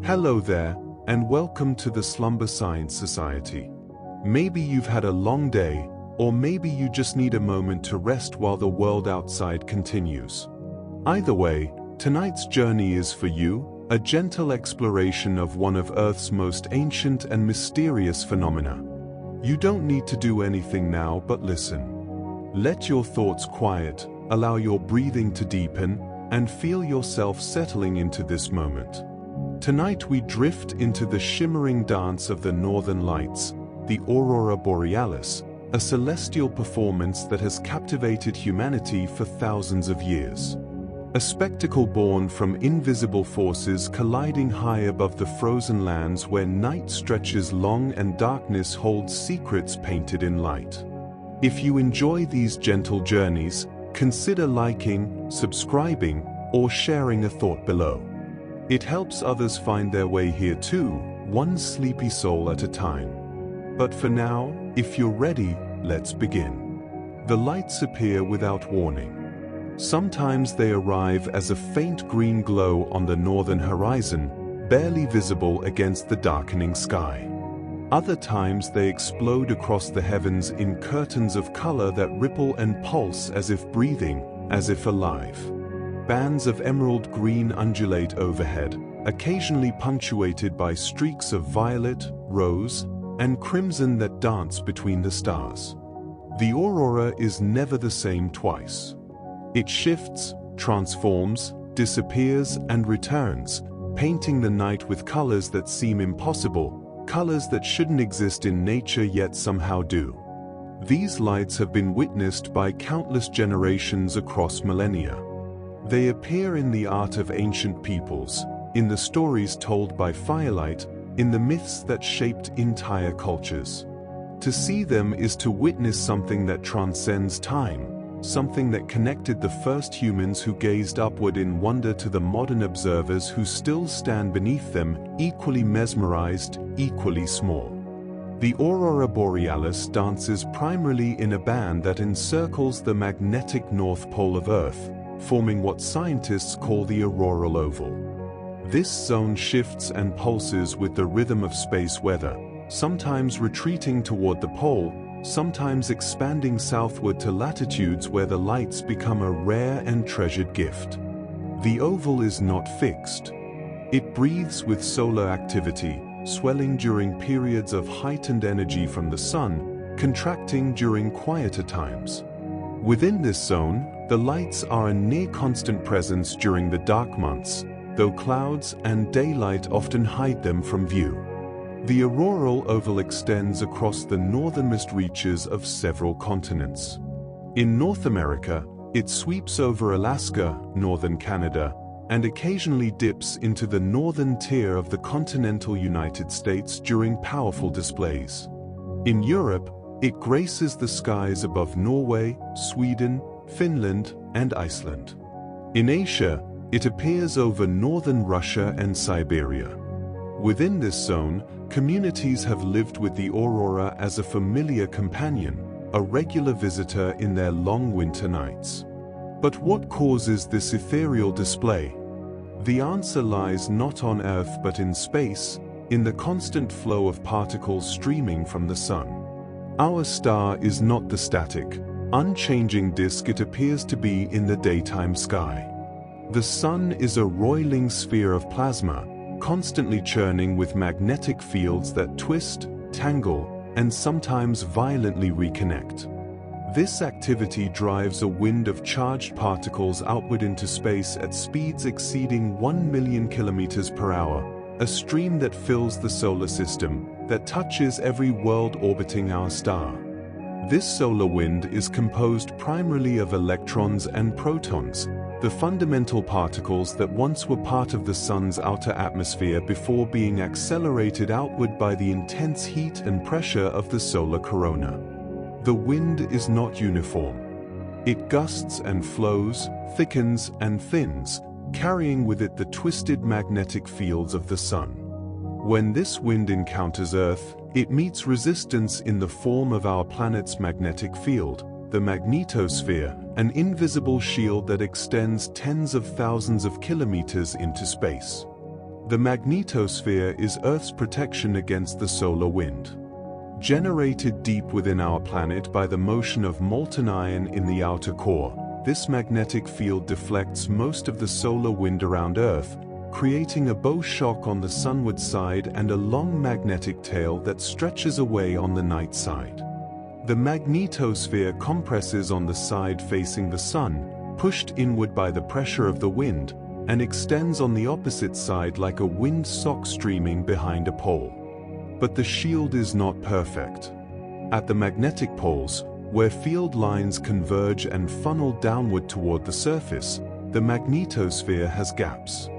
Hello there, and welcome to the Slumber Science Society. Maybe you've had a long day, or maybe you just need a moment to rest while the world outside continues. Either way, tonight's journey is for you, a gentle exploration of one of Earth's most ancient and mysterious phenomena. You don't need to do anything now but listen. Let your thoughts quiet, allow your breathing to deepen, and feel yourself settling into this moment. Tonight we drift into the shimmering dance of the northern lights, the Aurora Borealis, a celestial performance that has captivated humanity for thousands of years. A spectacle born from invisible forces colliding high above the frozen lands where night stretches long and darkness holds secrets painted in light. If you enjoy these gentle journeys, consider liking, subscribing, or sharing a thought below. It helps others find their way here too, one sleepy soul at a time. But for now, if you're ready, let's begin. The lights appear without warning. Sometimes they arrive as a faint green glow on the northern horizon, barely visible against the darkening sky. Other times they explode across the heavens in curtains of color that ripple and pulse as if breathing, as if alive. Bands of emerald green undulate overhead, occasionally punctuated by streaks of violet, rose, and crimson that dance between the stars. The aurora is never the same twice. It shifts, transforms, disappears, and returns, painting the night with colors that seem impossible, colors that shouldn't exist in nature yet somehow do. These lights have been witnessed by countless generations across millennia. They appear in the art of ancient peoples, in the stories told by firelight, in the myths that shaped entire cultures. To see them is to witness something that transcends time, something that connected the first humans who gazed upward in wonder to the modern observers who still stand beneath them, equally mesmerized, equally small. The Aurora Borealis dances primarily in a band that encircles the magnetic North Pole of Earth, forming what scientists call the auroral oval. This zone shifts and pulses with the rhythm of space weather, sometimes retreating toward the pole, sometimes expanding southward to latitudes where the lights become a rare and treasured gift. The oval is not fixed. It breathes with solar activity, swelling during periods of heightened energy from the sun, contracting during quieter times. Within this zone, the lights are a near-constant presence during the dark months, though clouds and daylight often hide them from view. The auroral oval extends across the northernmost reaches of several continents. In North America, it sweeps over Alaska, northern Canada, and occasionally dips into the northern tier of the continental United States during powerful displays. In Europe, it graces the skies above Norway, Sweden, Finland, and Iceland. In Asia, it appears over northern Russia and Siberia. Within this zone, communities have lived with the aurora as a familiar companion, a regular visitor in their long winter nights. But what causes this ethereal display? The answer lies not on Earth but in space, in the constant flow of particles streaming from the sun. Our star is not the static, unchanging disk it appears to be in the daytime sky. The sun is a roiling sphere of plasma, constantly churning with magnetic fields that twist, tangle, and sometimes violently reconnect. This activity drives a wind of charged particles outward into space at speeds exceeding 1 million kilometers per hour, a stream that fills the solar system, that touches every world orbiting our star. This solar wind is composed primarily of electrons and protons, the fundamental particles that once were part of the sun's outer atmosphere before being accelerated outward by the intense heat and pressure of the solar corona. The wind is not uniform. It gusts and flows, thickens and thins, carrying with it the twisted magnetic fields of the sun. When this wind encounters Earth, it meets resistance in the form of our planet's magnetic field, the magnetosphere, an invisible shield that extends tens of thousands of kilometers into space. The magnetosphere is Earth's protection against the solar wind. Generated deep within our planet by the motion of molten iron in the outer core, this magnetic field deflects most of the solar wind around Earth, creating a bow shock on the sunward side and a long magnetic tail that stretches away on the night side. The magnetosphere compresses on the side facing the sun, pushed inward by the pressure of the wind, and extends on the opposite side like a wind sock streaming behind a pole. But the shield is not perfect. At the magnetic poles, where field lines converge and funnel downward toward the surface, the magnetosphere has gaps.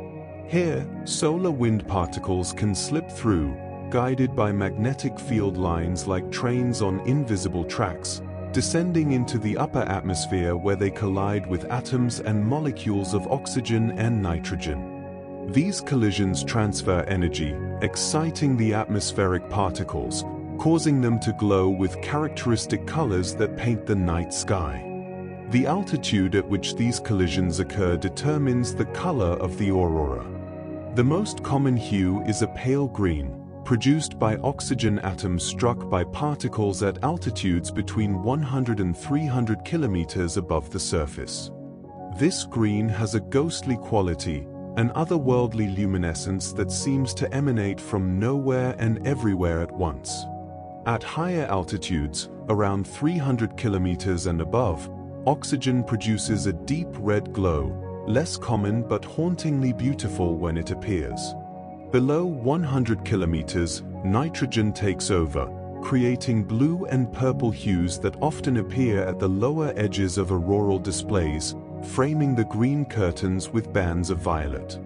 Here, solar wind particles can slip through, guided by magnetic field lines like trains on invisible tracks, descending into the upper atmosphere where they collide with atoms and molecules of oxygen and nitrogen. These collisions transfer energy, exciting the atmospheric particles, causing them to glow with characteristic colors that paint the night sky. The altitude at which these collisions occur determines the color of the aurora. The most common hue is a pale green, produced by oxygen atoms struck by particles at altitudes between 100 and 300 kilometers above the surface. This green has a ghostly quality, an otherworldly luminescence that seems to emanate from nowhere and everywhere at once. At higher altitudes, around 300 kilometers and above, oxygen produces a deep red glow, less common but hauntingly beautiful when it appears. Below 100 kilometers, nitrogen takes over, creating blue and purple hues that often appear at the lower edges of auroral displays, framing the green curtains with bands of violet.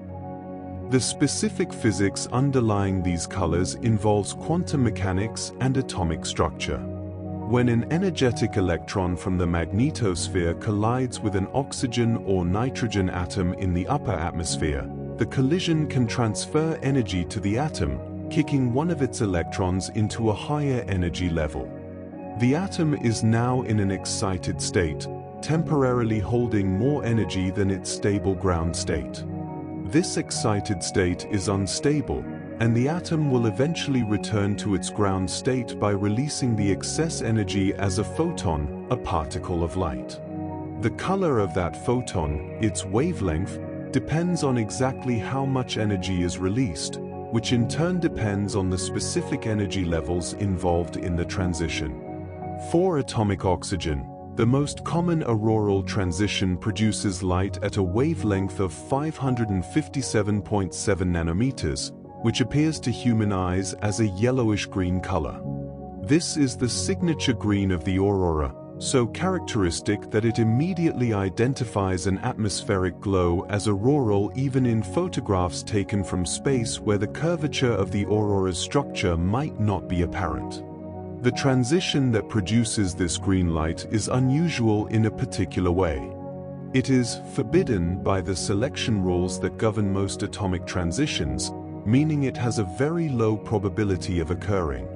The specific physics underlying these colors involves quantum mechanics and atomic structure. When an energetic electron from the magnetosphere collides with an oxygen or nitrogen atom in the upper atmosphere, the collision can transfer energy to the atom, kicking one of its electrons into a higher energy level. The atom is now in an excited state, temporarily holding more energy than its stable ground state. This excited state is unstable, and the atom will eventually return to its ground state by releasing the excess energy as a photon, a particle of light. The color of that photon, its wavelength, depends on exactly how much energy is released, which in turn depends on the specific energy levels involved in the transition. For atomic oxygen, the most common auroral transition produces light at a wavelength of 557.7 nanometers, which appears to human eyes as a yellowish-green color. This is the signature green of the aurora, so characteristic that it immediately identifies an atmospheric glow as auroral even in photographs taken from space where the curvature of the aurora's structure might not be apparent. The transition that produces this green light is unusual in a particular way. It is forbidden by the selection rules that govern most atomic transitions, meaning it has a very low probability of occurring.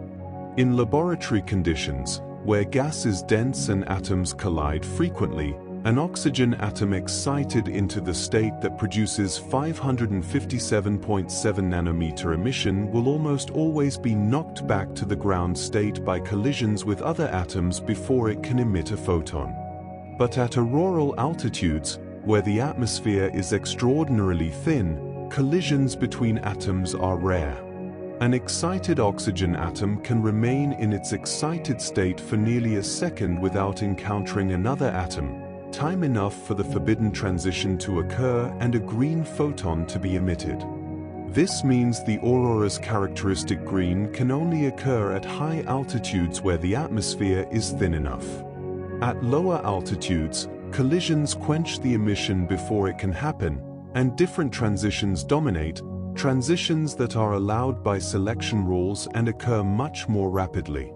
In laboratory conditions, where gas is dense and atoms collide frequently, an oxygen atom excited into the state that produces 557.7 nanometer emission will almost always be knocked back to the ground state by collisions with other atoms before it can emit a photon. But at auroral altitudes, where the atmosphere is extraordinarily thin, collisions between atoms are rare. An excited oxygen atom can remain in its excited state for nearly a second without encountering another atom, time enough for the forbidden transition to occur and a green photon to be emitted. This means the aurora's characteristic green can only occur at high altitudes where the atmosphere is thin enough. At lower altitudes, collisions quench the emission before it can happen, and different transitions dominate, transitions that are allowed by selection rules and occur much more rapidly.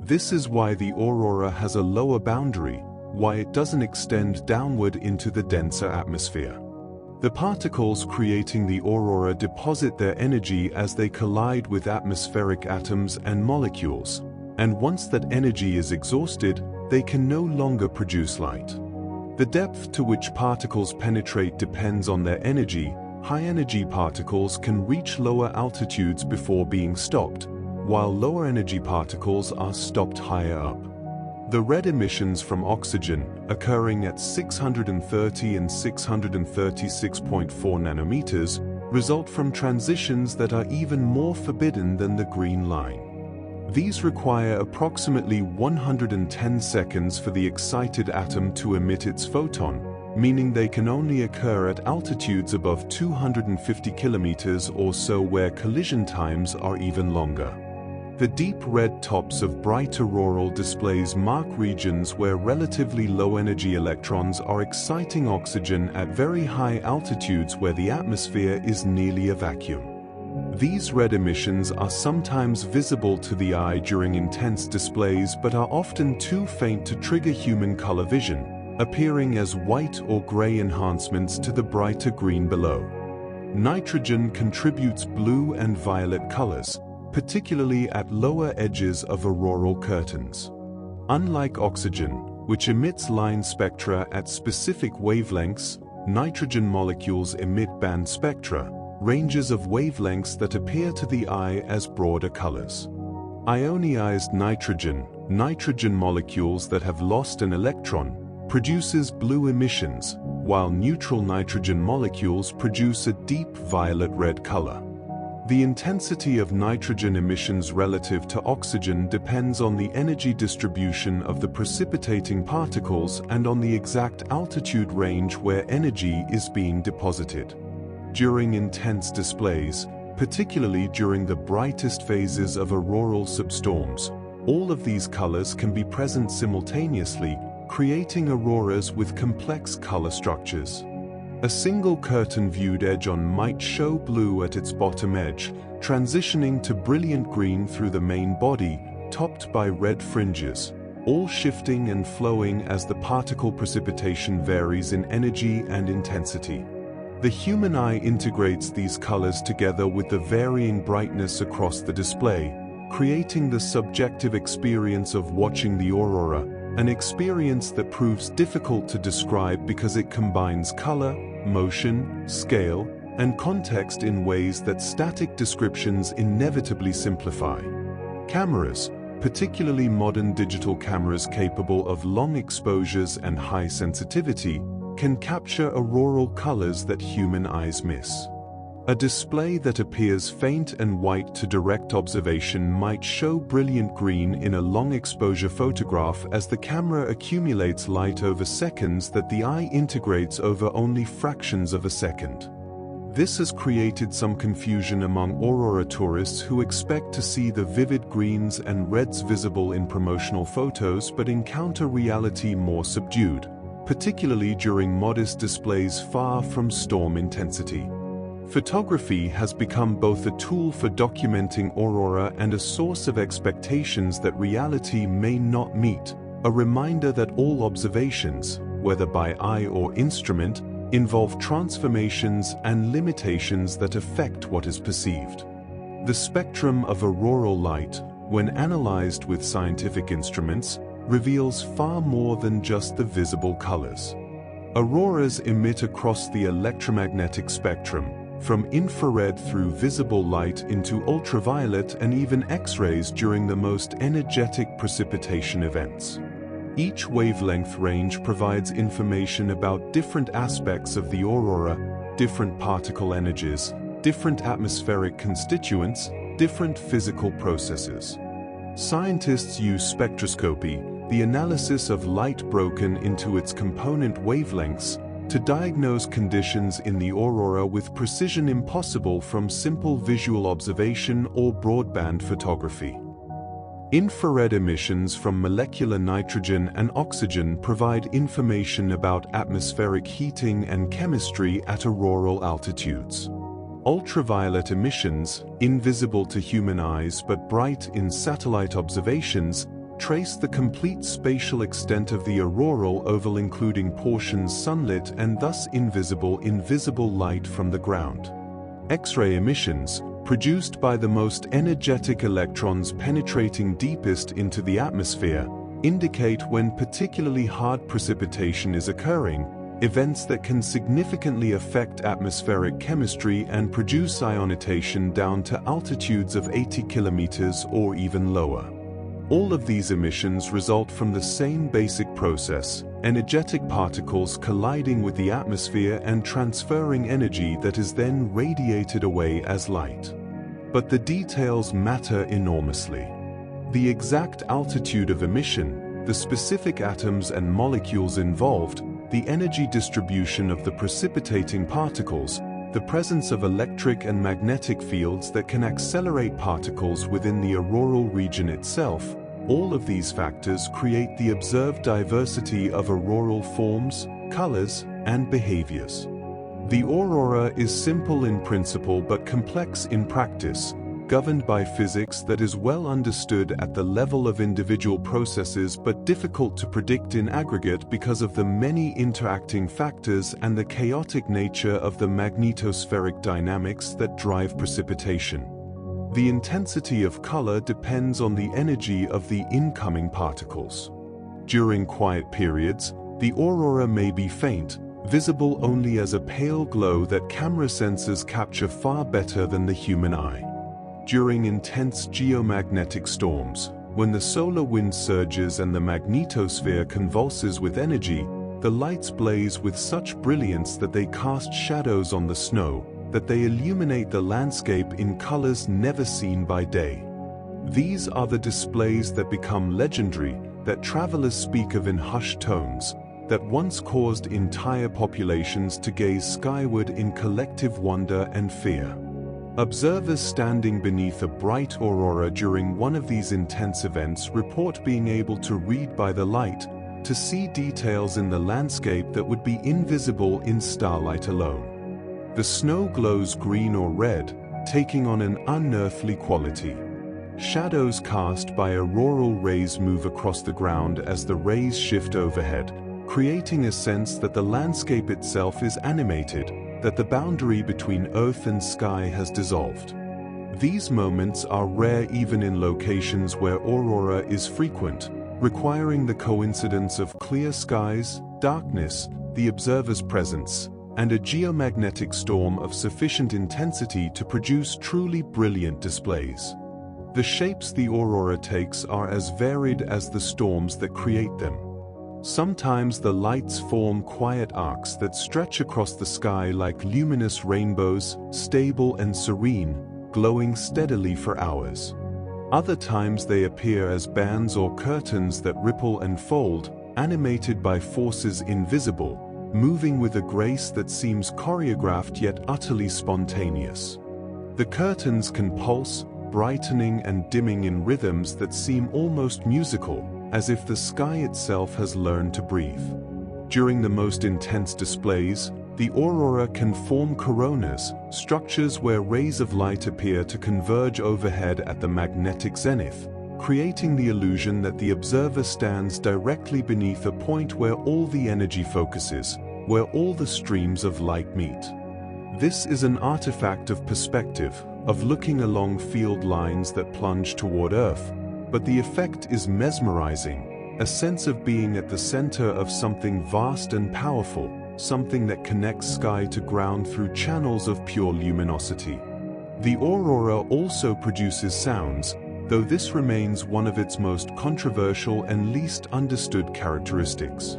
This is why the aurora has a lower boundary, why it doesn't extend downward into the denser atmosphere. The particles creating the aurora deposit their energy as they collide with atmospheric atoms and molecules, and once that energy is exhausted, they can no longer produce light. The depth to which particles penetrate depends on their energy, high-energy particles can reach lower altitudes before being stopped, while lower-energy particles are stopped higher up. The red emissions from oxygen, occurring at 630 and 636.4 nanometers, result from transitions that are even more forbidden than the green line. These require approximately 110 seconds for the excited atom to emit its photon, meaning they can only occur at altitudes above 250 kilometers or so where collision times are even longer. The deep red tops of bright auroral displays mark regions where relatively low-energy electrons are exciting oxygen at very high altitudes where the atmosphere is nearly a vacuum. These red emissions are sometimes visible to the eye during intense displays but are often too faint to trigger human color vision, appearing as white or gray enhancements to the brighter green below. Nitrogen contributes blue and violet colors, particularly at lower edges of auroral curtains. Unlike oxygen, which emits line spectra at specific wavelengths, nitrogen molecules emit band spectra, ranges of wavelengths that appear to the eye as broader colors. Ionized nitrogen molecules that have lost an electron, produces blue emissions, while neutral nitrogen molecules produce a deep violet-red color. The intensity of nitrogen emissions relative to oxygen depends on the energy distribution of the precipitating particles and on the exact altitude range where energy is being deposited. During intense displays, particularly during the brightest phases of auroral substorms, all of these colors can be present simultaneously, creating auroras with complex color structures. A single curtain-viewed edge-on might show blue at its bottom edge, transitioning to brilliant green through the main body, topped by red fringes, all shifting and flowing as the particle precipitation varies in energy and intensity. The human eye integrates these colors together with the varying brightness across the display, creating the subjective experience of watching the aurora, an experience that proves difficult to describe because it combines color, motion, scale, and context in ways that static descriptions inevitably simplify. Cameras, particularly modern digital cameras capable of long exposures and high sensitivity, can capture auroral colors that human eyes miss. A display that appears faint and white to direct observation might show brilliant green in a long exposure photograph as the camera accumulates light over seconds that the eye integrates over only fractions of a second. This has created some confusion among aurora tourists who expect to see the vivid greens and reds visible in promotional photos but encounter reality more subdued, particularly during modest displays far from storm intensity. Photography has become both a tool for documenting aurora and a source of expectations that reality may not meet, a reminder that all observations, whether by eye or instrument, involve transformations and limitations that affect what is perceived. The spectrum of auroral light, when analyzed with scientific instruments, reveals far more than just the visible colors. Auroras emit across the electromagnetic spectrum, from infrared through visible light into ultraviolet and even X-rays during the most energetic precipitation events. Each wavelength range provides information about different aspects of the aurora, different particle energies, different atmospheric constituents, different physical processes. Scientists use spectroscopy, the analysis of light broken into its component wavelengths, to diagnose conditions in the aurora with precision impossible from simple visual observation or broadband photography. Infrared emissions from molecular nitrogen and oxygen provide information about atmospheric heating and chemistry at auroral altitudes. Ultraviolet emissions, invisible to human eyes but bright in satellite observations, trace the complete spatial extent of the auroral oval including portions sunlit and thus invisible in visible light from the ground. X-ray emissions, produced by the most energetic electrons penetrating deepest into the atmosphere, indicate when particularly hard precipitation is occurring, events that can significantly affect atmospheric chemistry and produce ionization down to altitudes of 80 kilometers or even lower. All of these emissions result from the same basic process: energetic particles colliding with the atmosphere and transferring energy that is then radiated away as light. But the details matter enormously. The exact altitude of emission, the specific atoms and molecules involved, the energy distribution of the precipitating particles, the presence of electric and magnetic fields that can accelerate particles within the auroral region itself, all of these factors create the observed diversity of auroral forms, colors, and behaviors. The aurora is simple in principle but complex in practice, governed by physics that is well understood at the level of individual processes but difficult to predict in aggregate because of the many interacting factors and the chaotic nature of the magnetospheric dynamics that drive precipitation. The intensity of color depends on the energy of the incoming particles. During quiet periods, the aurora may be faint, visible only as a pale glow that camera sensors capture far better than the human eye. During intense geomagnetic storms, when the solar wind surges and the magnetosphere convulses with energy, the lights blaze with such brilliance that they cast shadows on the snow, that they illuminate the landscape in colors never seen by day. These are the displays that become legendary, that travelers speak of in hushed tones, that once caused entire populations to gaze skyward in collective wonder and fear. Observers standing beneath a bright aurora during one of these intense events report being able to read by the light, to see details in the landscape that would be invisible in starlight alone. The snow glows green or red, taking on an unearthly quality. Shadows cast by auroral rays move across the ground as the rays shift overhead, creating a sense that the landscape itself is animated, that the boundary between earth and sky has dissolved. These moments are rare even in locations where aurora is frequent, requiring the coincidence of clear skies, darkness, the observer's presence, and a geomagnetic storm of sufficient intensity to produce truly brilliant displays. The shapes the aurora takes are as varied as the storms that create them. Sometimes the lights form quiet arcs that stretch across the sky like luminous rainbows, stable and serene, glowing steadily for hours. Other times they appear as bands or curtains that ripple and fold, animated by forces invisible, moving with a grace that seems choreographed yet utterly spontaneous. The curtains can pulse, brightening and dimming in rhythms that seem almost musical, as if the sky itself has learned to breathe. During the most intense displays, the aurora can form coronas, structures where rays of light appear to converge overhead at the magnetic zenith, creating the illusion that the observer stands directly beneath a point where all the energy focuses, where all the streams of light meet. This is an artifact of perspective, of looking along field lines that plunge toward Earth, but the effect is mesmerizing, a sense of being at the center of something vast and powerful, something that connects sky to ground through channels of pure luminosity. The aurora also produces sounds, though this remains one of its most controversial and least understood characteristics.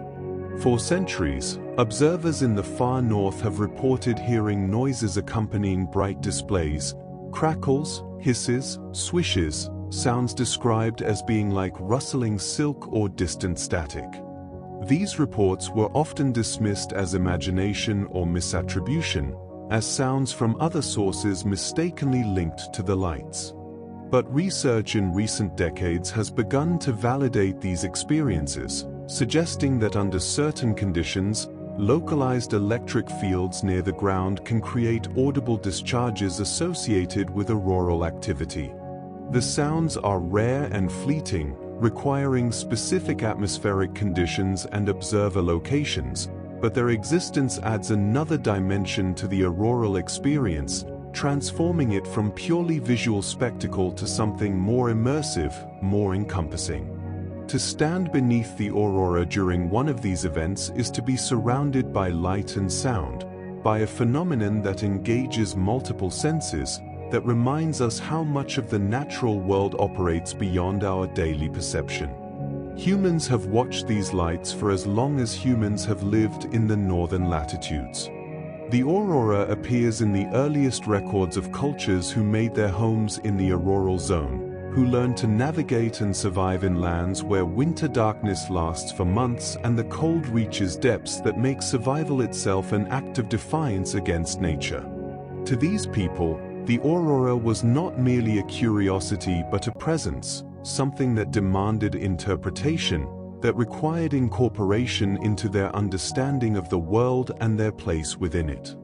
For centuries, observers in the far north have reported hearing noises accompanying bright displays: crackles, hisses, swishes, sounds described as being like rustling silk or distant static. These reports were often dismissed as imagination or misattribution, as sounds from other sources mistakenly linked to the lights. But research in recent decades has begun to validate these experiences, suggesting that under certain conditions, localized electric fields near the ground can create audible discharges associated with auroral activity. The sounds are rare and fleeting, requiring specific atmospheric conditions and observer locations, but their existence adds another dimension to the auroral experience, transforming it from purely visual spectacle to something more immersive, more encompassing. To stand beneath the aurora during one of these events is to be surrounded by light and sound, by a phenomenon that engages multiple senses, that reminds us how much of the natural world operates beyond our daily perception. Humans have watched these lights for as long as humans have lived in the northern latitudes. The aurora appears in the earliest records of cultures who made their homes in the auroral zone, who learned to navigate and survive in lands where winter darkness lasts for months and the cold reaches depths that make survival itself an act of defiance against nature. To these people, the aurora was not merely a curiosity but a presence, something that demanded interpretation, that required incorporation into their understanding of the world and their place within it.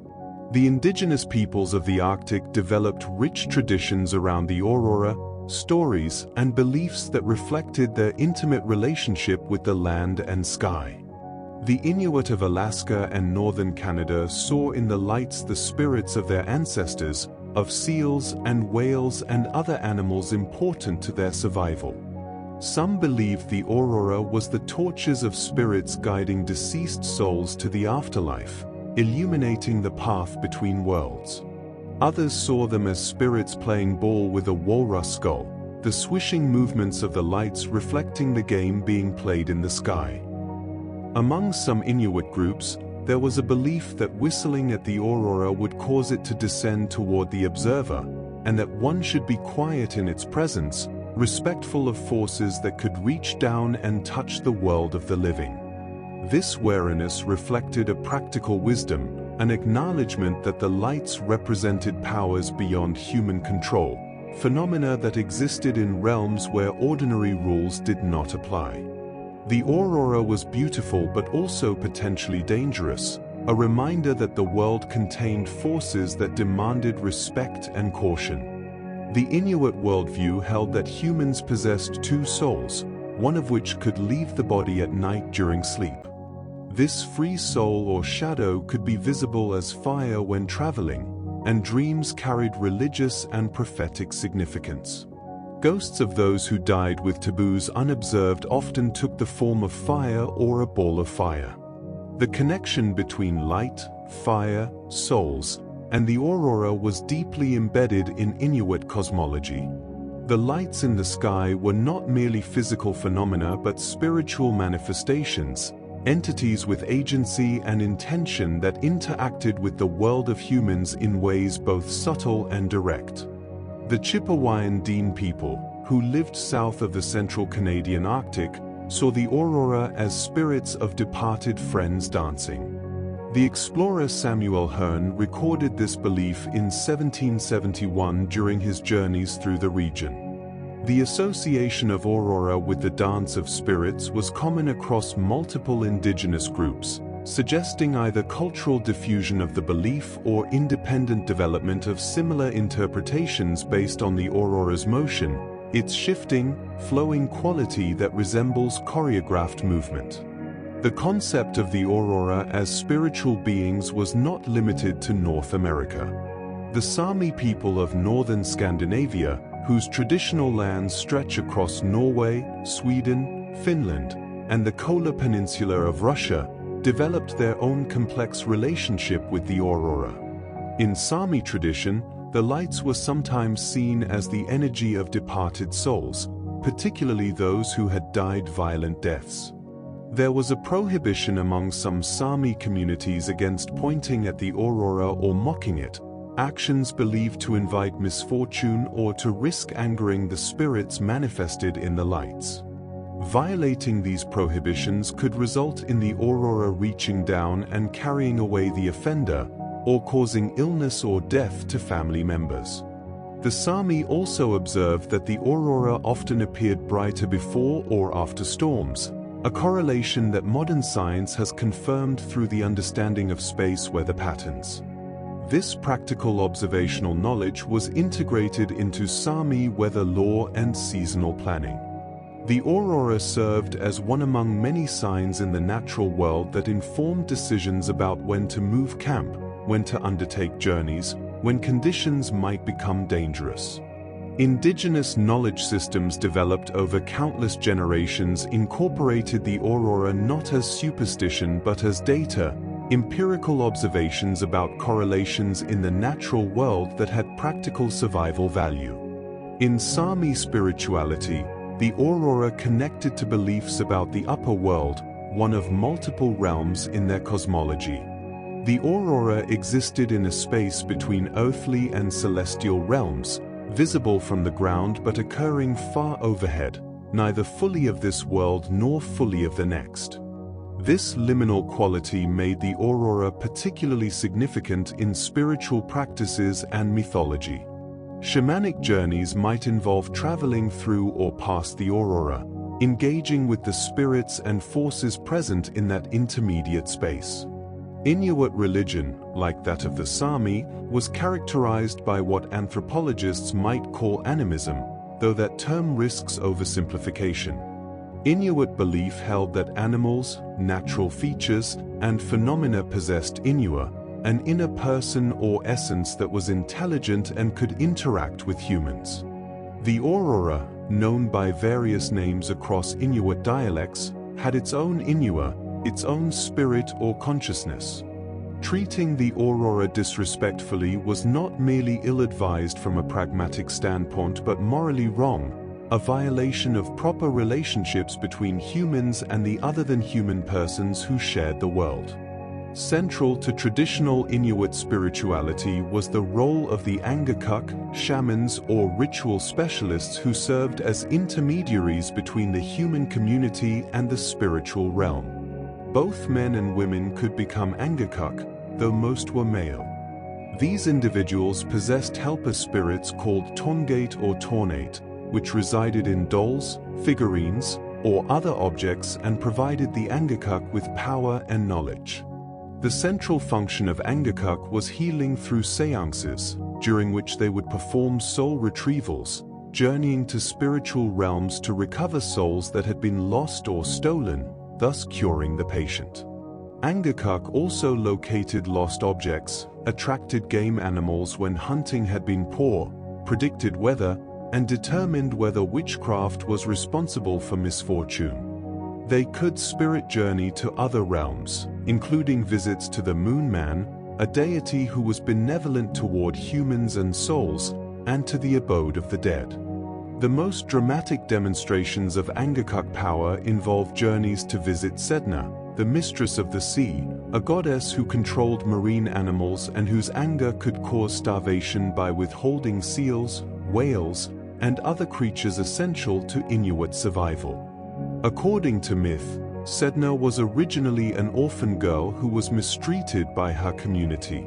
The indigenous peoples of the Arctic developed rich traditions around the aurora, stories and beliefs that reflected their intimate relationship with the land and sky. The Inuit of Alaska and northern Canada saw in the lights the spirits of their ancestors, of seals and whales and other animals important to their survival. Some believed the aurora was the torches of spirits guiding deceased souls to the afterlife, illuminating the path between worlds. Others saw them as spirits playing ball with a walrus skull, the swishing movements of the lights reflecting the game being played in the sky. Among some Inuit groups, there was a belief that whistling at the aurora would cause it to descend toward the observer, and that one should be quiet in its presence, respectful of forces that could reach down and touch the world of the living. This wariness reflected a practical wisdom, an acknowledgement that the lights represented powers beyond human control, phenomena that existed in realms where ordinary rules did not apply. The aurora was beautiful but also potentially dangerous, a reminder that the world contained forces that demanded respect and caution. The Inuit worldview held that humans possessed two souls, one of which could leave the body at night during sleep. This free soul or shadow could be visible as fire when traveling, and dreams carried religious and prophetic significance. Ghosts of those who died with taboos unobserved often took the form of fire or a ball of fire. The connection between light, fire, souls, and the aurora was deeply embedded in Inuit cosmology. The lights in the sky were not merely physical phenomena but spiritual manifestations, entities with agency and intention that interacted with the world of humans in ways both subtle and direct. The Chipewyan Dene people, who lived south of the central Canadian Arctic, saw the aurora as spirits of departed friends dancing. The explorer Samuel Hearne recorded this belief in 1771 during his journeys through the region. The association of aurora with the dance of spirits was common across multiple indigenous groups, suggesting either cultural diffusion of the belief or independent development of similar interpretations based on the aurora's motion, its shifting, flowing quality that resembles choreographed movement. The concept of the aurora as spiritual beings was not limited to North America. The Sami people of northern Scandinavia, whose traditional lands stretch across Norway, Sweden, Finland, and the Kola Peninsula of Russia, developed their own complex relationship with the aurora. In Sami tradition, the lights were sometimes seen as the energy of departed souls, particularly those who had died violent deaths. There was a prohibition among some Sami communities against pointing at the aurora or mocking it, actions believed to invite misfortune or to risk angering the spirits manifested in the lights. Violating these prohibitions could result in the aurora reaching down and carrying away the offender, or causing illness or death to family members. The Sami also observed that the aurora often appeared brighter before or after storms, a correlation that modern science has confirmed through the understanding of space weather patterns. This practical observational knowledge was integrated into Sami weather law and seasonal planning. The aurora served as one among many signs in the natural world that informed decisions about when to move camp, when to undertake journeys, when conditions might become dangerous. Indigenous knowledge systems developed over countless generations incorporated the aurora not as superstition but as data, empirical observations about correlations in the natural world that had practical survival value. In Sami spirituality, the aurora connected to beliefs about the upper world, one of multiple realms in their cosmology. The aurora existed in a space between earthly and celestial realms, visible from the ground but occurring far overhead, neither fully of this world nor fully of the next. This liminal quality made the aurora particularly significant in spiritual practices and mythology. Shamanic journeys might involve traveling through or past the aurora, engaging with the spirits and forces present in that intermediate space. Inuit religion, like that of the Sami, was characterized by what anthropologists might call animism, though that term risks oversimplification. Inuit belief held that animals, natural features, and phenomena possessed Inua, an inner person or essence that was intelligent and could interact with humans. The aurora, known by various names across Inuit dialects, had its own Inua, its own spirit or consciousness. Treating the aurora disrespectfully was not merely ill-advised from a pragmatic standpoint but morally wrong, a violation of proper relationships between humans and the other-than-human persons who shared the world. Central to traditional Inuit spirituality was the role of the Angakuk, shamans or ritual specialists who served as intermediaries between the human community and the spiritual realm. Both men and women could become Angakuk, though most were male. These individuals possessed helper spirits called Tongate or Tornate, which resided in dolls, figurines, or other objects and provided the Angakuk with power and knowledge. The central function of Angakuk was healing through seances, during which they would perform soul retrievals, journeying to spiritual realms to recover souls that had been lost or stolen, thus curing the patient. Angakuk also located lost objects, attracted game animals when hunting had been poor, predicted weather, and determined whether witchcraft was responsible for misfortune. They could spirit journey to other realms, including visits to the Moon Man, a deity who was benevolent toward humans and souls, and to the abode of the dead. The most dramatic demonstrations of Angakuk power involved journeys to visit Sedna, the mistress of the sea, a goddess who controlled marine animals and whose anger could cause starvation by withholding seals, whales, and other creatures essential to Inuit survival. According to myth, Sedna was originally an orphan girl who was mistreated by her community.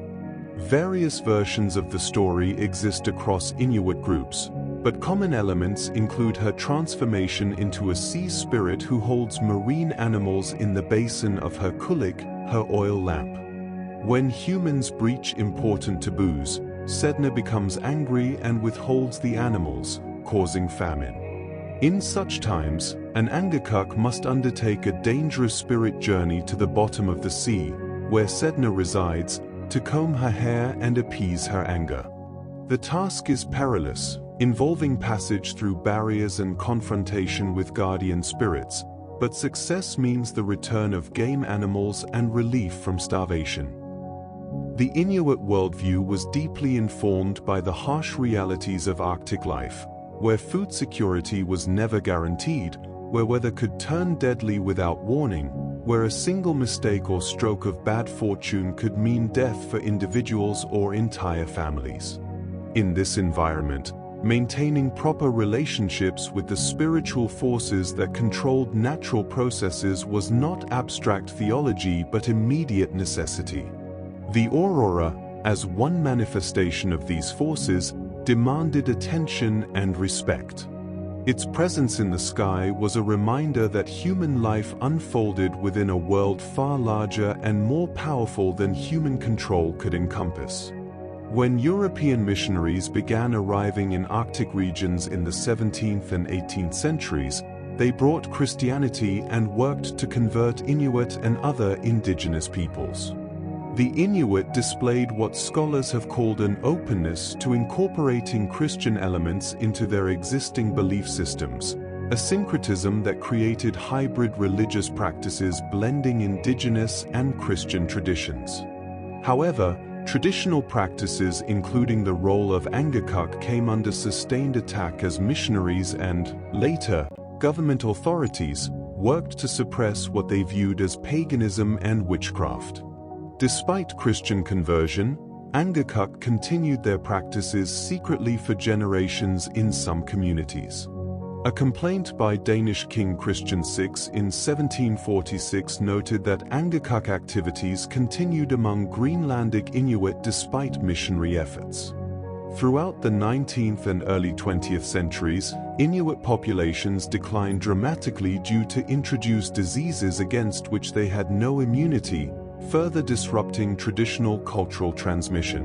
Various versions of the story exist across Inuit groups, but common elements include her transformation into a sea spirit who holds marine animals in the basin of her kulik, her oil lamp. When humans breach important taboos, Sedna becomes angry and withholds the animals, causing famine. In such times, an Angakuk must undertake a dangerous spirit journey to the bottom of the sea, where Sedna resides, to comb her hair and appease her anger. The task is perilous, involving passage through barriers and confrontation with guardian spirits, but success means the return of game animals and relief from starvation. The Inuit worldview was deeply informed by the harsh realities of Arctic life, where food security was never guaranteed, where weather could turn deadly without warning, where a single mistake or stroke of bad fortune could mean death for individuals or entire families. In this environment, maintaining proper relationships with the spiritual forces that controlled natural processes was not abstract theology but immediate necessity. The aurora, as one manifestation of these forces, demanded attention and respect. Its presence in the sky was a reminder that human life unfolded within a world far larger and more powerful than human control could encompass. When European missionaries began arriving in Arctic regions in the 17th and 18th centuries, they brought Christianity and worked to convert Inuit and other indigenous peoples. The Inuit displayed what scholars have called an openness to incorporating Christian elements into their existing belief systems, a syncretism that created hybrid religious practices blending indigenous and Christian traditions. However, traditional practices including the role of Angakok came under sustained attack as missionaries and, later, government authorities worked to suppress what they viewed as paganism and witchcraft. Despite Christian conversion, Angakok continued their practices secretly for generations in some communities. A complaint by Danish King Christian VI in 1746 noted that Angakok activities continued among Greenlandic Inuit despite missionary efforts. Throughout the 19th and early 20th centuries, Inuit populations declined dramatically due to introduced diseases against which they had no immunity, further disrupting traditional cultural transmission.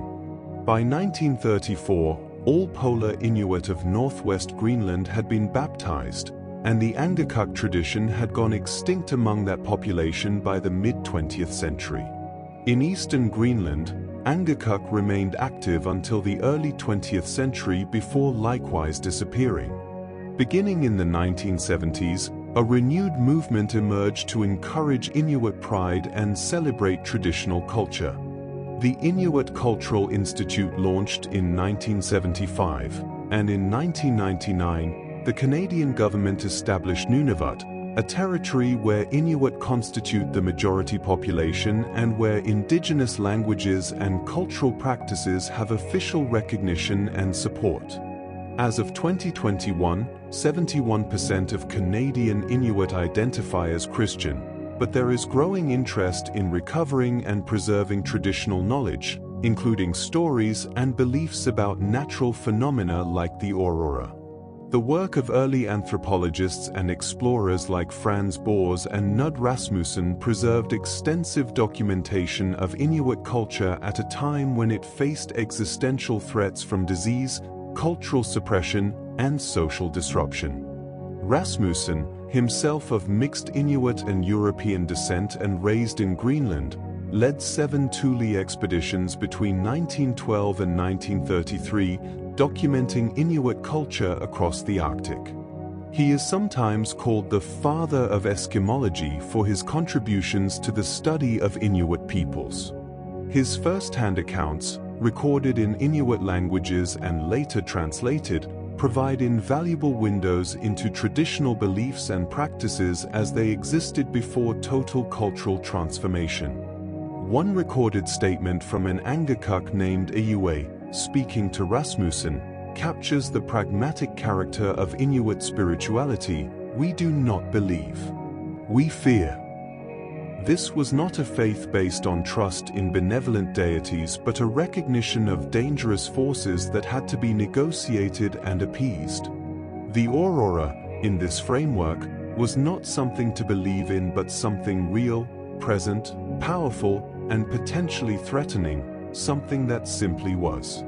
By 1934, all polar Inuit of northwest Greenland had been baptized, and the Angakok tradition had gone extinct among that population by the mid-20th century. In eastern Greenland, Angakok remained active until the early 20th century before likewise disappearing. Beginning in the 1970s, a renewed movement emerged to encourage Inuit pride and celebrate traditional culture. The Inuit Cultural Institute launched in 1975, and in 1999, the Canadian government established Nunavut, a territory where Inuit constitute the majority population and where indigenous languages and cultural practices have official recognition and support. As of 2021, 71% of Canadian Inuit identify as Christian, but there is growing interest in recovering and preserving traditional knowledge, including stories and beliefs about natural phenomena like the aurora. The work of early anthropologists and explorers like Frans Boers and Knud Rasmussen preserved extensive documentation of Inuit culture at a time when it faced existential threats from disease, cultural suppression, and social disruption. Rasmussen, himself of mixed Inuit and European descent and raised in Greenland, led 7 Thule expeditions between 1912 and 1933, documenting Inuit culture across the Arctic. He is sometimes called the father of Eskimology for his contributions to the study of Inuit peoples. His first-hand accounts, recorded in Inuit languages and later translated, provide invaluable windows into traditional beliefs and practices as they existed before total cultural transformation. One recorded statement from an Angakok named Iue, speaking to Rasmussen, captures the pragmatic character of Inuit spirituality: "We do not believe. We fear." This was not a faith based on trust in benevolent deities but a recognition of dangerous forces that had to be negotiated and appeased. The aurora, in this framework, was not something to believe in but something real, present, powerful, and potentially threatening, something that simply was.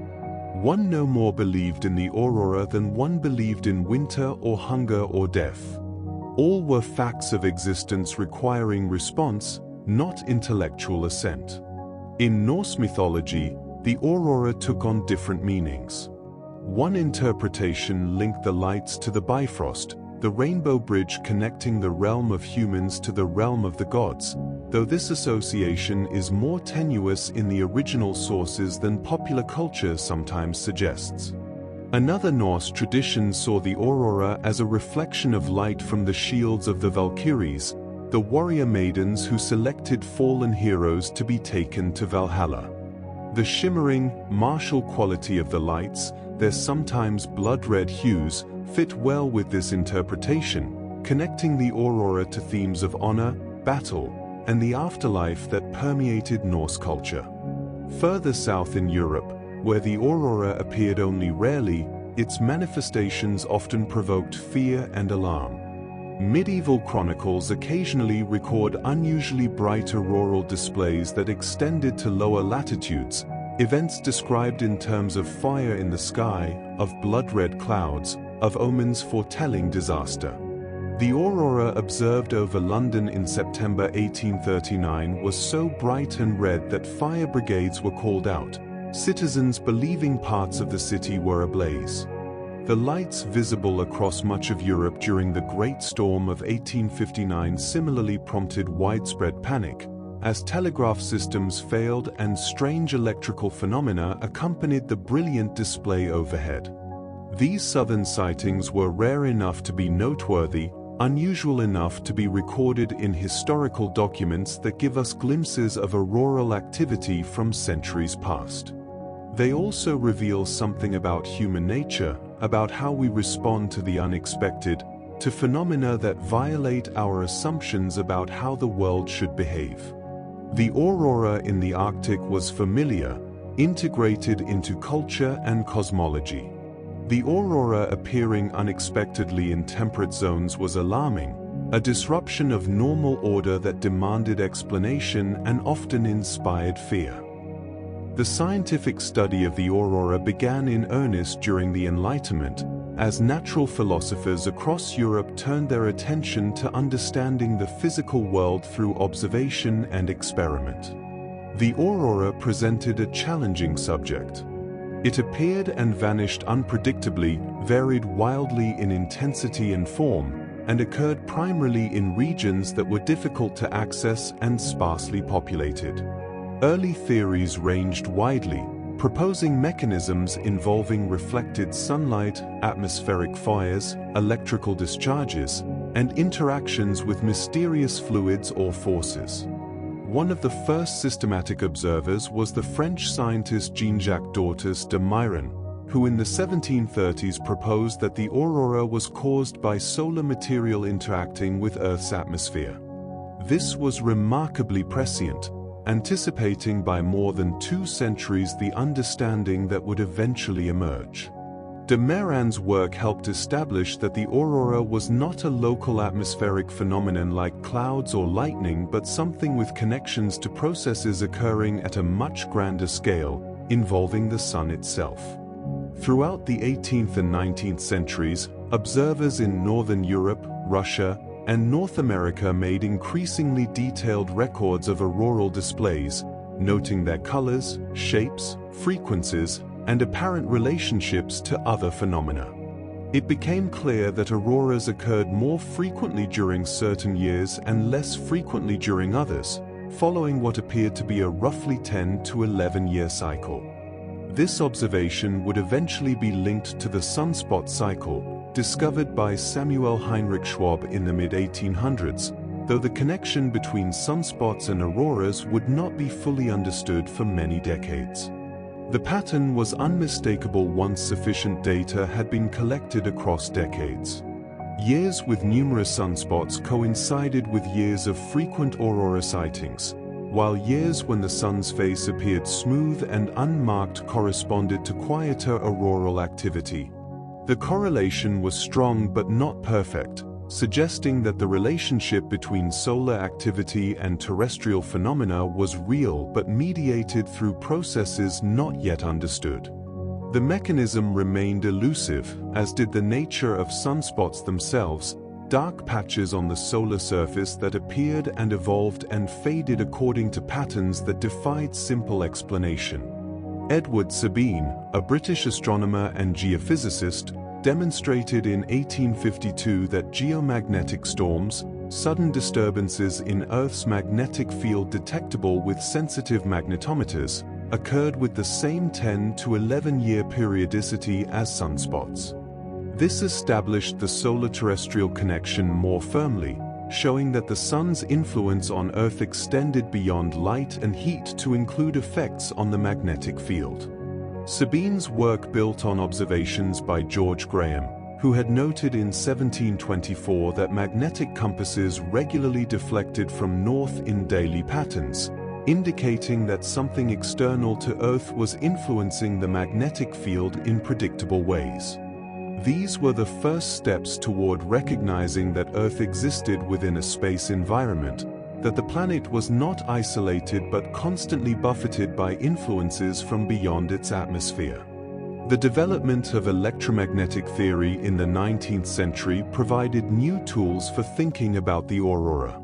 One no more believed in the aurora than one believed in winter or hunger or death. All were facts of existence requiring response, not intellectual assent. In Norse mythology, the aurora took on different meanings. One interpretation linked the lights to the Bifrost, the rainbow bridge connecting the realm of humans to the realm of the gods, though this association is more tenuous in the original sources than popular culture sometimes suggests. Another Norse tradition saw the aurora as a reflection of light from the shields of the Valkyries, the warrior maidens who selected fallen heroes to be taken to Valhalla. The shimmering, martial quality of the lights, their sometimes blood-red hues, fit well with this interpretation, connecting the aurora to themes of honor, battle, and the afterlife that permeated Norse culture. Further south in Europe, where the aurora appeared only rarely, its manifestations often provoked fear and alarm. Medieval chronicles occasionally record unusually bright auroral displays that extended to lower latitudes, events described in terms of fire in the sky, of blood-red clouds, of omens foretelling disaster. The aurora observed over London in September 1839 was so bright and red that fire brigades were called out, citizens believing parts of the city were ablaze. The lights visible across much of Europe during the Great Storm of 1859 similarly prompted widespread panic, as telegraph systems failed and strange electrical phenomena accompanied the brilliant display overhead. These southern sightings were rare enough to be noteworthy, unusual enough to be recorded in historical documents that give us glimpses of auroral activity from centuries past. They also reveal something about human nature, about how we respond to the unexpected, to phenomena that violate our assumptions about how the world should behave. The aurora in the Arctic was familiar, integrated into culture and cosmology. The aurora appearing unexpectedly in temperate zones was alarming, a disruption of normal order that demanded explanation and often inspired fear. The scientific study of the aurora began in earnest during the Enlightenment, as natural philosophers across Europe turned their attention to understanding the physical world through observation and experiment. The aurora presented a challenging subject. It appeared and vanished unpredictably, varied wildly in intensity and form, and occurred primarily in regions that were difficult to access and sparsely populated. Early theories ranged widely, proposing mechanisms involving reflected sunlight, atmospheric fires, electrical discharges, and interactions with mysterious fluids or forces. One of the first systematic observers was the French scientist Jean-Jacques Dortus de Mairan, who in the 1730s proposed that the aurora was caused by solar material interacting with Earth's atmosphere. This was remarkably prescient, anticipating by more than 2 centuries the understanding that would eventually emerge. De Mairan's work helped establish that the aurora was not a local atmospheric phenomenon like clouds or lightning, but something with connections to processes occurring at a much grander scale, involving the sun itself. Throughout the 18th and 19th centuries, observers in Northern Europe, Russia, and North America made increasingly detailed records of auroral displays, noting their colors, shapes, frequencies, and apparent relationships to other phenomena. It became clear that auroras occurred more frequently during certain years and less frequently during others, following what appeared to be a roughly 10 to 11-year cycle. This observation would eventually be linked to the sunspot cycle, discovered by Samuel Heinrich Schwab in the mid-1800s, though the connection between sunspots and auroras would not be fully understood for many decades. The pattern was unmistakable once sufficient data had been collected across decades. Years with numerous sunspots coincided with years of frequent aurora sightings, while years when the sun's face appeared smooth and unmarked corresponded to quieter auroral activity. The correlation was strong but not perfect, suggesting that the relationship between solar activity and terrestrial phenomena was real but mediated through processes not yet understood. The mechanism remained elusive, as did the nature of sunspots themselves, dark patches on the solar surface that appeared and evolved and faded according to patterns that defied simple explanation. Edward Sabine, a British astronomer and geophysicist, demonstrated in 1852 that geomagnetic storms, sudden disturbances in Earth's magnetic field detectable with sensitive magnetometers, occurred with the same 10 to 11-year periodicity as sunspots. This established the solar-terrestrial connection more firmly, showing that the sun's influence on Earth extended beyond light and heat to include effects on the magnetic field. Sabine's work built on observations by George Graham, who had noted in 1724 that magnetic compasses regularly deflected from north in daily patterns, indicating that something external to Earth was influencing the magnetic field in predictable ways. These were the first steps toward recognizing that Earth existed within a space environment, that the planet was not isolated but constantly buffeted by influences from beyond its atmosphere. The development of electromagnetic theory in the 19th century provided new tools for thinking about the aurora.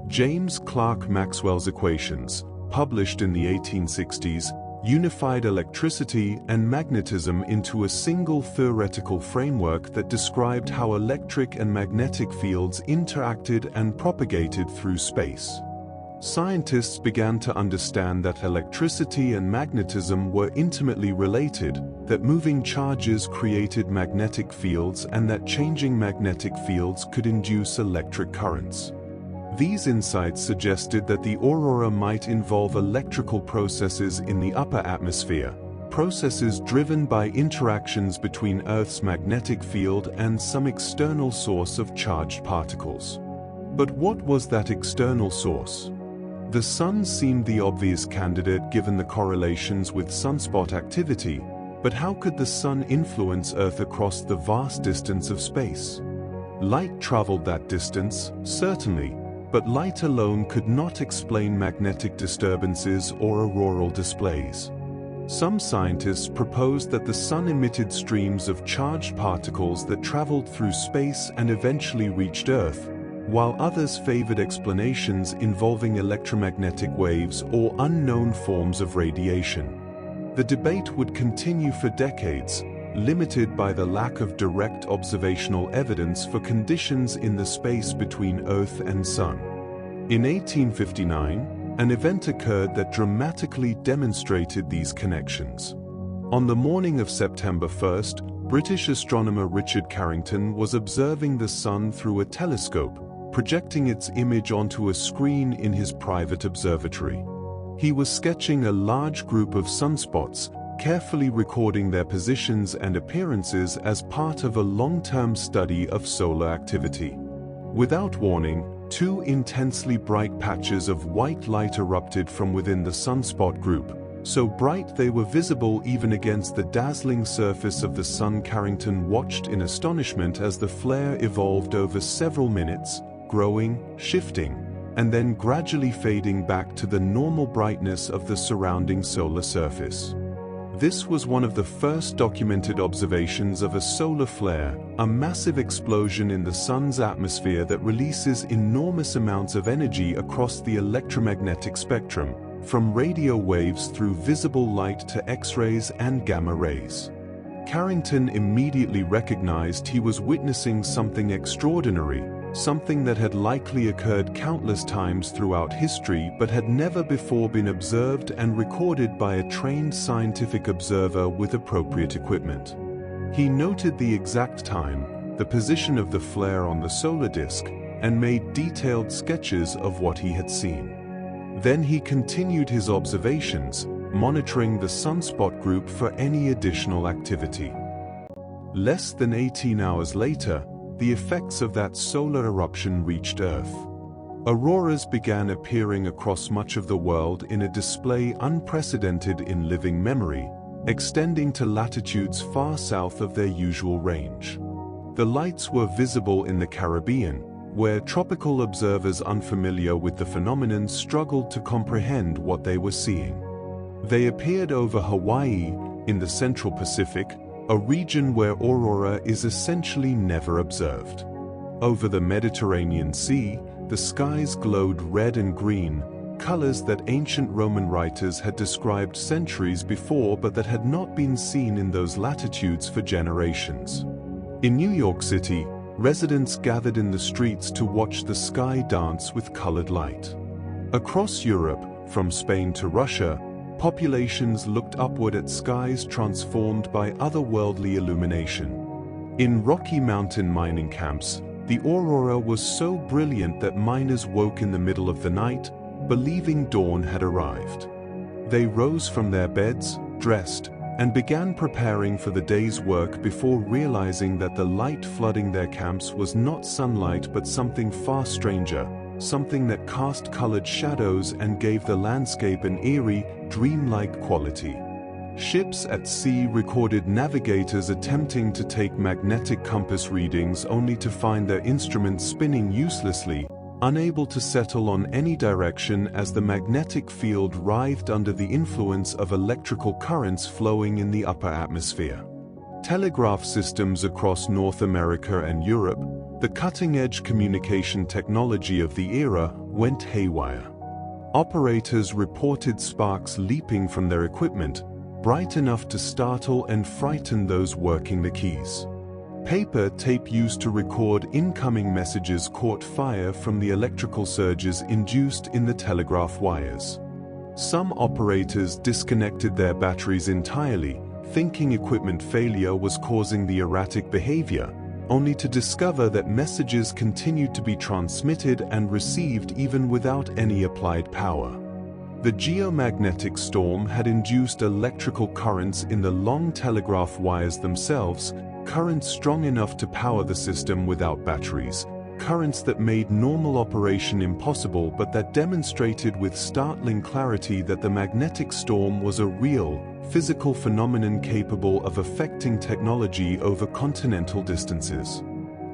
James Clerk Maxwell's equations, published in the 1860s, unified electricity and magnetism into a single theoretical framework that described how electric and magnetic fields interacted and propagated through space. Scientists began to understand that electricity and magnetism were intimately related, that moving charges created magnetic fields and that changing magnetic fields could induce electric currents. These insights suggested that the aurora might involve electrical processes in the upper atmosphere, processes driven by interactions between Earth's magnetic field and some external source of charged particles. But what was that external source? The Sun seemed the obvious candidate given the correlations with sunspot activity, but how could the Sun influence Earth across the vast distance of space? Light traveled that distance, certainly, but light alone could not explain magnetic disturbances or auroral displays. Some scientists proposed that the Sun emitted streams of charged particles that traveled through space and eventually reached Earth, while others favored explanations involving electromagnetic waves or unknown forms of radiation. The debate would continue for decades, limited by the lack of direct observational evidence for conditions in the space between Earth and Sun. In 1859, an event occurred that dramatically demonstrated these connections. On the morning of September 1st, British astronomer Richard Carrington was observing the Sun through a telescope, projecting its image onto a screen in his private observatory. He was sketching a large group of sunspots, carefully recording their positions and appearances as part of a long-term study of solar activity. Without warning, two intensely bright patches of white light erupted from within the sunspot group, so bright they were visible even against the dazzling surface of the Sun. Carrington watched in astonishment as the flare evolved over several minutes, growing, shifting, and then gradually fading back to the normal brightness of the surrounding solar surface. This was one of the first documented observations of a solar flare, a massive explosion in the Sun's atmosphere that releases enormous amounts of energy across the electromagnetic spectrum, from radio waves through visible light to X-rays and gamma rays. Carrington immediately recognized he was witnessing something extraordinary, something that had likely occurred countless times throughout history but had never before been observed and recorded by a trained scientific observer with appropriate equipment. He noted the exact time, the position of the flare on the solar disk, and made detailed sketches of what he had seen. Then he continued his observations, monitoring the sunspot group for any additional activity. Less than 18 hours later, the effects of that solar eruption reached Earth. Auroras began appearing across much of the world in a display unprecedented in living memory, extending to latitudes far south of their usual range. The lights were visible in the Caribbean, where tropical observers unfamiliar with the phenomenon struggled to comprehend what they were seeing. They appeared over Hawaii, in the Central Pacific, a region where aurora is essentially never observed. Over the Mediterranean Sea, the skies glowed red and green, colors that ancient Roman writers had described centuries before but that had not been seen in those latitudes for generations. In New York City, residents gathered in the streets to watch the sky dance with colored light. Across Europe, from Spain to Russia, populations looked upward at skies transformed by otherworldly illumination. In Rocky Mountain mining camps, the aurora was so brilliant that miners woke in the middle of the night, believing dawn had arrived. They rose from their beds, dressed, and began preparing for the day's work before realizing that the light flooding their camps was not sunlight but something far stranger, something that cast colored shadows and gave the landscape an eerie, dreamlike quality. Ships at sea recorded navigators attempting to take magnetic compass readings only to find their instruments spinning uselessly, unable to settle on any direction as the magnetic field writhed under the influence of electrical currents flowing in the upper atmosphere. Telegraph systems across North America and Europe, the cutting-edge communication technology of the era, went haywire. Operators reported sparks leaping from their equipment, bright enough to startle and frighten those working the keys. Paper tape used to record incoming messages caught fire from the electrical surges induced in the telegraph wires. Some operators disconnected their batteries entirely, thinking equipment failure was causing the erratic behavior, only to discover that messages continued to be transmitted and received even without any applied power. The geomagnetic storm had induced electrical currents in the long telegraph wires themselves, currents strong enough to power the system without batteries, currents that made normal operation impossible but that demonstrated with startling clarity that the magnetic storm was a real, physical phenomenon capable of affecting technology over continental distances.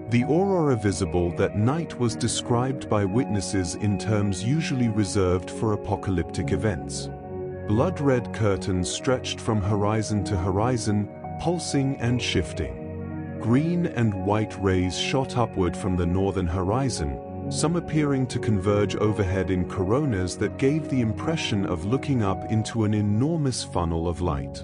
The aurora visible that night was described by witnesses in terms usually reserved for apocalyptic events. Blood-red curtains stretched from horizon to horizon, pulsing and shifting. Green and white rays shot upward from the northern horizon, some appearing to converge overhead in coronas that gave the impression of looking up into an enormous funnel of light.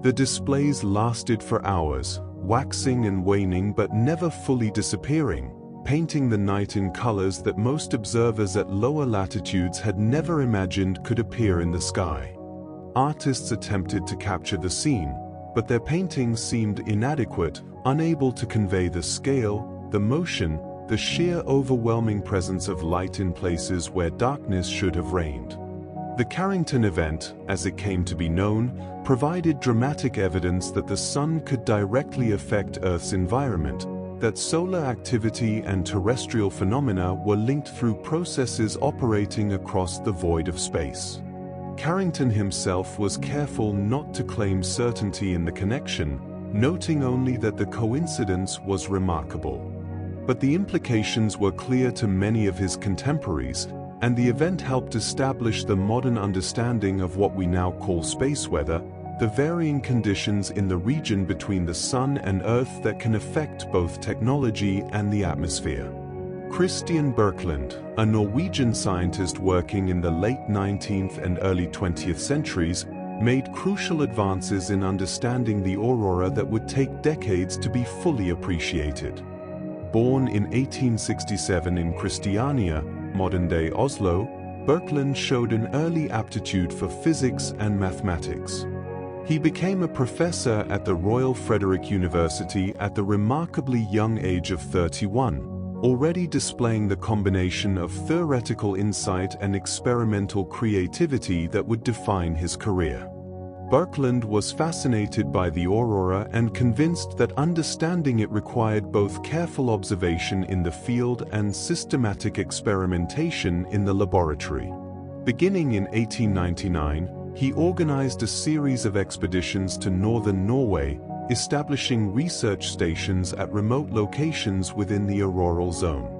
The displays lasted for hours, waxing and waning but never fully disappearing, painting the night in colors that most observers at lower latitudes had never imagined could appear in the sky. Artists attempted to capture the scene, but their paintings seemed inadequate, unable to convey the scale, the motion, the sheer overwhelming presence of light in places where darkness should have reigned. The Carrington event, as it came to be known, provided dramatic evidence that the sun could directly affect Earth's environment, that solar activity and terrestrial phenomena were linked through processes operating across the void of space. Carrington himself was careful not to claim certainty in the connection, noting only that the coincidence was remarkable. But the implications were clear to many of his contemporaries, and the event helped establish the modern understanding of what we now call space weather, the varying conditions in the region between the Sun and Earth that can affect both technology and the atmosphere. Christian Birkeland, a Norwegian scientist working in the late 19th and early 20th centuries, made crucial advances in understanding the aurora that would take decades to be fully appreciated. Born in 1867 in Christiania, modern-day Oslo, Birkeland showed an early aptitude for physics and mathematics. He became a professor at the Royal Frederick University at the remarkably young age of 31, already displaying the combination of theoretical insight and experimental creativity that would define his career. Birkeland was fascinated by the aurora and convinced that understanding it required both careful observation in the field and systematic experimentation in the laboratory. Beginning in 1899, he organized a series of expeditions to northern Norway, establishing research stations at remote locations within the auroral zone.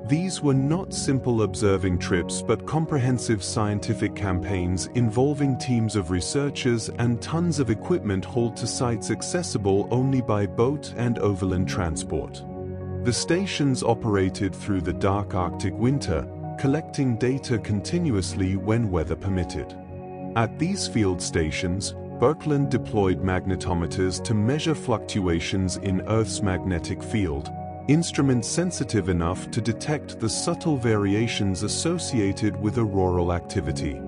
These were not simple observing trips but comprehensive scientific campaigns involving teams of researchers and tons of equipment hauled to sites accessible only by boat and overland transport. The stations operated through the dark Arctic winter, collecting data continuously when weather permitted. At these field stations, Birkeland deployed magnetometers to measure fluctuations in Earth's magnetic field, instruments sensitive enough to detect the subtle variations associated with auroral activity.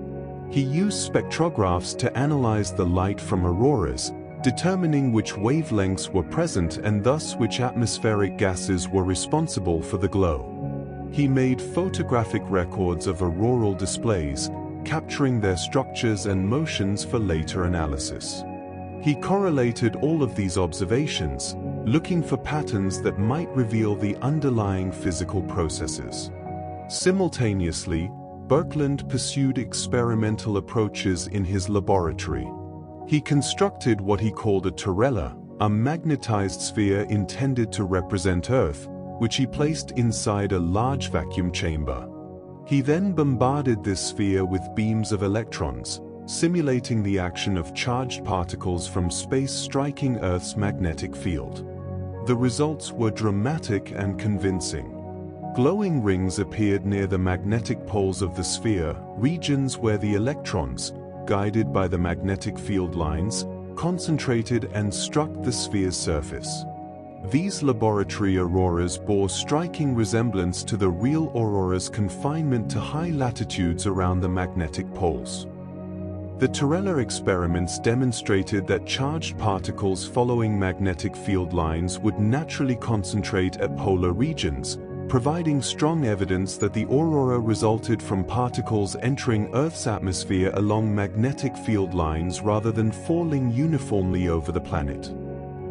He used spectrographs to analyze the light from auroras, determining which wavelengths were present and thus which atmospheric gases were responsible for the glow. He made photographic records of auroral displays, capturing their structures and motions for later analysis. He correlated all of these observations, looking for patterns that might reveal the underlying physical processes. Simultaneously, Birkeland pursued experimental approaches in his laboratory. He constructed what he called a turella, a magnetized sphere intended to represent Earth, which he placed inside a large vacuum chamber. He then bombarded this sphere with beams of electrons, simulating the action of charged particles from space striking Earth's magnetic field. The results were dramatic and convincing. Glowing rings appeared near the magnetic poles of the sphere, regions where the electrons, guided by the magnetic field lines, concentrated and struck the sphere's surface. These laboratory auroras bore striking resemblance to the real aurora's confinement to high latitudes around the magnetic poles. The Tundra experiments demonstrated that charged particles following magnetic field lines would naturally concentrate at polar regions, providing strong evidence that the aurora resulted from particles entering Earth's atmosphere along magnetic field lines rather than falling uniformly over the planet.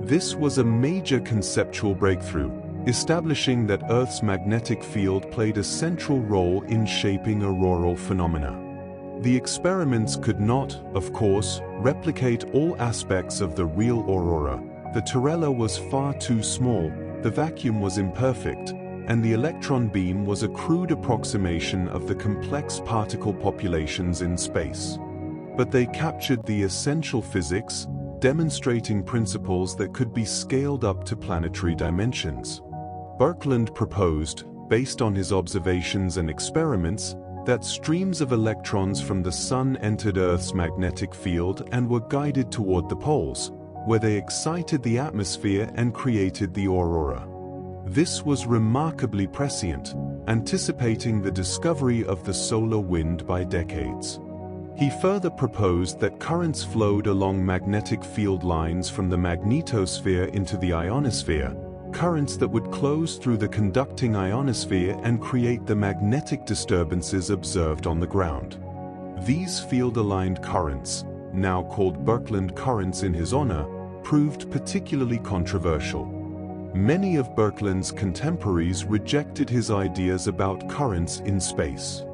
This was a major conceptual breakthrough, establishing that Earth's magnetic field played a central role in shaping auroral phenomena. The experiments could not, of course, replicate all aspects of the real aurora. The Tundra was far too small, the vacuum was imperfect, and the electron beam was a crude approximation of the complex particle populations in space. But they captured the essential physics, demonstrating principles that could be scaled up to planetary dimensions. Birkeland proposed, based on his observations and experiments, that streams of electrons from the Sun entered Earth's magnetic field and were guided toward the poles, where they excited the atmosphere and created the aurora. This was remarkably prescient, anticipating the discovery of the solar wind by decades. He further proposed that currents flowed along magnetic field lines from the magnetosphere into the ionosphere, currents that would close through the conducting ionosphere and create the magnetic disturbances observed on the ground. These field-aligned currents, now called Birkeland currents in his honor, proved particularly controversial. Many of Birkeland's contemporaries rejected his ideas about currents in space.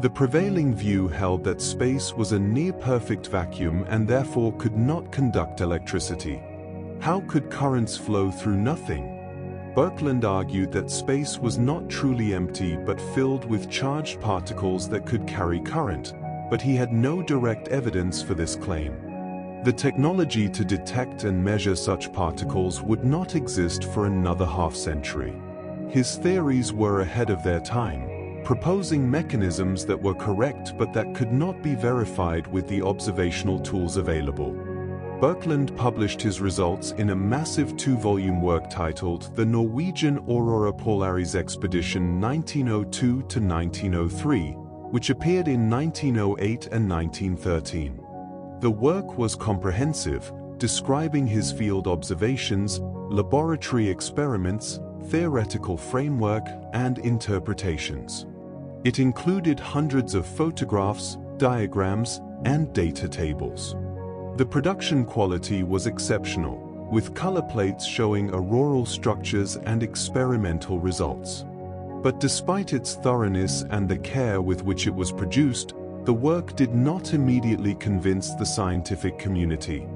The prevailing view held that space was a near-perfect vacuum and therefore could not conduct electricity. How could currents flow through nothing? Birkeland argued that space was not truly empty but filled with charged particles that could carry current, but he had no direct evidence for this claim. The technology to detect and measure such particles would not exist for another half-century. His theories were ahead of their time, proposing mechanisms that were correct but that could not be verified with the observational tools available. Birkeland published his results in a massive 2-volume work titled The Norwegian Aurora Borealis Expedition 1902–1903, which appeared in 1908 and 1913. The work was comprehensive, describing his field observations, laboratory experiments, theoretical framework, and interpretations. It included hundreds of photographs, diagrams, and data tables. The production quality was exceptional, with color plates showing auroral structures and experimental results. But despite its thoroughness and the care with which it was produced, the work did not immediately convince the scientific community.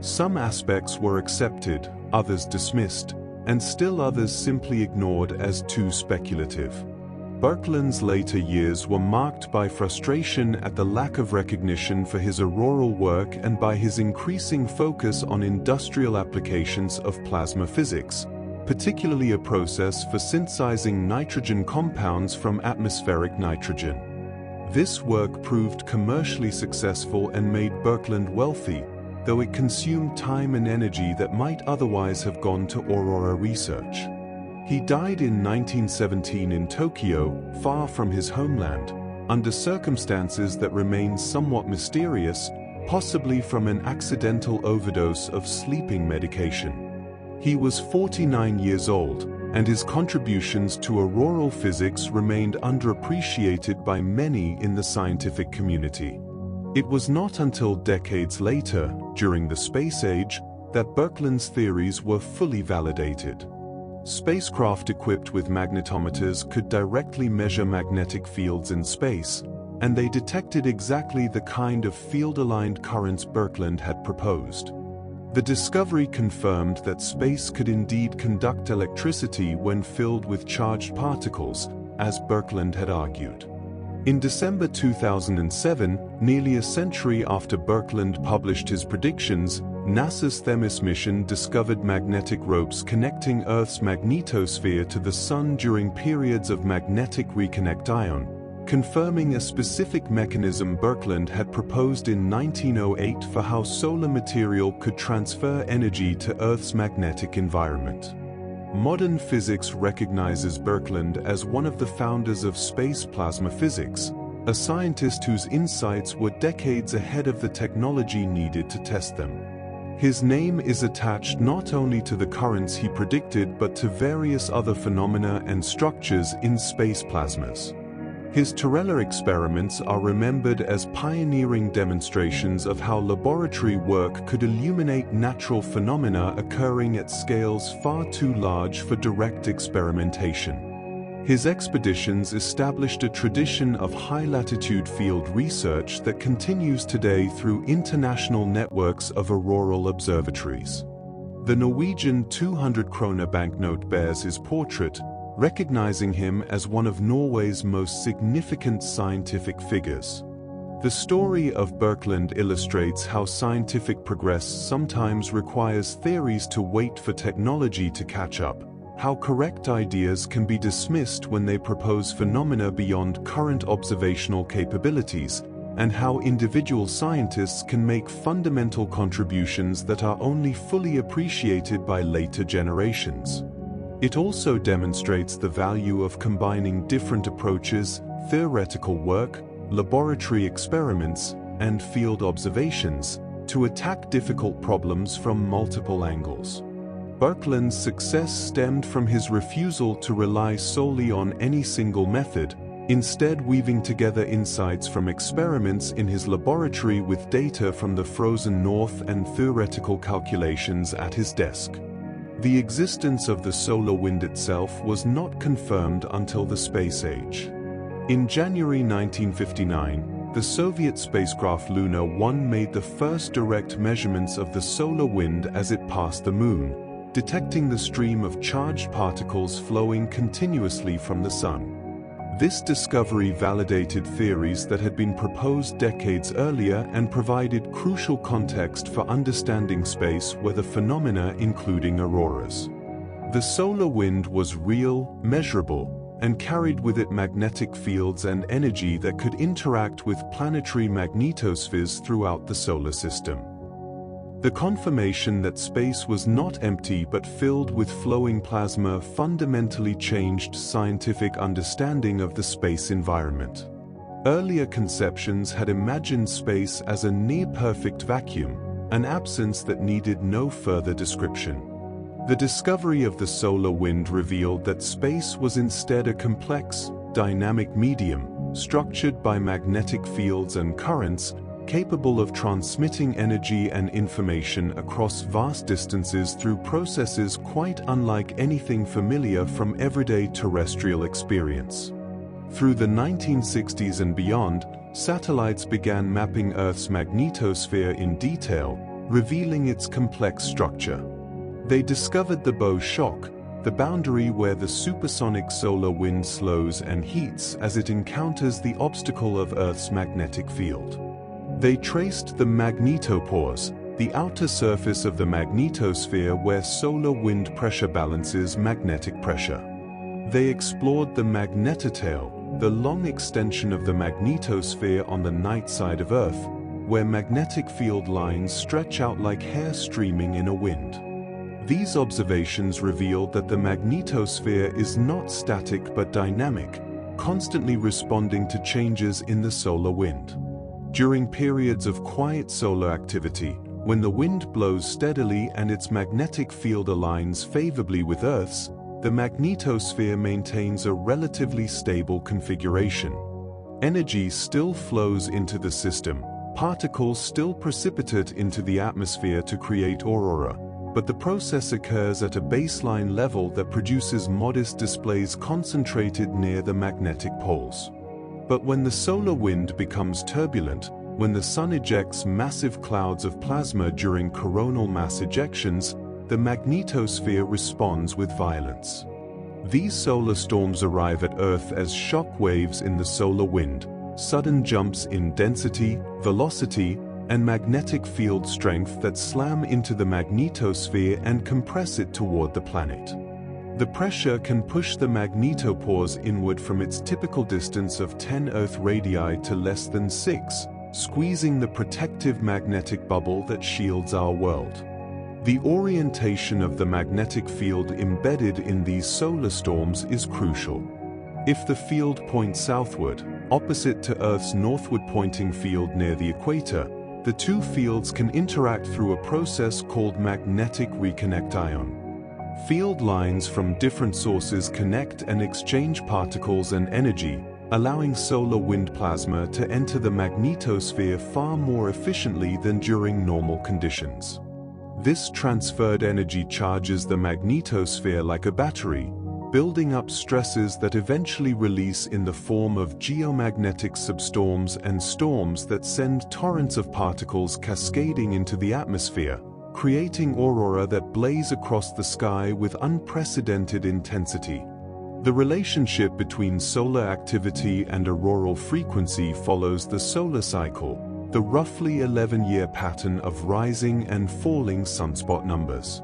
Some aspects were accepted, others dismissed, and still others simply ignored as too speculative. Birkeland's later years were marked by frustration at the lack of recognition for his auroral work and by his increasing focus on industrial applications of plasma physics, particularly a process for synthesizing nitrogen compounds from atmospheric nitrogen. This work proved commercially successful and made Birkeland wealthy, though it consumed time and energy that might otherwise have gone to aurora research. He died in 1917 in Tokyo, far from his homeland, under circumstances that remain somewhat mysterious, possibly from an accidental overdose of sleeping medication. He was 49 years old, and his contributions to auroral physics remained underappreciated by many in the scientific community. It was not until decades later, during the space age, that Birkeland's theories were fully validated. Spacecraft equipped with magnetometers could directly measure magnetic fields in space, and they detected exactly the kind of field-aligned currents Birkeland had proposed. The discovery confirmed that space could indeed conduct electricity when filled with charged particles, as Birkeland had argued. In December 2007, nearly a century after Birkeland published his predictions, NASA's Themis mission discovered magnetic ropes connecting Earth's magnetosphere to the Sun during periods of magnetic reconnect ion, confirming a specific mechanism Birkeland had proposed in 1908 for how solar material could transfer energy to Earth's magnetic environment. Modern physics recognizes Birkeland as one of the founders of space plasma physics, a scientist whose insights were decades ahead of the technology needed to test them. His name is attached not only to the currents he predicted but to various other phenomena and structures in space plasmas. His Torella experiments are remembered as pioneering demonstrations of how laboratory work could illuminate natural phenomena occurring at scales far too large for direct experimentation. His expeditions established a tradition of high-latitude field research that continues today through international networks of auroral observatories. The Norwegian 200 krone banknote bears his portrait, recognizing him as one of Norway's most significant scientific figures. The story of Birkeland illustrates how scientific progress sometimes requires theories to wait for technology to catch up, how correct ideas can be dismissed when they propose phenomena beyond current observational capabilities, and how individual scientists can make fundamental contributions that are only fully appreciated by later generations. It also demonstrates the value of combining different approaches, theoretical work, laboratory experiments, and field observations, to attack difficult problems from multiple angles. Birkeland's success stemmed from his refusal to rely solely on any single method, instead weaving together insights from experiments in his laboratory with data from the frozen north and theoretical calculations at his desk. The existence of the solar wind itself was not confirmed until the space age. In January 1959, the Soviet spacecraft Luna 1 made the first direct measurements of the solar wind as it passed the Moon, detecting the stream of charged particles flowing continuously from the Sun. This discovery validated theories that had been proposed decades earlier and provided crucial context for understanding space weather phenomena including auroras. The solar wind was real, measurable, and carried with it magnetic fields and energy that could interact with planetary magnetospheres throughout the solar system. The confirmation that space was not empty but filled with flowing plasma fundamentally changed scientific understanding of the space environment. Earlier conceptions had imagined space as a near-perfect vacuum, an absence that needed no further description. The discovery of the solar wind revealed that space was instead a complex, dynamic medium, structured by magnetic fields and currents, capable of transmitting energy and information across vast distances through processes quite unlike anything familiar from everyday terrestrial experience. Through the 1960s and beyond, satellites began mapping Earth's magnetosphere in detail, revealing its complex structure. They discovered the bow shock, the boundary where the supersonic solar wind slows and heats as it encounters the obstacle of Earth's magnetic field. They traced the magnetopores, the outer surface of the magnetosphere where solar wind pressure balances magnetic pressure. They explored the magnetotail, the long extension of the magnetosphere on the night side of Earth, where magnetic field lines stretch out like hair streaming in a wind. These observations revealed that the magnetosphere is not static but dynamic, constantly responding to changes in the solar wind. During periods of quiet solar activity, when the wind blows steadily and its magnetic field aligns favorably with Earth's, the magnetosphere maintains a relatively stable configuration. Energy still flows into the system, particles still precipitate into the atmosphere to create aurora, but the process occurs at a baseline level that produces modest displays concentrated near the magnetic poles. But when the solar wind becomes turbulent, when the Sun ejects massive clouds of plasma during coronal mass ejections, the magnetosphere responds with violence. These solar storms arrive at Earth as shock waves in the solar wind, sudden jumps in density, velocity, and magnetic field strength that slam into the magnetosphere and compress it toward the planet. The pressure can push the magnetopause inward from its typical distance of 10 Earth radii to less than 6, squeezing the protective magnetic bubble that shields our world. The orientation of the magnetic field embedded in these solar storms is crucial. If the field points southward, opposite to Earth's northward-pointing field near the equator, the two fields can interact through a process called magnetic reconnection. Field lines from different sources connect and exchange particles and energy, allowing solar wind plasma to enter the magnetosphere far more efficiently than during normal conditions. This transferred energy charges the magnetosphere like a battery, building up stresses that eventually release in the form of geomagnetic substorms and storms that send torrents of particles cascading into the atmosphere, creating aurora that blaze across the sky with unprecedented intensity. The relationship between solar activity and auroral frequency follows the solar cycle, the roughly 11-year pattern of rising and falling sunspot numbers.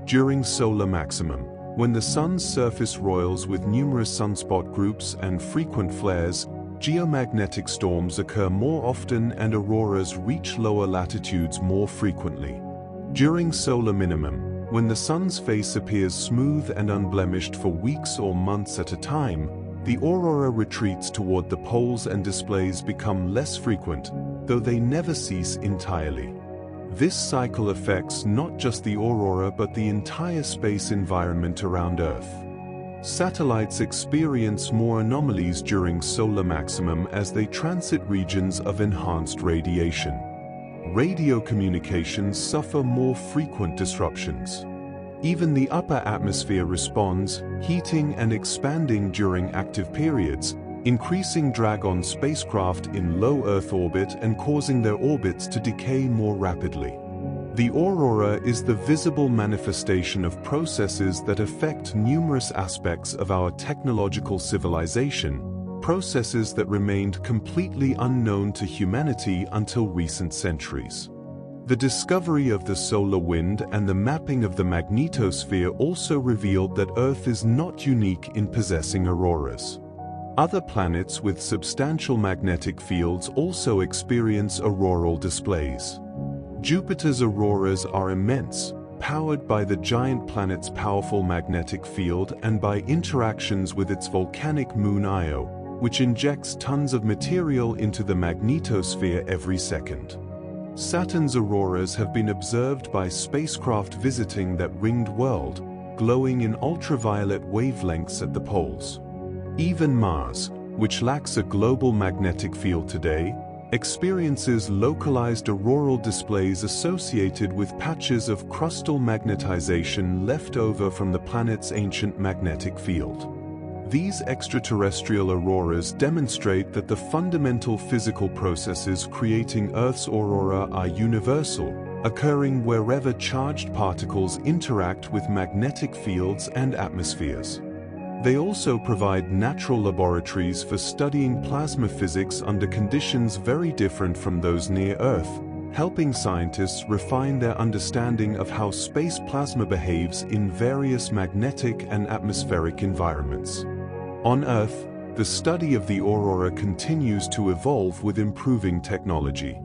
During solar maximum, when the Sun's surface roils with numerous sunspot groups and frequent flares, geomagnetic storms occur more often and auroras reach lower latitudes more frequently. During solar minimum, when the Sun's face appears smooth and unblemished for weeks or months at a time, the aurora retreats toward the poles and displays become less frequent, though they never cease entirely. This cycle affects not just the aurora but the entire space environment around Earth. Satellites experience more anomalies during solar maximum as they transit regions of enhanced radiation. Radio communications suffer more frequent disruptions. Even the upper atmosphere responds, heating and expanding during active periods, increasing drag on spacecraft in low Earth orbit and causing their orbits to decay more rapidly. The aurora is the visible manifestation of processes that affect numerous aspects of our technological civilization, processes that remained completely unknown to humanity until recent centuries. The discovery of the solar wind and the mapping of the magnetosphere also revealed that Earth is not unique in possessing auroras. Other planets with substantial magnetic fields also experience auroral displays. Jupiter's auroras are immense, powered by the giant planet's powerful magnetic field and by interactions with its volcanic moon Io, which injects tons of material into the magnetosphere every second. Saturn's auroras have been observed by spacecraft visiting that ringed world, glowing in ultraviolet wavelengths at the poles. Even Mars, which lacks a global magnetic field today, experiences localized auroral displays associated with patches of crustal magnetization left over from the planet's ancient magnetic field. These extraterrestrial auroras demonstrate that the fundamental physical processes creating Earth's aurora are universal, occurring wherever charged particles interact with magnetic fields and atmospheres. They also provide natural laboratories for studying plasma physics under conditions very different from those near Earth, helping scientists refine their understanding of how space plasma behaves in various magnetic and atmospheric environments. On Earth, the study of the aurora continues to evolve with improving technology.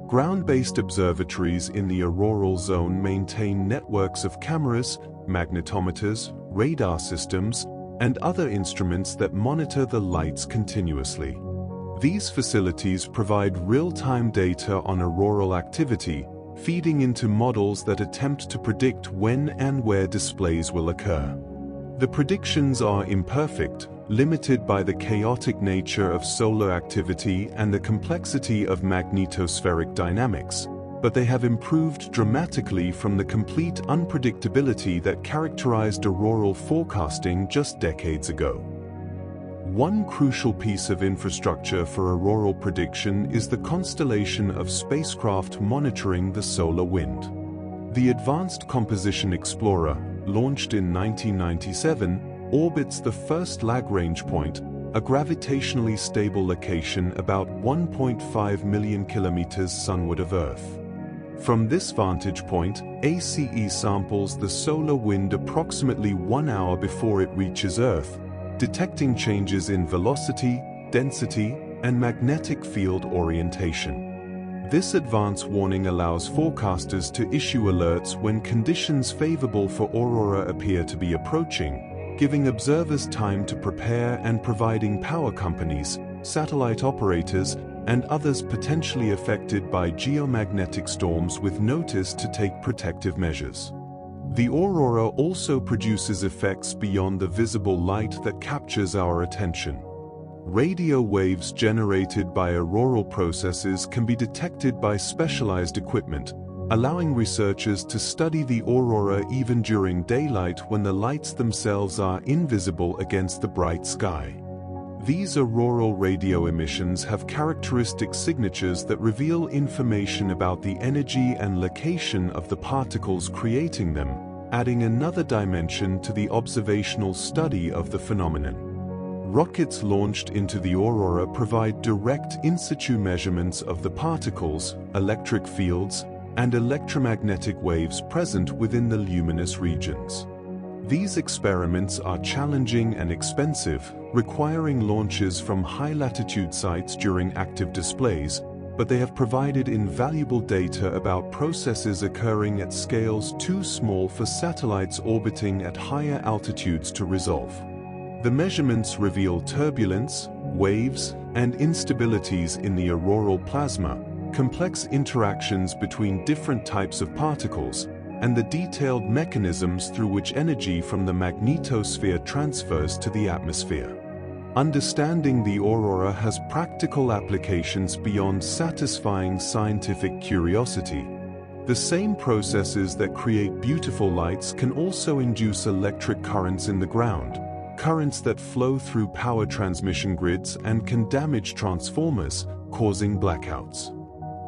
Ground-based observatories in the auroral zone maintain networks of cameras, magnetometers, radar systems, and other instruments that monitor the lights continuously. These facilities provide real-time data on auroral activity, feeding into models that attempt to predict when and where displays will occur. The predictions are imperfect, limited by the chaotic nature of solar activity and the complexity of magnetospheric dynamics, but they have improved dramatically from the complete unpredictability that characterized auroral forecasting just decades ago. One crucial piece of infrastructure for auroral prediction is the constellation of spacecraft monitoring the solar wind. The Advanced Composition Explorer, launched in 1997, orbits the first Lagrange point, a gravitationally stable location about 1.5 million kilometers sunward of Earth. From this vantage point, ACE samples the solar wind approximately 1 hour before it reaches Earth, detecting changes in velocity, density, and magnetic field orientation. This advance warning allows forecasters to issue alerts when conditions favorable for aurora appear to be approaching, giving observers time to prepare and providing power companies, satellite operators, and others potentially affected by geomagnetic storms with notice to take protective measures. The aurora also produces effects beyond the visible light that captures our attention. Radio waves generated by auroral processes can be detected by specialized equipment, allowing researchers to study the aurora even during daylight when the lights themselves are invisible against the bright sky. These auroral radio emissions have characteristic signatures that reveal information about the energy and location of the particles creating them, adding another dimension to the observational study of the phenomenon. Rockets launched into the aurora provide direct in-situ measurements of the particles, electric fields, and electromagnetic waves present within the luminous regions. These experiments are challenging and expensive, requiring launches from high-latitude sites during active displays, but they have provided invaluable data about processes occurring at scales too small for satellites orbiting at higher altitudes to resolve. The measurements reveal turbulence, waves, and instabilities in the auroral plasma, complex interactions between different types of particles, and the detailed mechanisms through which energy from the magnetosphere transfers to the atmosphere. Understanding the aurora has practical applications beyond satisfying scientific curiosity. The same processes that create beautiful lights can also induce electric currents in the ground, currents that flow through power transmission grids and can damage transformers, causing blackouts.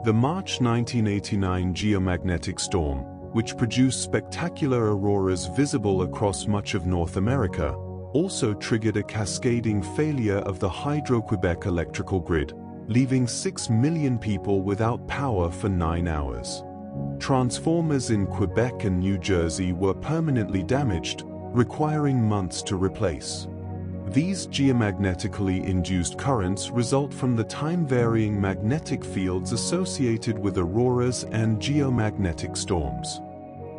The March 1989 geomagnetic storm, which produced spectacular auroras visible across much of North America, also triggered a cascading failure of the Hydro-Quebec electrical grid, leaving 6 million people without power for 9 hours. Transformers in Quebec and New Jersey were permanently damaged, requiring months to replace. These geomagnetically induced currents result from the time-varying magnetic fields associated with auroras and geomagnetic storms.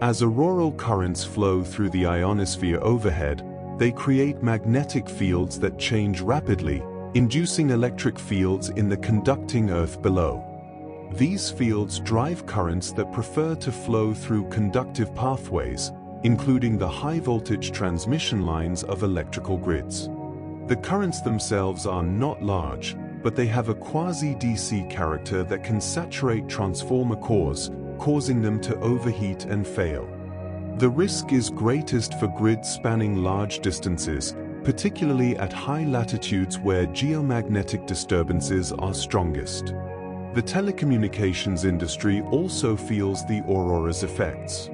As auroral currents flow through the ionosphere overhead, they create magnetic fields that change rapidly, inducing electric fields in the conducting earth below. These fields drive currents that prefer to flow through conductive pathways, including the high-voltage transmission lines of electrical grids. The currents themselves are not large, but they have a quasi-DC character that can saturate transformer cores, causing them to overheat and fail. The risk is greatest for grids spanning large distances, particularly at high latitudes where geomagnetic disturbances are strongest. The telecommunications industry also feels the aurora's effects.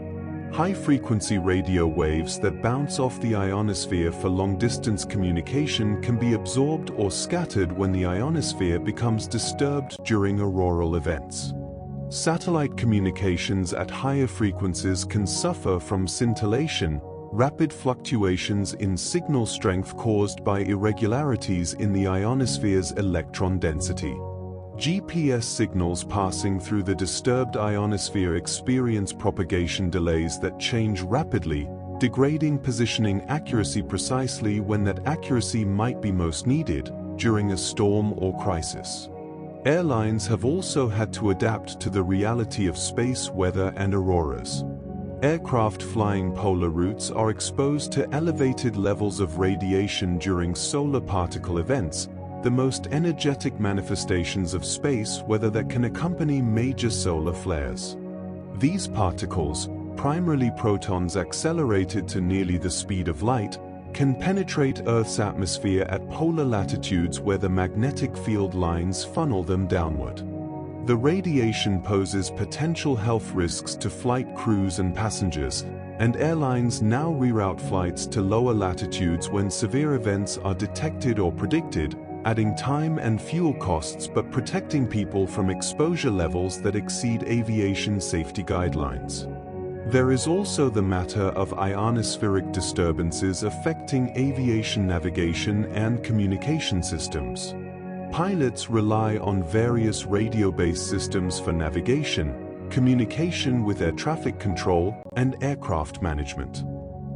High-frequency radio waves that bounce off the ionosphere for long-distance communication can be absorbed or scattered when the ionosphere becomes disturbed during auroral events. Satellite communications at higher frequencies can suffer from scintillation, rapid fluctuations in signal strength caused by irregularities in the ionosphere's electron density. GPS signals passing through the disturbed ionosphere experience propagation delays that change rapidly, degrading positioning accuracy precisely when that accuracy might be most needed, during a storm or crisis. Airlines have also had to adapt to the reality of space weather and auroras. Aircraft flying polar routes are exposed to elevated levels of radiation during solar particle events, the most energetic manifestations of space weather that can accompany major solar flares. These particles, primarily protons accelerated to nearly the speed of light, can penetrate Earth's atmosphere at polar latitudes where the magnetic field lines funnel them downward. The radiation poses potential health risks to flight crews and passengers, and airlines now reroute flights to lower latitudes when severe events are detected or predicted, adding time and fuel costs but protecting people from exposure levels that exceed aviation safety guidelines. There is also the matter of ionospheric disturbances affecting aviation navigation and communication systems. Pilots rely on various radio-based systems for navigation, communication with air traffic control, and aircraft management.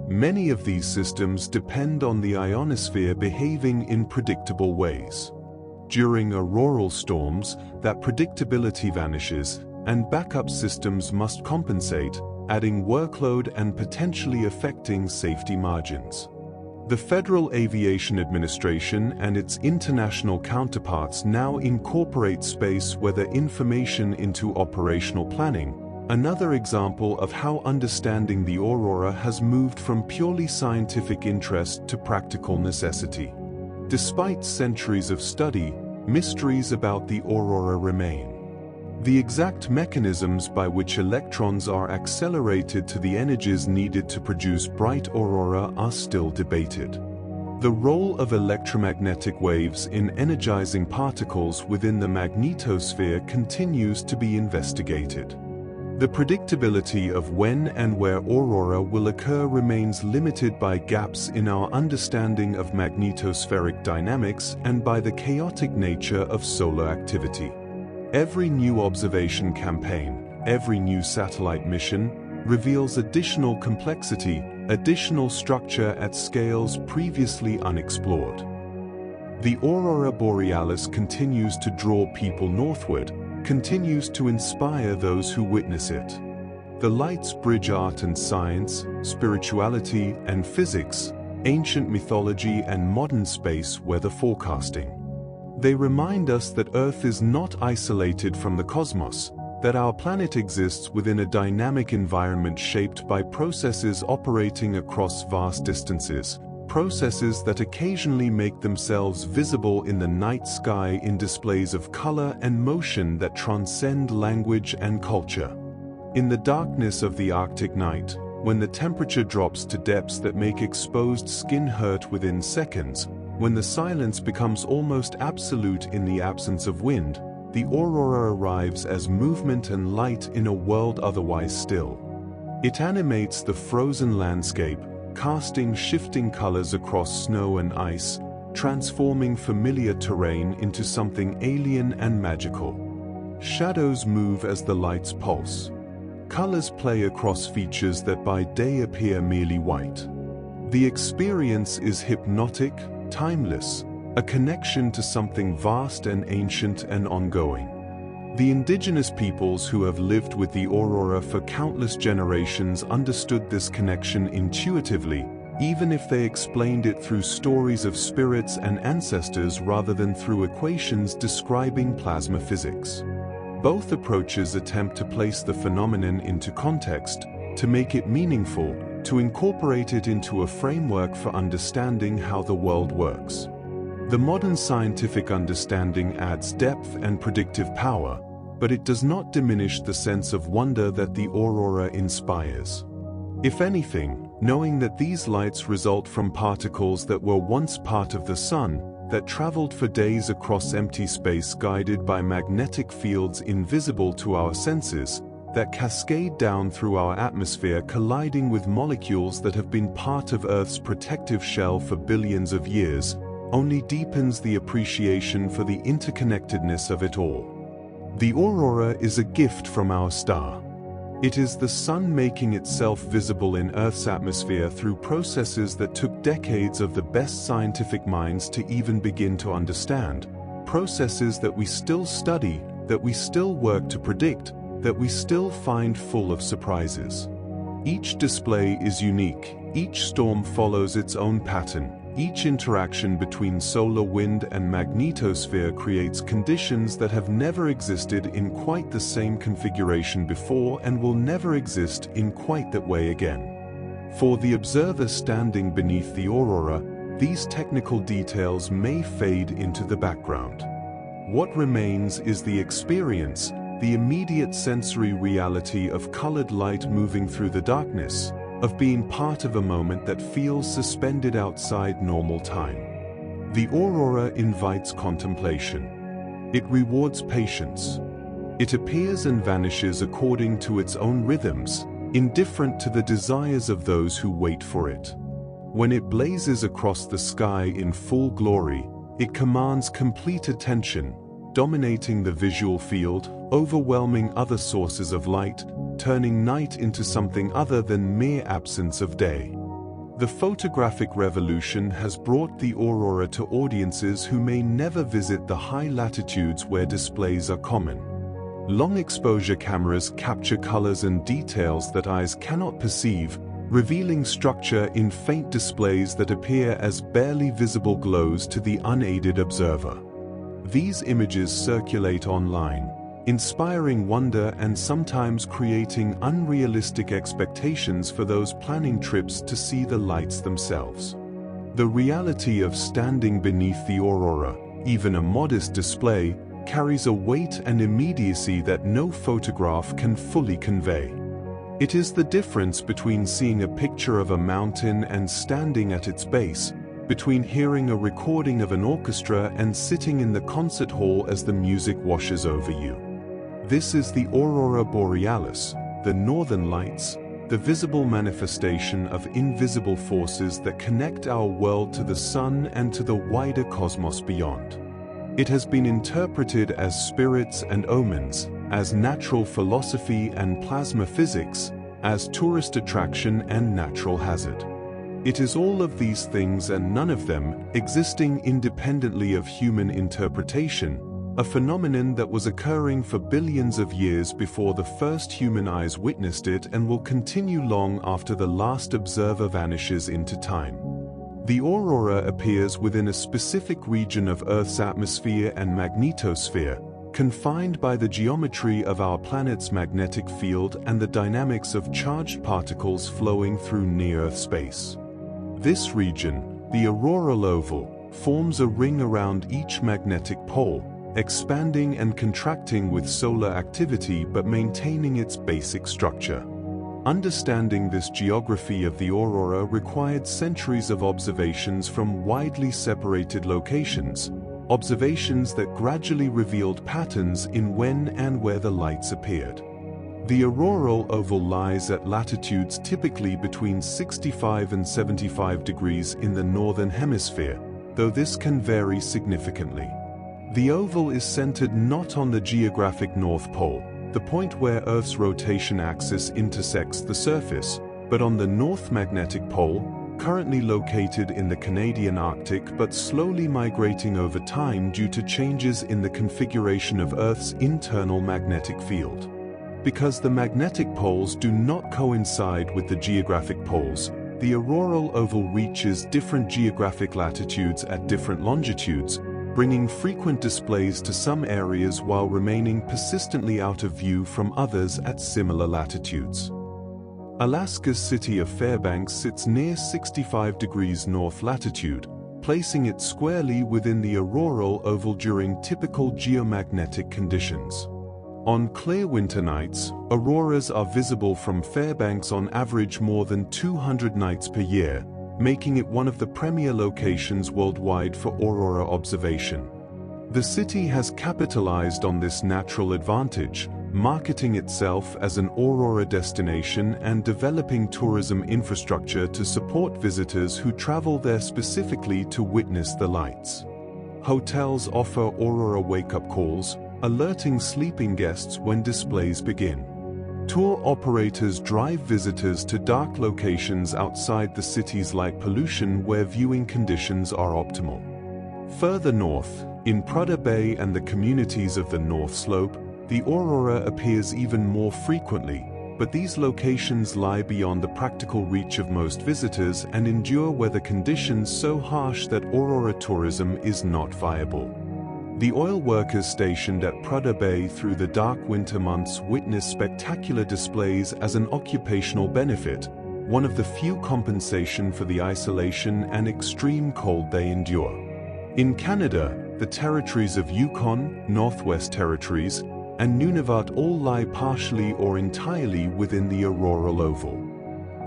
Many of these systems depend on the ionosphere behaving in predictable ways. During auroral storms, that predictability vanishes, and backup systems must compensate, adding workload and potentially affecting safety margins. The Federal Aviation Administration and its international counterparts now incorporate space weather information into operational planning, another example of how understanding the aurora has moved from purely scientific interest to practical necessity. Despite centuries of study, mysteries about the aurora remain. The exact mechanisms by which electrons are accelerated to the energies needed to produce bright aurora are still debated. The role of electromagnetic waves in energizing particles within the magnetosphere continues to be investigated. The predictability of when and where aurora will occur remains limited by gaps in our understanding of magnetospheric dynamics and by the chaotic nature of solar activity. Every new observation campaign, every new satellite mission, reveals additional complexity, additional structure at scales previously unexplored. The Aurora Borealis continues to draw people northward, continues to inspire those who witness it. The lights bridge art and science, spirituality and physics, ancient mythology and modern space weather forecasting. They remind us that Earth is not isolated from the cosmos, that our planet exists within a dynamic environment shaped by processes operating across vast distances, processes that occasionally make themselves visible in the night sky in displays of color and motion that transcend language and culture. In the darkness of the Arctic night, when the temperature drops to depths that make exposed skin hurt within seconds, when the silence becomes almost absolute in the absence of wind, the aurora arrives as movement and light in a world otherwise still. It animates the frozen landscape, casting shifting colors across snow and ice, transforming familiar terrain into something alien and magical. Shadows move as the lights pulse. Colors play across features that by day appear merely white. The experience is hypnotic, timeless, a connection to something vast and ancient and ongoing. The indigenous peoples who have lived with the aurora for countless generations understood this connection intuitively, even if they explained it through stories of spirits and ancestors rather than through equations describing plasma physics. Both approaches attempt to place the phenomenon into context, to make it meaningful, to incorporate it into a framework for understanding how the world works. The modern scientific understanding adds depth and predictive power, but it does not diminish the sense of wonder that the aurora inspires. If anything, knowing that these lights result from particles that were once part of the sun, that traveled for days across empty space guided by magnetic fields invisible to our senses, that cascade down through our atmosphere colliding with molecules that have been part of Earth's protective shell for billions of years, only deepens the appreciation for the interconnectedness of it all. The aurora is a gift from our star. It is the sun making itself visible in Earth's atmosphere through processes that took decades of the best scientific minds to even begin to understand, processes that we still study, that we still work to predict, that we still find full of surprises. Each display is unique, each storm follows its own pattern, each interaction between solar wind and magnetosphere creates conditions that have never existed in quite the same configuration before and will never exist in quite that way again. For the observer standing beneath the aurora, these technical details may fade into the background. What remains is the experience, the immediate sensory reality of colored light moving through the darkness, of being part of a moment that feels suspended outside normal time. The aurora invites contemplation. It rewards patience. It appears and vanishes according to its own rhythms, indifferent to the desires of those who wait for it. When it blazes across the sky in full glory, it commands complete attention, dominating the visual field, overwhelming other sources of light, turning night into something other than mere absence of day. The photographic revolution has brought the aurora to audiences who may never visit the high latitudes where displays are common. Long exposure cameras capture colors and details that eyes cannot perceive, revealing structure in faint displays that appear as barely visible glows to the unaided observer. These images circulate online, inspiring wonder and sometimes creating unrealistic expectations for those planning trips to see the lights themselves. The reality of standing beneath the aurora, even a modest display, carries a weight and immediacy that no photograph can fully convey. It is the difference between seeing a picture of a mountain and standing at its base, between hearing a recording of an orchestra and sitting in the concert hall as the music washes over you. This is the Aurora Borealis, the northern lights, the visible manifestation of invisible forces that connect our world to the sun and to the wider cosmos beyond. It has been interpreted as spirits and omens, as natural philosophy and plasma physics, as tourist attraction and natural hazard. It is all of these things and none of them, existing independently of human interpretation, a phenomenon that was occurring for billions of years before the first human eyes witnessed it and will continue long after the last observer vanishes into time. The aurora appears within a specific region of Earth's atmosphere and magnetosphere, confined by the geometry of our planet's magnetic field and the dynamics of charged particles flowing through near-Earth space. This region, the auroral oval, forms a ring around each magnetic pole, expanding and contracting with solar activity but maintaining its basic structure. Understanding this geography of the aurora required centuries of observations from widely separated locations, observations that gradually revealed patterns in when and where the lights appeared. The auroral oval lies at latitudes typically between 65 and 75 degrees in the northern hemisphere, though this can vary significantly. The oval is centered not on the geographic North Pole, the point where Earth's rotation axis intersects the surface, but on the North Magnetic Pole, currently located in the Canadian Arctic but slowly migrating over time due to changes in the configuration of Earth's internal magnetic field. Because the magnetic poles do not coincide with the geographic poles, the auroral oval reaches different geographic latitudes at different longitudes, bringing frequent displays to some areas while remaining persistently out of view from others at similar latitudes. Alaska's city of Fairbanks sits near 65 degrees north latitude, placing it squarely within the auroral oval during typical geomagnetic conditions. On clear winter nights, auroras are visible from Fairbanks on average more than 200 nights per year, making it one of the premier locations worldwide for aurora observation. The city has capitalized on this natural advantage, marketing itself as an aurora destination and developing tourism infrastructure to support visitors who travel there specifically to witness the lights. Hotels offer aurora wake-up calls, alerting sleeping guests when displays begin. Tour operators drive visitors to dark locations outside the city's light pollution where viewing conditions are optimal. Further north, in Prudhoe Bay and the communities of the North Slope, the aurora appears even more frequently, but these locations lie beyond the practical reach of most visitors and endure weather conditions so harsh that aurora tourism is not viable. The oil workers stationed at Prudhoe Bay through the dark winter months witness spectacular displays as an occupational benefit, one of the few compensation for the isolation and extreme cold they endure. In Canada, the territories of Yukon, Northwest Territories, and Nunavut all lie partially or entirely within the auroral oval.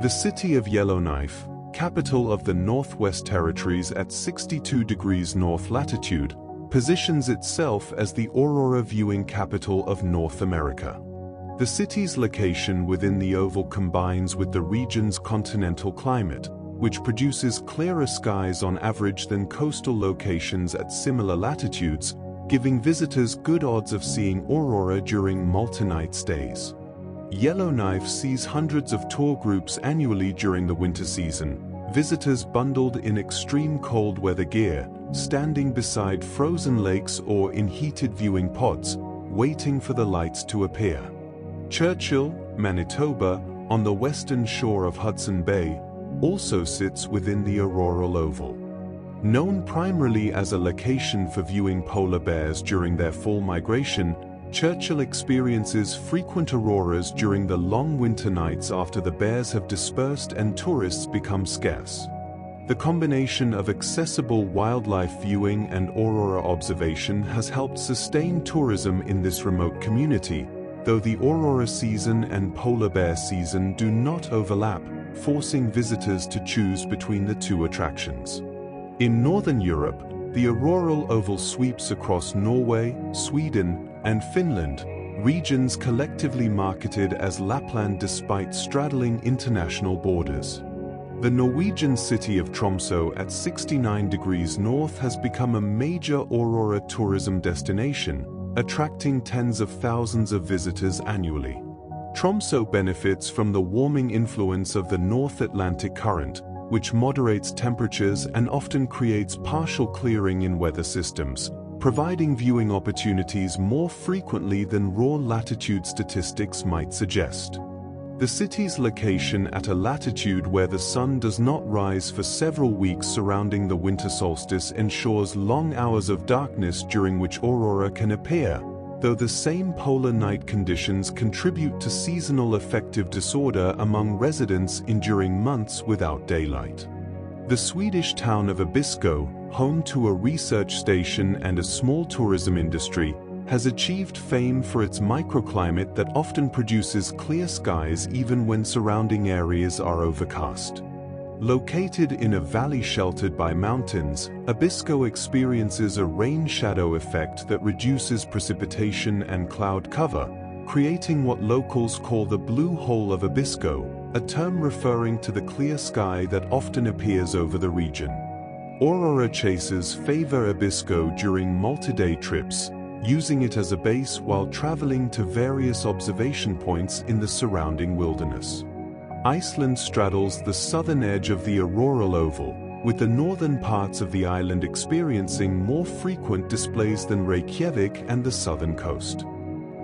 The city of Yellowknife, capital of the Northwest Territories at 62 degrees north latitude, positions itself as the aurora viewing capital of North America. The city's location within the oval combines with the region's continental climate, which produces clearer skies on average than coastal locations at similar latitudes, giving visitors good odds of seeing aurora during multi-night stays. Yellowknife sees hundreds of tour groups annually during the winter season, visitors bundled in extreme cold weather gear, standing beside frozen lakes or in heated viewing pods, waiting for the lights to appear. Churchill, Manitoba, on the western shore of Hudson Bay, also sits within the auroral oval. Known primarily as a location for viewing polar bears during their fall migration, Churchill experiences frequent auroras during the long winter nights after the bears have dispersed and tourists become scarce. The combination of accessible wildlife viewing and aurora observation has helped sustain tourism in this remote community, though the aurora season and polar bear season do not overlap, forcing visitors to choose between the two attractions. In Northern Europe, the auroral oval sweeps across Norway, Sweden, and Finland, regions collectively marketed as Lapland despite straddling international borders. The Norwegian city of Tromsø at 69 degrees north has become a major aurora tourism destination, attracting tens of thousands of visitors annually. Tromsø benefits from the warming influence of the North Atlantic Current, which moderates temperatures and often creates partial clearing in weather systems, providing viewing opportunities more frequently than raw latitude statistics might suggest. The city's location at a latitude where the sun does not rise for several weeks surrounding the winter solstice ensures long hours of darkness during which aurora can appear, though the same polar night conditions contribute to seasonal affective disorder among residents enduring months without daylight. The Swedish town of Abisko, home to a research station and a small tourism industry, has achieved fame for its microclimate that often produces clear skies even when surrounding areas are overcast. Located in a valley sheltered by mountains, Abisko experiences a rain shadow effect that reduces precipitation and cloud cover, creating what locals call the blue hole of Abisko, a term referring to the clear sky that often appears over the region. Aurora chasers favor Abisko during multi-day trips, using it as a base while traveling to various observation points in the surrounding wilderness. Iceland straddles the southern edge of the auroral oval, with the northern parts of the island experiencing more frequent displays than Reykjavik and the southern coast.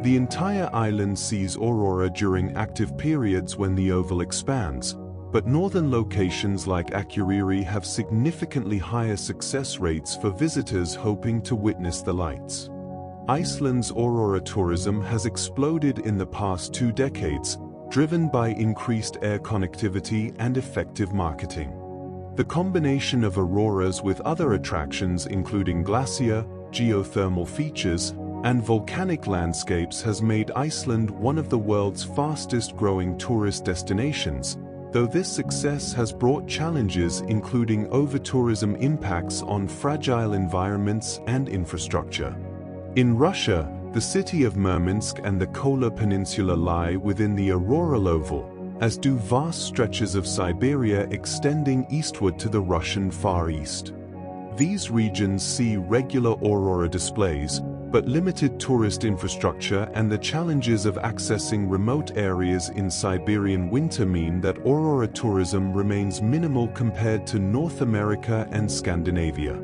The entire island sees aurora during active periods when the oval expands, but northern locations like Akureyri have significantly higher success rates for visitors hoping to witness the lights. Iceland's aurora tourism has exploded in the past 2 decades, driven by increased air connectivity and effective marketing. The combination of auroras with other attractions including glacier, geothermal features, and volcanic landscapes has made Iceland one of the world's fastest-growing tourist destinations, though this success has brought challenges including over-tourism impacts on fragile environments and infrastructure. In Russia, the city of Murmansk and the Kola Peninsula lie within the auroral oval, as do vast stretches of Siberia extending eastward to the Russian Far East. These regions see regular aurora displays, but limited tourist infrastructure and the challenges of accessing remote areas in Siberian winter mean that aurora tourism remains minimal compared to North America and Scandinavia.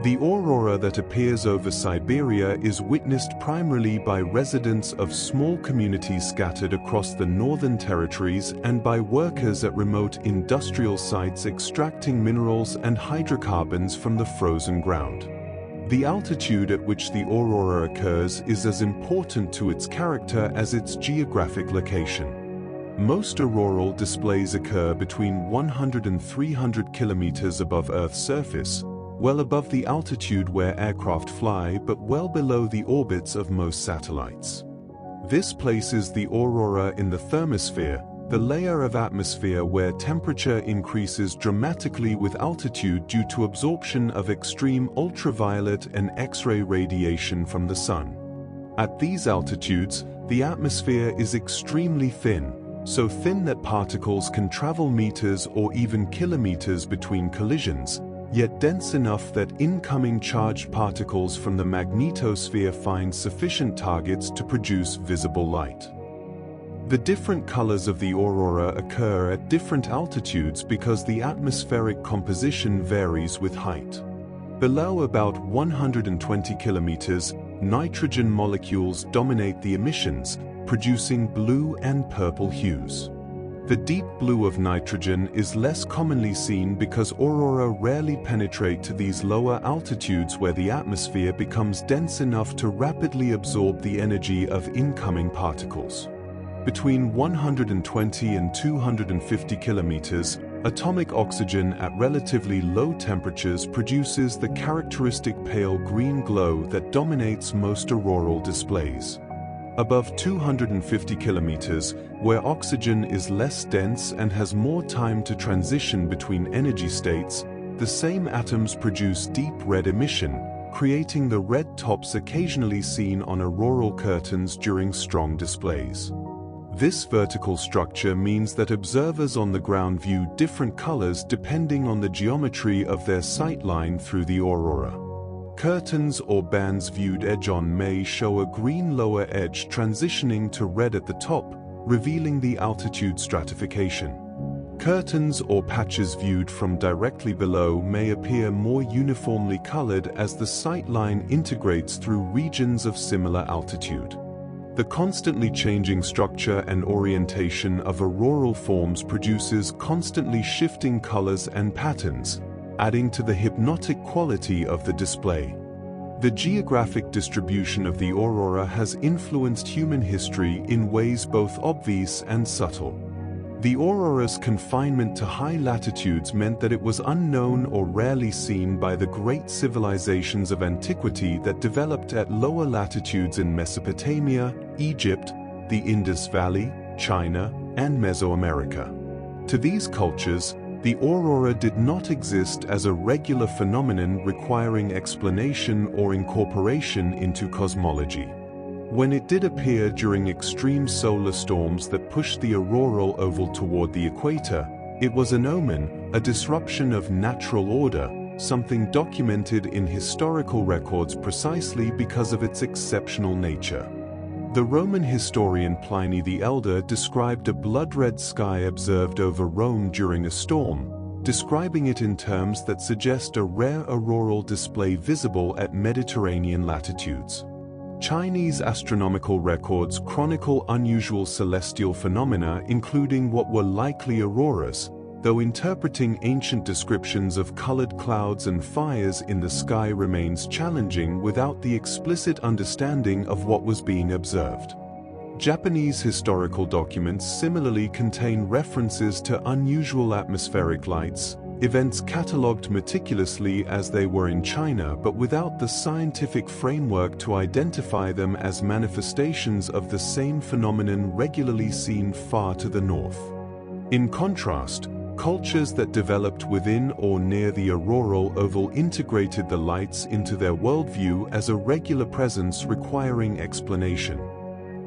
The aurora that appears over Siberia is witnessed primarily by residents of small communities scattered across the Northern Territories and by workers at remote industrial sites extracting minerals and hydrocarbons from the frozen ground. The altitude at which the aurora occurs is as important to its character as its geographic location. Most auroral displays occur between 100 and 300 kilometers above Earth's surface, well above the altitude where aircraft fly but well below the orbits of most satellites. This places the aurora in the thermosphere, the layer of atmosphere where temperature increases dramatically with altitude due to absorption of extreme ultraviolet and X-ray radiation from the sun. At these altitudes, the atmosphere is extremely thin, so thin that particles can travel meters or even kilometers between collisions, yet dense enough that incoming charged particles from the magnetosphere find sufficient targets to produce visible light. The different colors of the aurora occur at different altitudes because the atmospheric composition varies with height. Below about 120 kilometers, nitrogen molecules dominate the emissions, producing blue and purple hues. The deep blue of nitrogen is less commonly seen because aurora rarely penetrate to these lower altitudes where the atmosphere becomes dense enough to rapidly absorb the energy of incoming particles. Between 120 and 250 kilometers, atomic oxygen at relatively low temperatures produces the characteristic pale green glow that dominates most auroral displays. Above 250 kilometers, where oxygen is less dense and has more time to transition between energy states, the same atoms produce deep red emission, creating the red tops occasionally seen on auroral curtains during strong displays. This vertical structure means that observers on the ground view different colors depending on the geometry of their sight line through the aurora. Curtains or bands viewed edge-on may show a green lower edge transitioning to red at the top, revealing the altitude stratification. Curtains or patches viewed from directly below may appear more uniformly colored as the sight line integrates through regions of similar altitude. The constantly changing structure and orientation of auroral forms produces constantly shifting colors and patterns, adding to the hypnotic quality of the display. The geographic distribution of the aurora has influenced human history in ways both obvious and subtle. The aurora's confinement to high latitudes meant that it was unknown or rarely seen by the great civilizations of antiquity that developed at lower latitudes in Mesopotamia, Egypt, the Indus Valley, China, and Mesoamerica. To these cultures, the aurora did not exist as a regular phenomenon requiring explanation or incorporation into cosmology. When it did appear during extreme solar storms that pushed the auroral oval toward the equator, it was an omen, a disruption of natural order, something documented in historical records precisely because of its exceptional nature. The Roman historian Pliny the Elder described a blood-red sky observed over Rome during a storm, describing it in terms that suggest a rare auroral display visible at Mediterranean latitudes. Chinese astronomical records chronicle unusual celestial phenomena including what were likely auroras, though interpreting ancient descriptions of colored clouds and fires in the sky remains challenging without the explicit understanding of what was being observed. Japanese historical documents similarly contain references to unusual atmospheric lights, events catalogued meticulously as they were in China but without the scientific framework to identify them as manifestations of the same phenomenon regularly seen far to the north. In contrast, cultures that developed within or near the auroral oval integrated the lights into their worldview as a regular presence requiring explanation.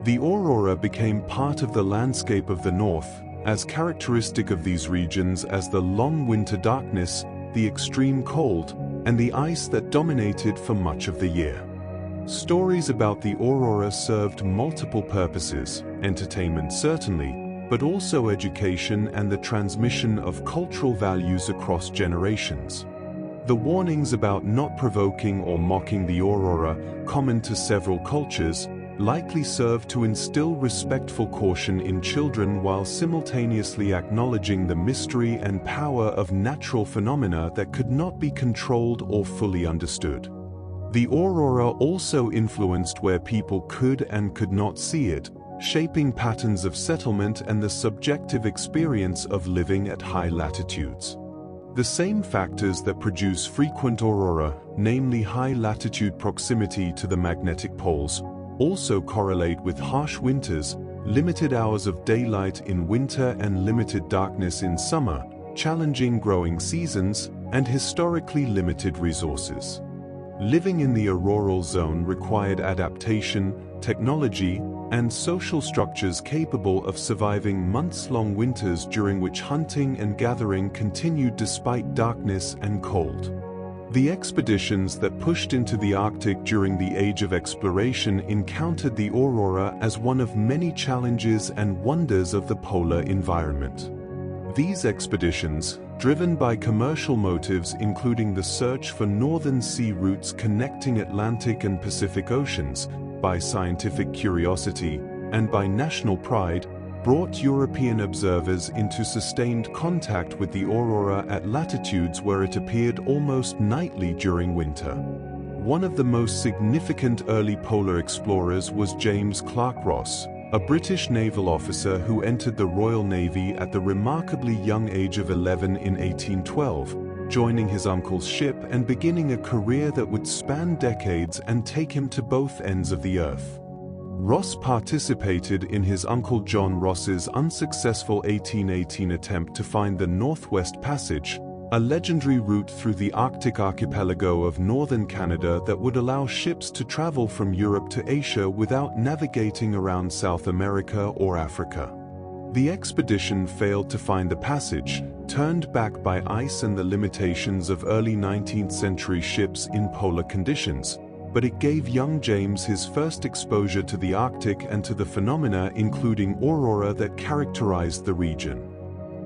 The aurora became part of the landscape of the north, as characteristic of these regions as the long winter darkness, the extreme cold, and the ice that dominated for much of the year. Stories about the aurora served multiple purposes, entertainment certainly, but also education and the transmission of cultural values across generations. The warnings about not provoking or mocking the aurora, common to several cultures, likely serve to instill respectful caution in children while simultaneously acknowledging the mystery and power of natural phenomena that could not be controlled or fully understood. The aurora also influenced where people could and could not see it, shaping patterns of settlement and the subjective experience of living at high latitudes. The same factors that produce frequent aurora, namely high latitude proximity to the magnetic poles, also correlate with harsh winters, limited hours of daylight in winter and limited darkness in summer, challenging growing seasons, and historically limited resources. Living in the auroral zone required adaptation, technology, and social structures capable of surviving months-long winters during which hunting and gathering continued despite darkness and cold. The expeditions that pushed into the Arctic during the Age of Exploration encountered the aurora as one of many challenges and wonders of the polar environment. These expeditions, driven by commercial motives including the search for northern sea routes connecting Atlantic and Pacific Oceans, by scientific curiosity, and by national pride, brought European observers into sustained contact with the aurora at latitudes where it appeared almost nightly during winter. One of the most significant early polar explorers was James Clark Ross, a British naval officer who entered the Royal Navy at the remarkably young age of 11 in 1812, joining his uncle's ship and beginning a career that would span decades and take him to both ends of the earth. Ross participated in his uncle John Ross's unsuccessful 1818 attempt to find the Northwest Passage, a legendary route through the Arctic archipelago of northern Canada that would allow ships to travel from Europe to Asia without navigating around South America or Africa. The expedition failed to find the passage, turned back by ice and the limitations of early 19th century ships in polar conditions, but it gave young James his first exposure to the Arctic and to the phenomena including aurora that characterized the region.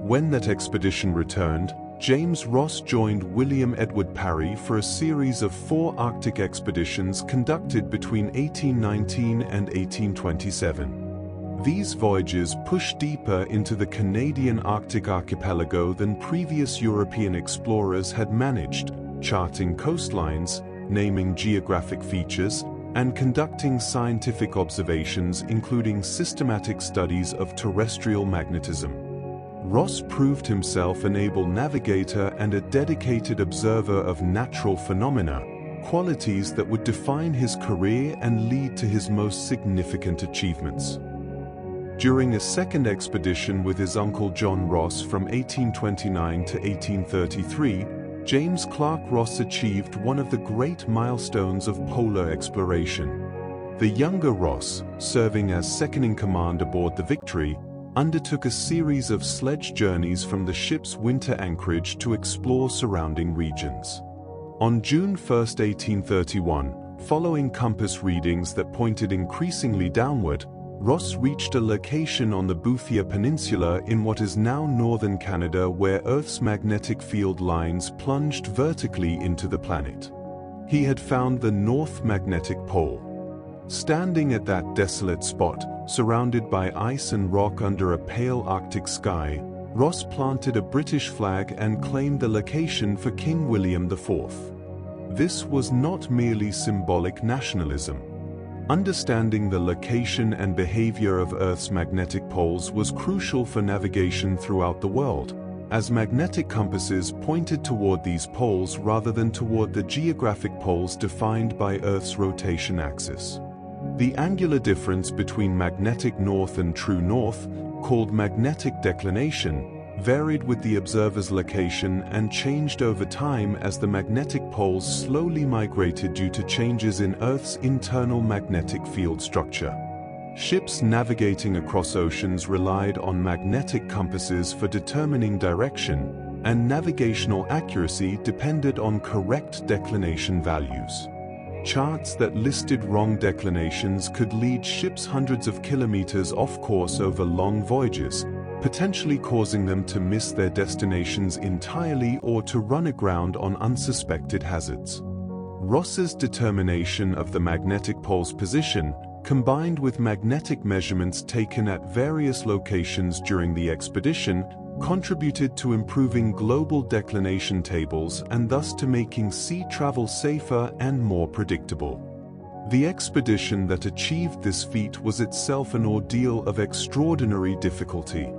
When that expedition returned, James Ross joined William Edward Parry for a series of 4 Arctic expeditions conducted between 1819 and 1827. These voyages pushed deeper into the Canadian Arctic archipelago than previous European explorers had managed, charting coastlines, naming geographic features, and conducting scientific observations including systematic studies of terrestrial magnetism. Ross proved himself an able navigator and a dedicated observer of natural phenomena, qualities that would define his career and lead to his most significant achievements. During a second expedition with his uncle John Ross from 1829 to 1833, James Clark Ross achieved one of the great milestones of polar exploration. The younger Ross, serving as second-in-command aboard the Victory, undertook a series of sledge journeys from the ship's winter anchorage to explore surrounding regions. On June 1, 1831, following compass readings that pointed increasingly downward, Ross reached a location on the Boothia Peninsula in what is now northern Canada where Earth's magnetic field lines plunged vertically into the planet. He had found the North Magnetic Pole. Standing at that desolate spot, surrounded by ice and rock under a pale Arctic sky, Ross planted a British flag and claimed the location for King William IV. This was not merely symbolic nationalism. Understanding the location and behavior of Earth's magnetic poles was crucial for navigation throughout the world, as magnetic compasses pointed toward these poles rather than toward the geographic poles defined by Earth's rotation axis. The angular difference between magnetic north and true north, called magnetic declination, varied with the observer's location and changed over time as the magnetic poles slowly migrated due to changes in Earth's internal magnetic field structure. Ships navigating across oceans relied on magnetic compasses for determining direction, and navigational accuracy depended on correct declination values. Charts that listed wrong declinations could lead ships hundreds of kilometers off course over long voyages, potentially causing them to miss their destinations entirely or to run aground on unsuspected hazards. Ross's determination of the magnetic pole's position, combined with magnetic measurements taken at various locations during the expedition, contributed to improving global declination tables and thus to making sea travel safer and more predictable. The expedition that achieved this feat was itself an ordeal of extraordinary difficulty.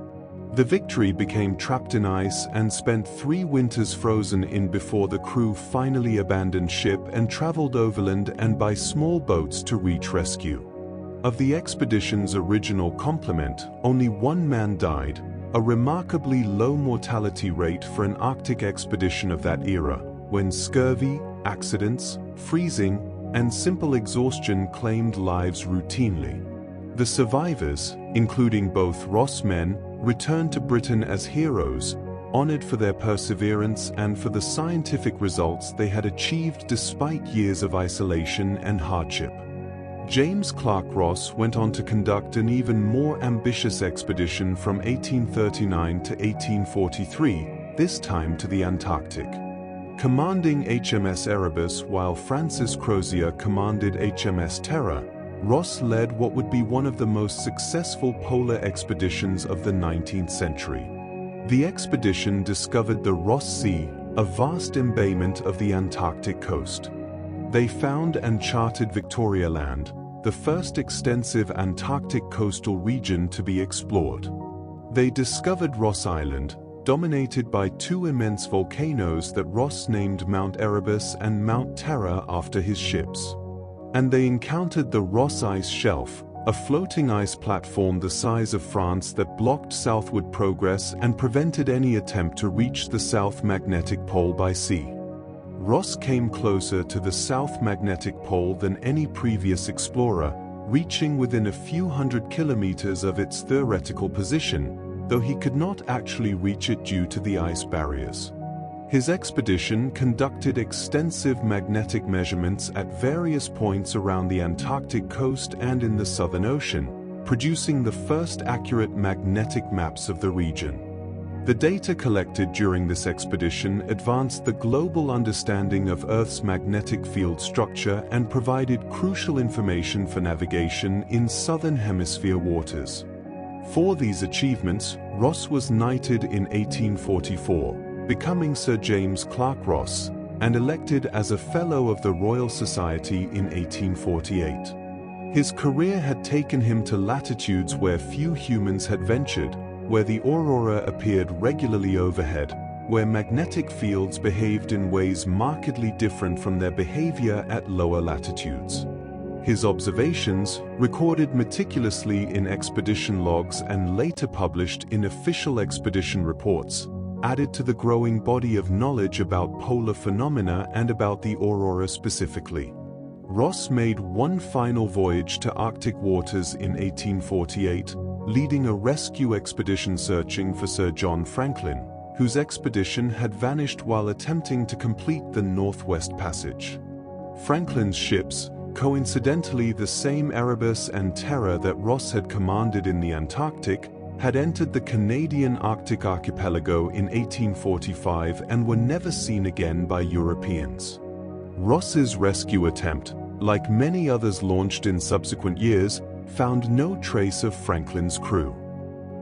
The Victory became trapped in ice and spent 3 winters frozen in before the crew finally abandoned ship and traveled overland and by small boats to reach rescue. Of the expedition's original complement, only 1 man died, a remarkably low mortality rate for an Arctic expedition of that era, when scurvy, accidents, freezing, and simple exhaustion claimed lives routinely. The survivors, including both Ross men, returned to Britain as heroes, honored for their perseverance and for the scientific results they had achieved despite years of isolation and hardship. James Clark Ross went on to conduct an even more ambitious expedition from 1839 to 1843, this time to the Antarctic. Commanding HMS Erebus while Francis Crozier commanded HMS Terror, Ross led what would be one of the most successful polar expeditions of the 19th century. The expedition discovered the Ross Sea, a vast embayment of the Antarctic coast. They found and charted Victoria Land, the first extensive Antarctic coastal region to be explored. They discovered Ross Island, dominated by 2 immense volcanoes that Ross named Mount Erebus and Mount Terror after his ships. And they encountered the Ross Ice Shelf, a floating ice platform the size of France that blocked southward progress and prevented any attempt to reach the South Magnetic Pole by sea. Ross came closer to the South Magnetic Pole than any previous explorer, reaching within a few hundred kilometers of its theoretical position, though he could not actually reach it due to the ice barriers. His expedition conducted extensive magnetic measurements at various points around the Antarctic coast and in the Southern Ocean, producing the first accurate magnetic maps of the region. The data collected during this expedition advanced the global understanding of Earth's magnetic field structure and provided crucial information for navigation in Southern Hemisphere waters. For these achievements, Ross was knighted in 1844. Becoming Sir James Clark Ross, and elected as a Fellow of the Royal Society in 1848. His career had taken him to latitudes where few humans had ventured, where the aurora appeared regularly overhead, where magnetic fields behaved in ways markedly different from their behavior at lower latitudes. His observations, recorded meticulously in expedition logs and later published in official expedition reports, added to the growing body of knowledge about polar phenomena and about the aurora specifically. Ross made one final voyage to Arctic waters in 1848, leading a rescue expedition searching for Sir John Franklin, whose expedition had vanished while attempting to complete the Northwest Passage. Franklin's ships, coincidentally the same Erebus and Terror that Ross had commanded in the Antarctic, had entered the Canadian Arctic archipelago in 1845 and were never seen again by Europeans. Ross's rescue attempt, like many others launched in subsequent years, found no trace of Franklin's crew.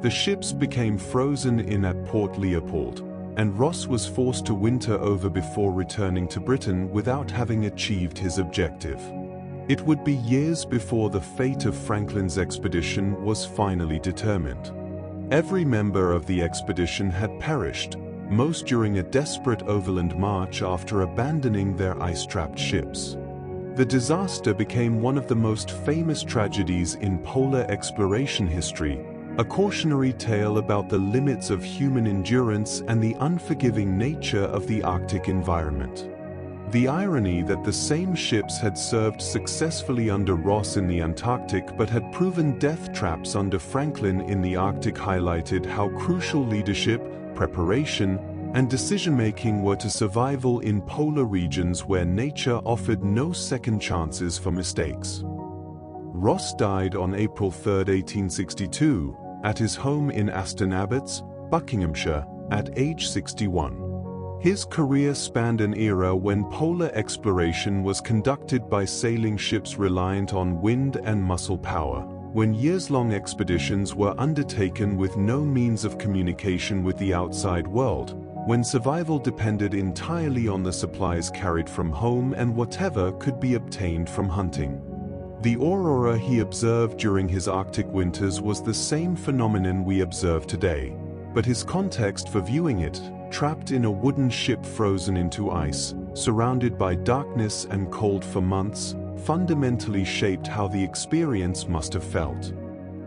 The ships became frozen in at Port Leopold, and Ross was forced to winter over before returning to Britain without having achieved his objective. It would be years before the fate of Franklin's expedition was finally determined. Every member of the expedition had perished, most during a desperate overland march after abandoning their ice-trapped ships. The disaster became one of the most famous tragedies in polar exploration history, a cautionary tale about the limits of human endurance and the unforgiving nature of the Arctic environment. The irony that the same ships had served successfully under Ross in the Antarctic but had proven death traps under Franklin in the Arctic highlighted how crucial leadership, preparation, and decision-making were to survival in polar regions where nature offered no second chances for mistakes. Ross died on April 3, 1862, at his home in Aston Abbotts, Buckinghamshire, at age 61. His career spanned an era when polar exploration was conducted by sailing ships reliant on wind and muscle power, when years-long expeditions were undertaken with no means of communication with the outside world, when survival depended entirely on the supplies carried from home and whatever could be obtained from hunting. The aurora he observed during his Arctic winters was the same phenomenon we observe today, but his context for viewing it, trapped in a wooden ship frozen into ice, surrounded by darkness and cold for months, fundamentally shaped how the experience must have felt.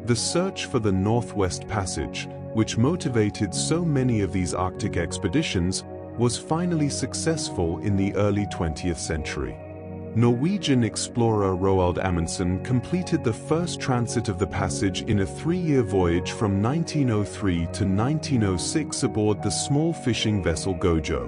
The search for the Northwest Passage, which motivated so many of these Arctic expeditions, was finally successful in the early 20th century. Norwegian explorer Roald Amundsen completed the first transit of the passage in a 3-year voyage from 1903 to 1906 aboard the small fishing vessel Gojo.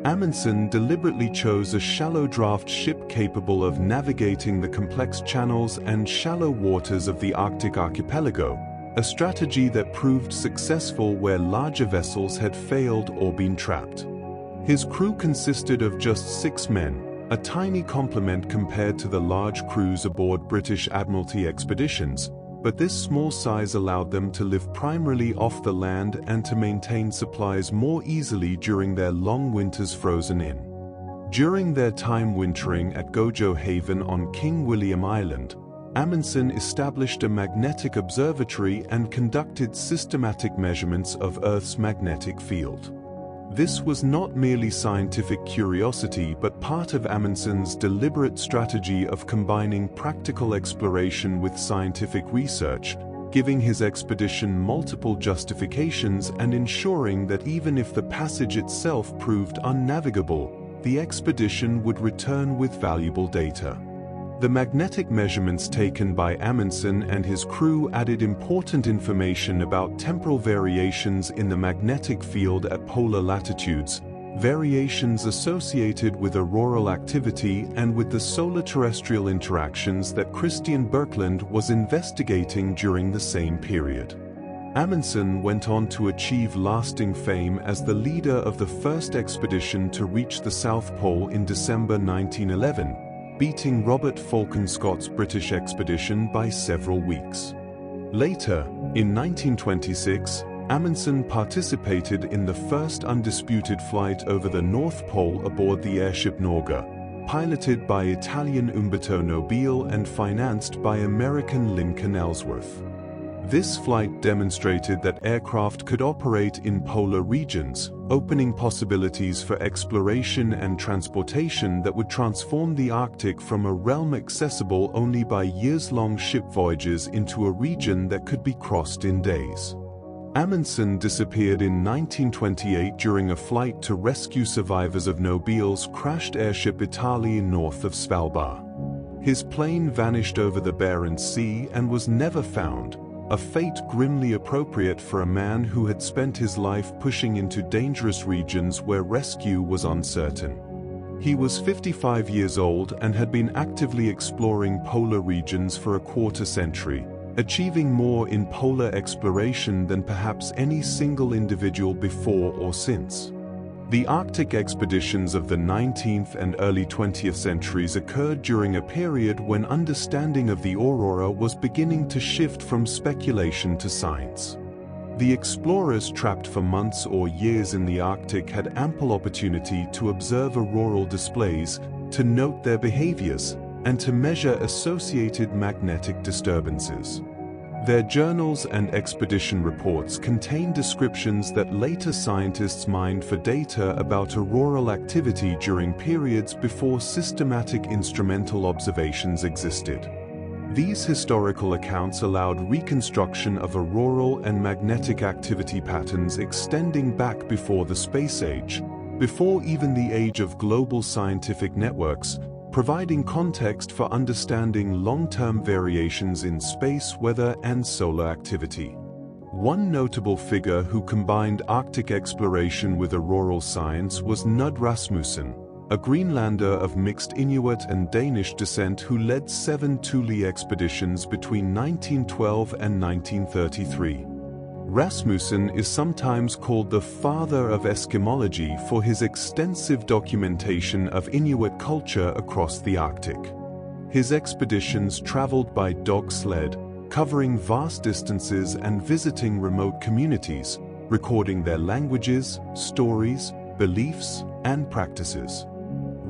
Amundsen deliberately chose a shallow draft ship capable of navigating the complex channels and shallow waters of the Arctic archipelago, a strategy that proved successful where larger vessels had failed or been trapped. His crew consisted of just 6 men, a tiny complement compared to the large crews aboard British Admiralty expeditions, but this small size allowed them to live primarily off the land and to maintain supplies more easily during their long winters frozen in. During their time wintering at Gojo Haven on King William Island, Amundsen established a magnetic observatory and conducted systematic measurements of Earth's magnetic field. This was not merely scientific curiosity but part of Amundsen's deliberate strategy of combining practical exploration with scientific research, giving his expedition multiple justifications and ensuring that even if the passage itself proved unnavigable, the expedition would return with valuable data. The magnetic measurements taken by Amundsen and his crew added important information about temporal variations in the magnetic field at polar latitudes, variations associated with auroral activity and with the solar-terrestrial interactions that Christian Birkeland was investigating during the same period. Amundsen went on to achieve lasting fame as the leader of the first expedition to reach the South Pole in December 1911, beating Robert Falcon Scott's British expedition by several weeks. Later, in 1926, Amundsen participated in the first undisputed flight over the North Pole aboard the airship Norge, piloted by Italian Umberto Nobile and financed by American Lincoln Ellsworth. This flight demonstrated that aircraft could operate in polar regions, opening possibilities for exploration and transportation that would transform the Arctic from a realm accessible only by years-long ship voyages into a region that could be crossed in days. Amundsen disappeared in 1928 during a flight to rescue survivors of Nobile's crashed airship Italy north of Svalbard. His plane vanished over the Barents Sea and was never found, a fate grimly appropriate for a man who had spent his life pushing into dangerous regions where rescue was uncertain. He was 55 years old and had been actively exploring polar regions for a quarter century, achieving more in polar exploration than perhaps any single individual before or since. The Arctic expeditions of the 19th and early 20th centuries occurred during a period when understanding of the aurora was beginning to shift from speculation to science. The explorers trapped for months or years in the Arctic had ample opportunity to observe auroral displays, to note their behaviors, and to measure associated magnetic disturbances. Their journals and expedition reports contain descriptions that later scientists mined for data about auroral activity during periods before systematic instrumental observations existed. These historical accounts allowed reconstruction of auroral and magnetic activity patterns extending back before the space age, before even the age of global scientific networks, providing context for understanding long-term variations in space weather and solar activity. One notable figure who combined Arctic exploration with auroral science was Knud Rasmussen, a Greenlander of mixed Inuit and Danish descent who led 7 Thule expeditions between 1912 and 1933. Rasmussen is sometimes called the father of Eskimology for his extensive documentation of Inuit culture across the Arctic. His expeditions traveled by dog sled, covering vast distances and visiting remote communities, recording their languages, stories, beliefs, and practices.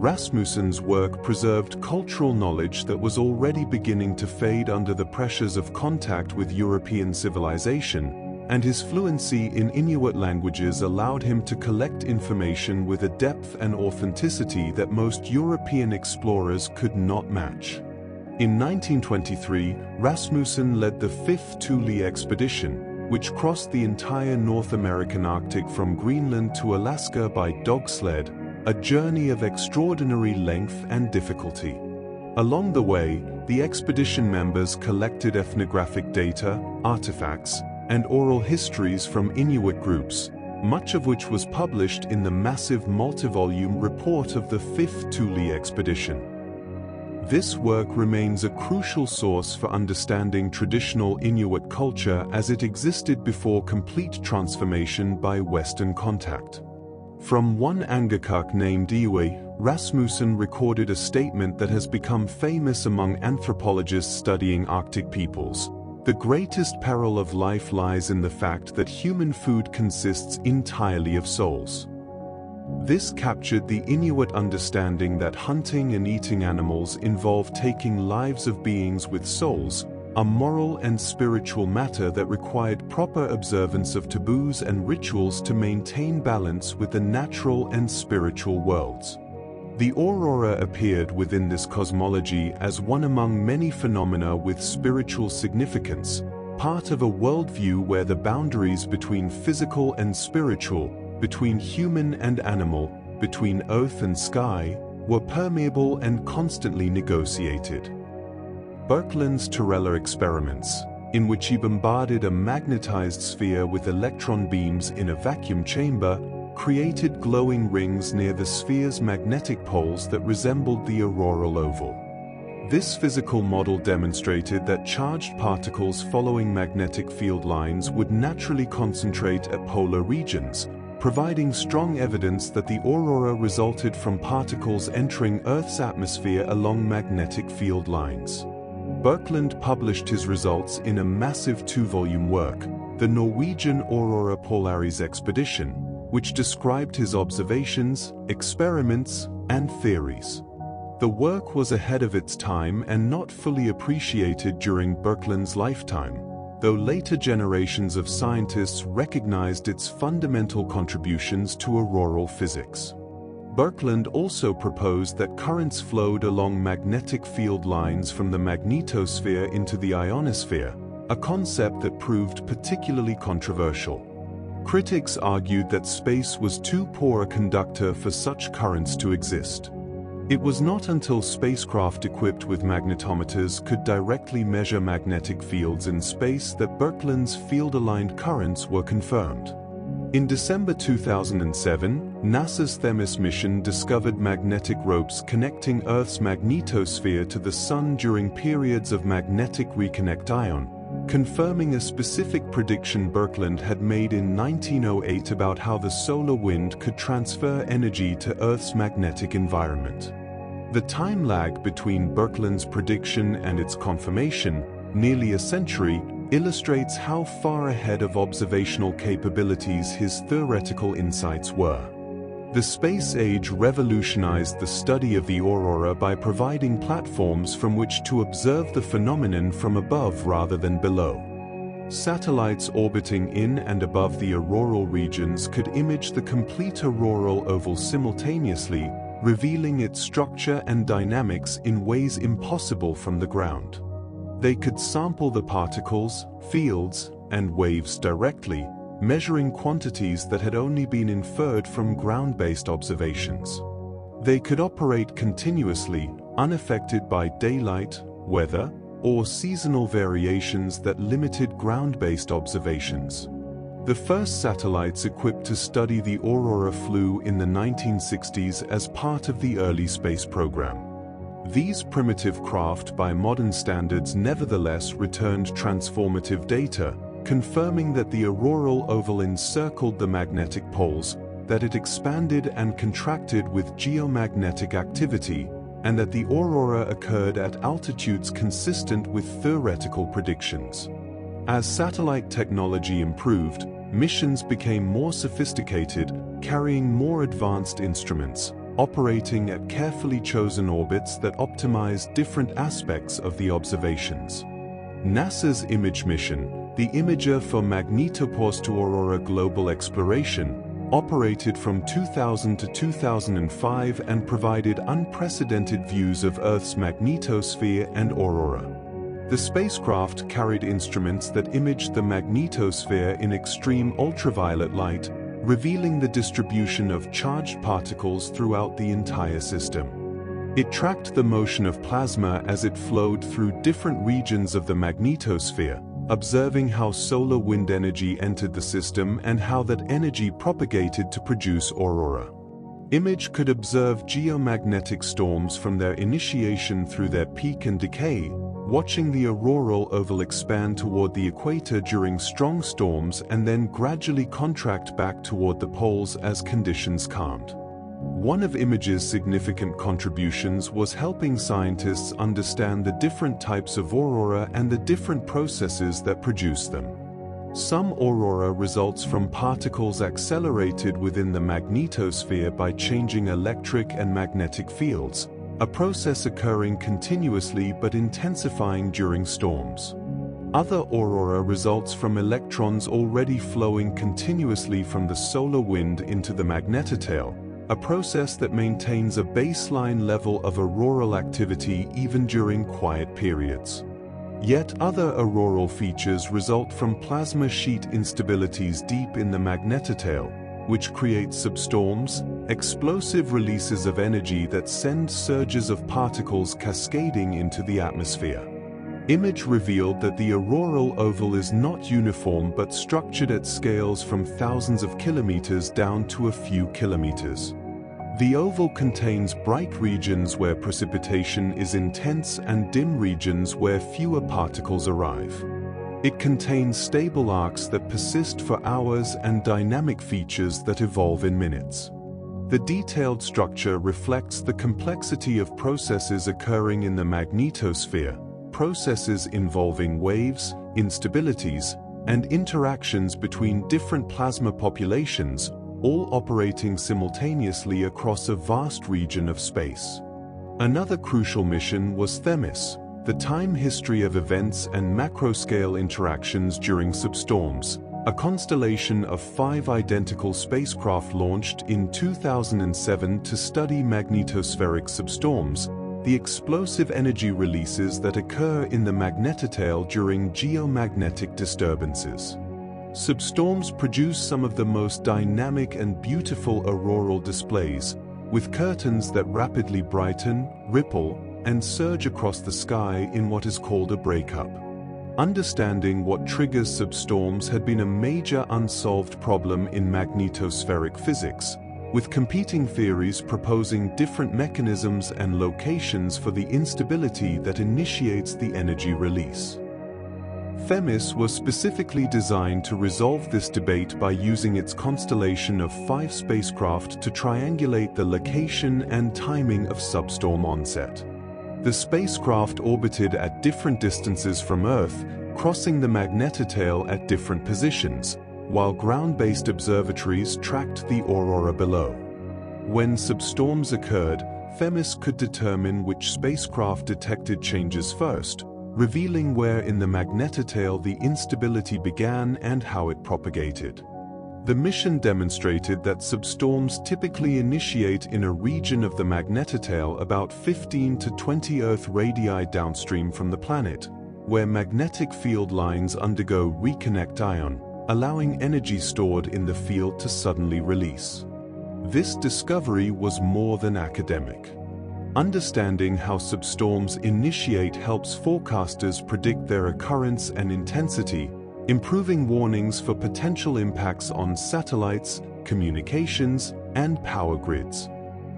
Rasmussen's work preserved cultural knowledge that was already beginning to fade under the pressures of contact with European civilization, and his fluency in Inuit languages allowed him to collect information with a depth and authenticity that most European explorers could not match. In 1923, Rasmussen led the 5th Thule expedition, which crossed the entire North American Arctic from Greenland to Alaska by dog sled, a journey of extraordinary length and difficulty. Along the way, the expedition members collected ethnographic data, artifacts, and oral histories from Inuit groups, much of which was published in the massive multi-volume report of the 5th Thule expedition. This work remains a crucial source for understanding traditional Inuit culture as it existed before complete transformation by Western contact. From one Angakok named Iwe, Rasmussen recorded a statement that has become famous among anthropologists studying Arctic peoples. The greatest peril of life lies in the fact that human food consists entirely of souls. This captured the Inuit understanding that hunting and eating animals involve taking lives of beings with souls, a moral and spiritual matter that required proper observance of taboos and rituals to maintain balance with the natural and spiritual worlds. The aurora appeared within this cosmology as one among many phenomena with spiritual significance, part of a worldview where the boundaries between physical and spiritual, between human and animal, between earth and sky, were permeable and constantly negotiated. Birkeland's Turella experiments, in which he bombarded a magnetized sphere with electron beams in a vacuum chamber, created glowing rings near the sphere's magnetic poles that resembled the auroral oval. This physical model demonstrated that charged particles following magnetic field lines would naturally concentrate at polar regions, providing strong evidence that the aurora resulted from particles entering Earth's atmosphere along magnetic field lines. Birkeland published his results in a massive 2-volume work, the Norwegian Aurora Polaris expedition, which described his observations, experiments, and theories. The work was ahead of its time and not fully appreciated during Birkeland's lifetime, though later generations of scientists recognized its fundamental contributions to auroral physics. Birkeland also proposed that currents flowed along magnetic field lines from the magnetosphere into the ionosphere, a concept that proved particularly controversial. Critics argued that space was too poor a conductor for such currents to exist. It was not until spacecraft equipped with magnetometers could directly measure magnetic fields in space that Birkeland's field-aligned currents were confirmed. In December 2007, NASA's Themis mission discovered magnetic ropes connecting Earth's magnetosphere to the Sun during periods of magnetic reconnect ion, confirming a specific prediction Birkeland had made in 1908 about how the solar wind could transfer energy to Earth's magnetic environment. The time lag between Birkeland's prediction and its confirmation, nearly a century, illustrates how far ahead of observational capabilities his theoretical insights were. The space age revolutionized the study of the aurora by providing platforms from which to observe the phenomenon from above rather than below. Satellites orbiting in and above the auroral regions could image the complete auroral oval simultaneously, revealing its structure and dynamics in ways impossible from the ground. They could sample the particles, fields, and waves directly, measuring quantities that had only been inferred from ground-based observations. They could operate continuously, unaffected by daylight, weather, or seasonal variations that limited ground-based observations. The first satellites equipped to study the aurora flew in the 1960s as part of the early space program. These primitive craft by modern standards nevertheless returned transformative data, confirming that the auroral oval encircled the magnetic poles, that it expanded and contracted with geomagnetic activity, and that the aurora occurred at altitudes consistent with theoretical predictions. As satellite technology improved, missions became more sophisticated, carrying more advanced instruments, operating at carefully chosen orbits that optimize different aspects of the observations. NASA's IMAGE mission, the Imager for Magnetopause to Aurora Global Exploration, operated from 2000 to 2005 and provided unprecedented views of Earth's magnetosphere and aurora. The spacecraft carried instruments that imaged the magnetosphere in extreme ultraviolet light, revealing the distribution of charged particles throughout the entire system. It tracked the motion of plasma as it flowed through different regions of the magnetosphere, observing how solar wind energy entered the system and how that energy propagated to produce aurora. IMAGE could observe geomagnetic storms from their initiation through their peak and decay, watching the auroral oval expand toward the equator during strong storms and then gradually contract back toward the poles as conditions calmed. One of IMAGE's significant contributions was helping scientists understand the different types of aurora and the different processes that produce them. Some aurora results from particles accelerated within the magnetosphere by changing electric and magnetic fields, a process occurring continuously but intensifying during storms. Other aurora results from electrons already flowing continuously from the solar wind into the magnetotail, a process that maintains a baseline level of auroral activity even during quiet periods. Yet other auroral features result from plasma sheet instabilities deep in the magnetotail, which create substorms, explosive releases of energy that send surges of particles cascading into the atmosphere. IMAGE revealed that the auroral oval is not uniform but structured at scales from thousands of kilometers down to a few kilometers. The oval contains bright regions where precipitation is intense and dim regions where fewer particles arrive. It contains stable arcs that persist for hours and dynamic features that evolve in minutes. The detailed structure reflects the complexity of processes occurring in the magnetosphere, processes involving waves, instabilities, and interactions between different plasma populations, all operating simultaneously across a vast region of space. Another crucial mission was Themis, the time history of events and macro-scale interactions during substorms, a constellation of 5 identical spacecraft launched in 2007 to study magnetospheric substorms, the explosive energy releases that occur in the magnetotail during geomagnetic disturbances. Substorms produce some of the most dynamic and beautiful auroral displays, with curtains that rapidly brighten, ripple, and surge across the sky in what is called a breakup. Understanding what triggers substorms had been a major unsolved problem in magnetospheric physics, with competing theories proposing different mechanisms and locations for the instability that initiates the energy release. Themis was specifically designed to resolve this debate by using its constellation of 5 spacecraft to triangulate the location and timing of substorm onset. The spacecraft orbited at different distances from Earth, crossing the magnetotail at different positions, while ground-based observatories tracked the aurora below. When substorms occurred, Themis could determine which spacecraft detected changes first, revealing where in the magnetotail the instability began and how it propagated. The mission demonstrated that substorms typically initiate in a region of the magnetotail about 15 to 20 Earth radii downstream from the planet, where magnetic field lines undergo reconnect-ion, allowing energy stored in the field to suddenly release. This discovery was more than academic. Understanding how substorms initiate helps forecasters predict their occurrence and intensity, improving warnings for potential impacts on satellites, communications, and power grids.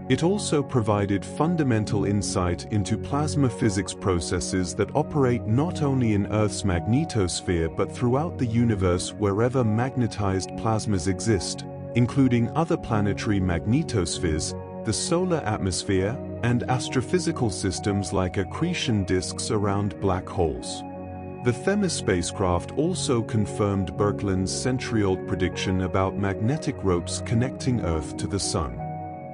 It also provided fundamental insight into plasma physics processes that operate not only in Earth's magnetosphere but throughout the universe wherever magnetized plasmas exist, including other planetary magnetospheres, the solar atmosphere, and astrophysical systems like accretion disks around black holes. The Themis spacecraft also confirmed Birkeland's century-old prediction about magnetic ropes connecting Earth to the Sun.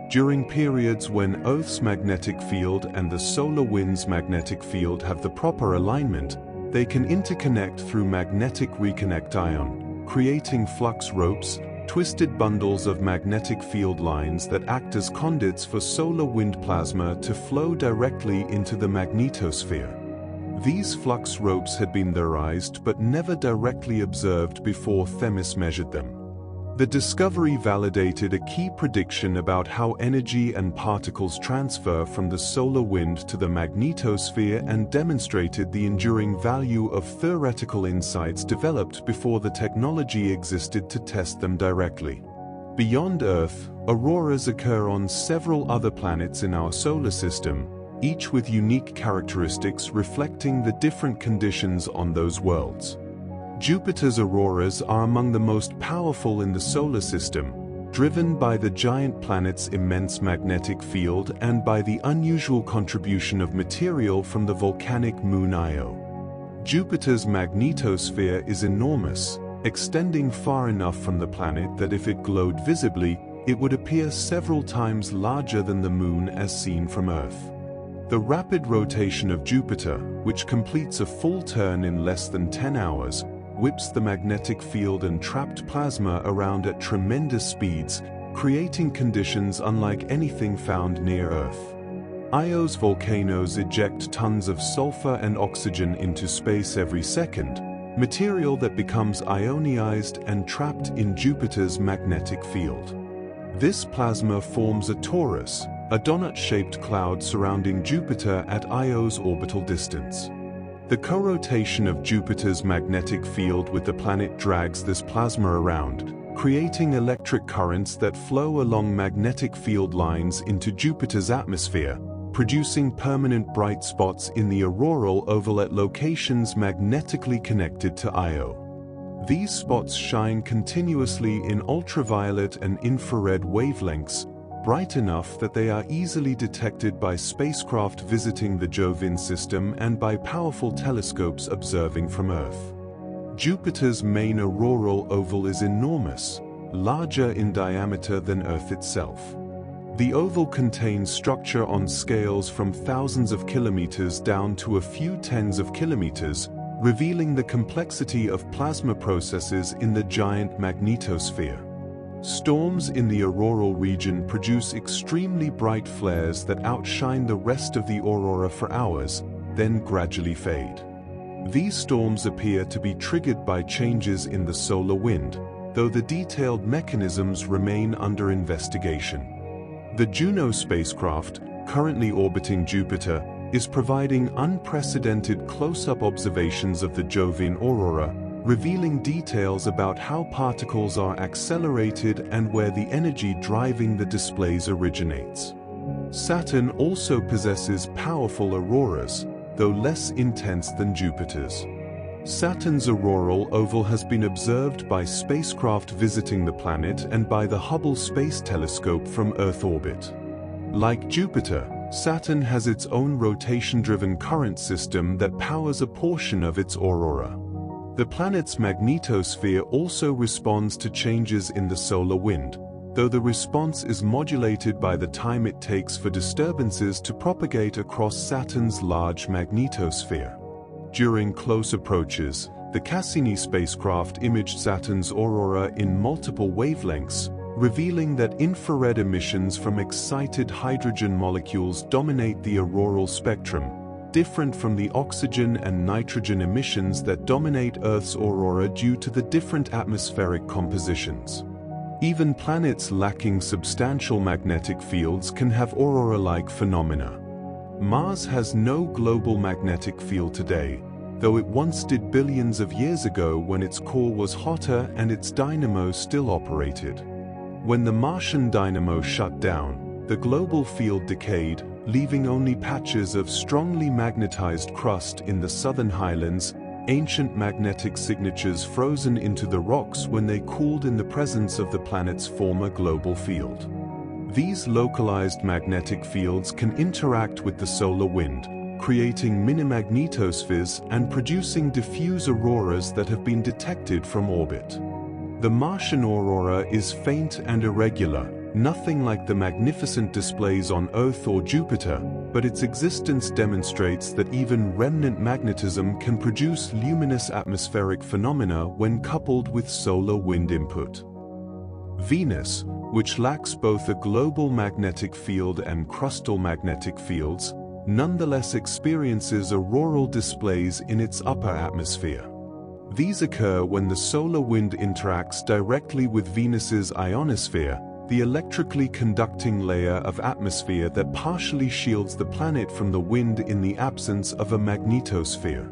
During periods when Earth's magnetic field and the solar wind's magnetic field have the proper alignment, they can interconnect through magnetic reconnect ion, creating flux ropes, twisted bundles of magnetic field lines that act as conduits for solar wind plasma to flow directly into the magnetosphere. These flux ropes had been theorized but never directly observed before Themis measured them. The discovery validated a key prediction about how energy and particles transfer from the solar wind to the magnetosphere and demonstrated the enduring value of theoretical insights developed before the technology existed to test them directly. Beyond Earth, auroras occur on several other planets in our solar system, each with unique characteristics reflecting the different conditions on those worlds. Jupiter's auroras are among the most powerful in the solar system, driven by the giant planet's immense magnetic field and by the unusual contribution of material from the volcanic moon Io. Jupiter's magnetosphere is enormous, extending far enough from the planet that if it glowed visibly, it would appear several times larger than the moon as seen from Earth. The rapid rotation of Jupiter, which completes a full turn in less than 10 hours, whips the magnetic field and trapped plasma around at tremendous speeds, creating conditions unlike anything found near Earth. Io's volcanoes eject tons of sulfur and oxygen into space every second, material that becomes ionized and trapped in Jupiter's magnetic field. This plasma forms a torus, a donut-shaped cloud surrounding Jupiter at Io's orbital distance. The co-rotation of Jupiter's magnetic field with the planet drags this plasma around, creating electric currents that flow along magnetic field lines into Jupiter's atmosphere, producing permanent bright spots in the auroral oval at locations magnetically connected to Io. These spots shine continuously in ultraviolet and infrared wavelengths, bright enough that they are easily detected by spacecraft visiting the Jovian system and by powerful telescopes observing from Earth. Jupiter's main auroral oval is enormous, larger in diameter than Earth itself. The oval contains structure on scales from thousands of kilometers down to a few tens of kilometers, revealing the complexity of plasma processes in the giant magnetosphere. Storms in the auroral region produce extremely bright flares that outshine the rest of the aurora for hours, then gradually fade. These storms appear to be triggered by changes in the solar wind, though the detailed mechanisms remain under investigation. The Juno spacecraft, currently orbiting Jupiter, is providing unprecedented close-up observations of the Jovian aurora, revealing details about how particles are accelerated and where the energy driving the displays originates. Saturn also possesses powerful auroras, though less intense than Jupiter's. Saturn's auroral oval has been observed by spacecraft visiting the planet and by the Hubble Space Telescope from Earth orbit. Like Jupiter, Saturn has its own rotation-driven current system that powers a portion of its aurora. The planet's magnetosphere also responds to changes in the solar wind, though the response is modulated by the time it takes for disturbances to propagate across Saturn's large magnetosphere. During close approaches, the Cassini spacecraft imaged Saturn's aurora in multiple wavelengths, revealing that infrared emissions from excited hydrogen molecules dominate the auroral spectrum, different from the oxygen and nitrogen emissions that dominate Earth's aurora due to the different atmospheric compositions. Even planets lacking substantial magnetic fields can have aurora-like phenomena. Mars has no global magnetic field today, though it once did billions of years ago when its core was hotter and its dynamo still operated. When the Martian dynamo shut down, the global field decayed, leaving only patches of strongly magnetized crust in the southern highlands, ancient magnetic signatures frozen into the rocks when they cooled in the presence of the planet's former global field. These localized magnetic fields can interact with the solar wind, creating mini-magnetospheres and producing diffuse auroras that have been detected from orbit. The Martian aurora is faint and irregular, nothing like the magnificent displays on Earth or Jupiter, but its existence demonstrates that even remnant magnetism can produce luminous atmospheric phenomena when coupled with solar wind input. Venus, which lacks both a global magnetic field and crustal magnetic fields, nonetheless experiences auroral displays in its upper atmosphere. These occur when the solar wind interacts directly with Venus's ionosphere, the electrically conducting layer of atmosphere that partially shields the planet from the wind in the absence of a magnetosphere.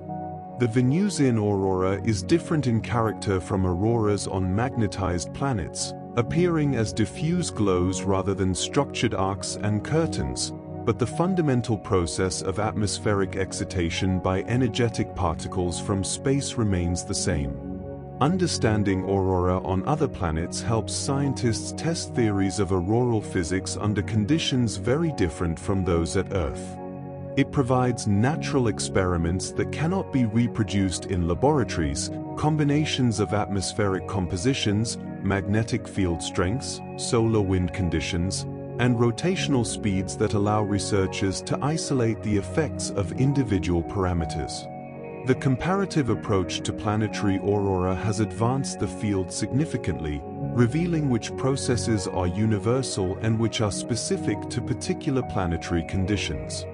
The Venusian aurora is different in character from auroras on magnetized planets, appearing as diffuse glows rather than structured arcs and curtains, but the fundamental process of atmospheric excitation by energetic particles from space remains the same. Understanding aurora on other planets helps scientists test theories of auroral physics under conditions very different from those at Earth. It provides natural experiments that cannot be reproduced in laboratories, combinations of atmospheric compositions, magnetic field strengths, solar wind conditions, and rotational speeds that allow researchers to isolate the effects of individual parameters. The comparative approach to planetary aurora has advanced the field significantly, revealing which processes are universal and which are specific to particular planetary conditions.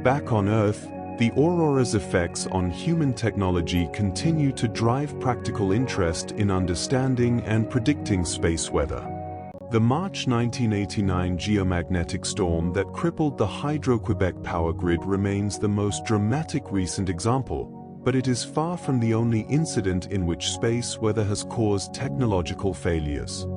Back on Earth, the aurora's effects on human technology continue to drive practical interest in understanding and predicting space weather. The March 1989 geomagnetic storm that crippled the Hydro-Quebec power grid remains the most dramatic recent example, but it is far from the only incident in which space weather has caused technological failures.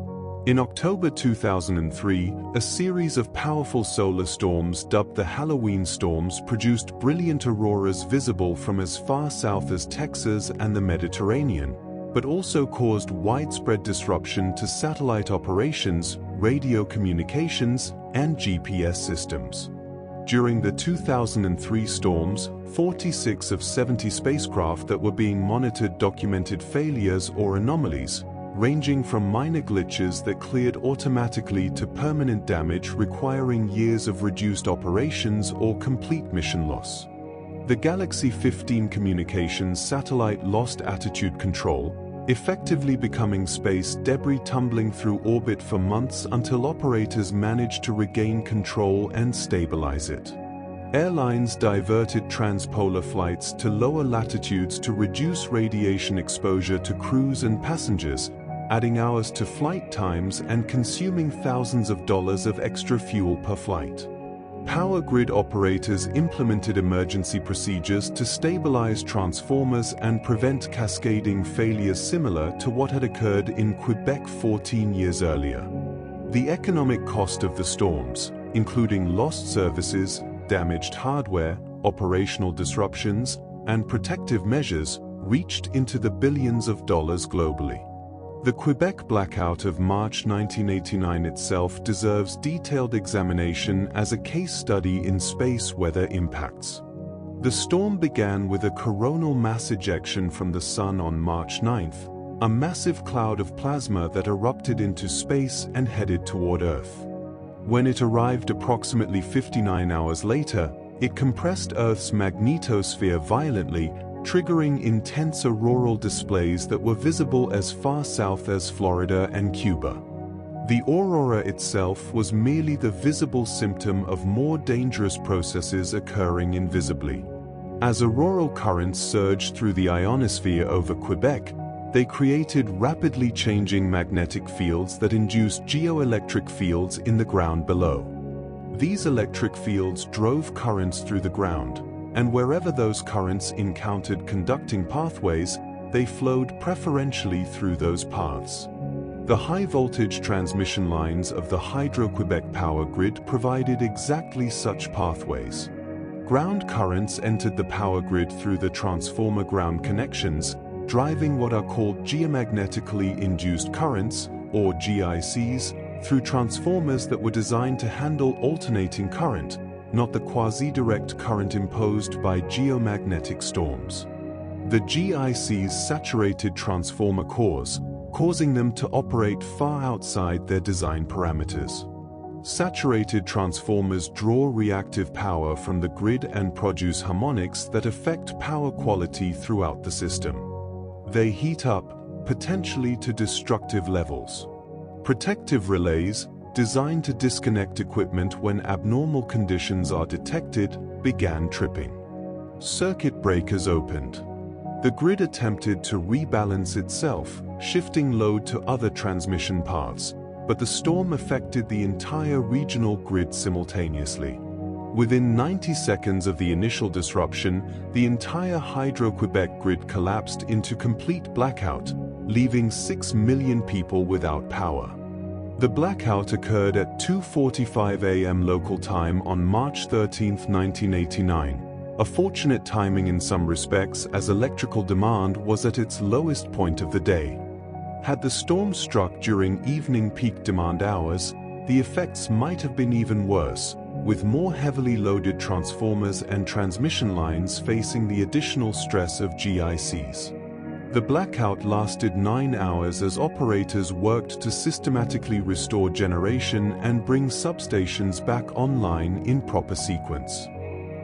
In October 2003, a series of powerful solar storms dubbed the Halloween storms produced brilliant auroras visible from as far south as Texas and the Mediterranean, but also caused widespread disruption to satellite operations, radio communications, and GPS systems. During the 2003 storms, 46 of 70 spacecraft that were being monitored documented failures or anomalies, ranging from minor glitches that cleared automatically to permanent damage requiring years of reduced operations or complete mission loss. The Galaxy 15 communications satellite lost attitude control, effectively becoming space debris tumbling through orbit for months until operators managed to regain control and stabilize it. Airlines diverted transpolar flights to lower latitudes to reduce radiation exposure to crews and passengers, adding hours to flight times and consuming thousands of dollars of extra fuel per flight. Power grid operators implemented emergency procedures to stabilize transformers and prevent cascading failures similar to what had occurred in Quebec 14 years earlier. The economic cost of the storms, including lost services, damaged hardware, operational disruptions, and protective measures, reached into the billions of dollars globally. The Quebec blackout of March 1989 itself deserves detailed examination as a case study in space weather impacts. The storm began with a coronal mass ejection from the Sun on March 9th, a massive cloud of plasma that erupted into space and headed toward Earth. When it arrived approximately 59 hours later, it compressed Earth's magnetosphere violently, triggering intense auroral displays that were visible as far south as Florida and Cuba. The aurora itself was merely the visible symptom of more dangerous processes occurring invisibly. As auroral currents surged through the ionosphere over Quebec, they created rapidly changing magnetic fields that induced geoelectric fields in the ground below. These electric fields drove currents through the ground, and wherever those currents encountered conducting pathways, they flowed preferentially through those paths. The high-voltage transmission lines of the Hydro-Quebec power grid provided exactly such pathways. Ground currents entered the power grid through the transformer ground connections, driving what are called geomagnetically induced currents, or GICs, through transformers that were designed to handle alternating current, not the quasi-direct current imposed by geomagnetic storms. The GICs saturated transformer cores, causing them to operate far outside their design parameters. Saturated transformers draw reactive power from the grid and produce harmonics that affect power quality throughout the system. They heat up, potentially to destructive levels. Protective relays, designed to disconnect equipment when abnormal conditions are detected, began tripping. Circuit breakers opened. The grid attempted to rebalance itself, shifting load to other transmission paths, but the storm affected the entire regional grid simultaneously. Within 90 seconds of the initial disruption, the entire Hydro-Quebec grid collapsed into complete blackout, leaving 6 million people without power. The blackout occurred at 2:45 a.m. local time on March 13, 1989. A fortunate timing in some respects, as electrical demand was at its lowest point of the day. Had the storm struck during evening peak demand hours, the effects might have been even worse, with more heavily loaded transformers and transmission lines facing the additional stress of GICs. The blackout lasted 9 hours as operators worked to systematically restore generation and bring substations back online in proper sequence.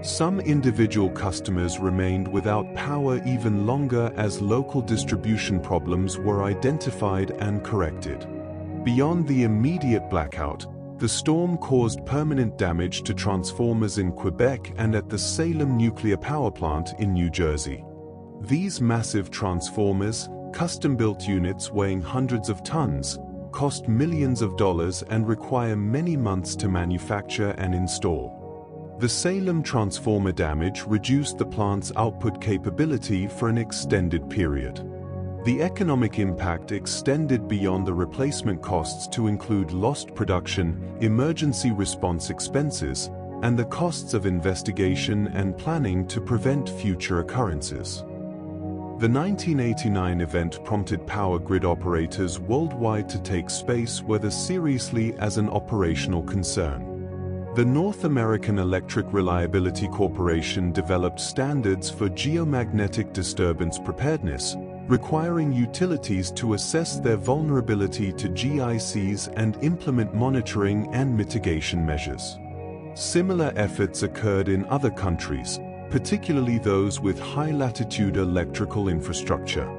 Some individual customers remained without power even longer as local distribution problems were identified and corrected. Beyond the immediate blackout, the storm caused permanent damage to transformers in Quebec and at the Salem nuclear power plant in New Jersey. These massive transformers, custom-built units weighing hundreds of tons, cost millions of dollars and require many months to manufacture and install. The Salem transformer damage reduced the plant's output capability for an extended period. The economic impact extended beyond the replacement costs to include lost production, emergency response expenses, and the costs of investigation and planning to prevent future occurrences. The 1989 event prompted power grid operators worldwide to take space weather seriously as an operational concern. The North American Electric Reliability Corporation developed standards for geomagnetic disturbance preparedness, requiring utilities to assess their vulnerability to GICs and implement monitoring and mitigation measures. Similar efforts occurred in other countries, particularly those with high-latitude electrical infrastructure.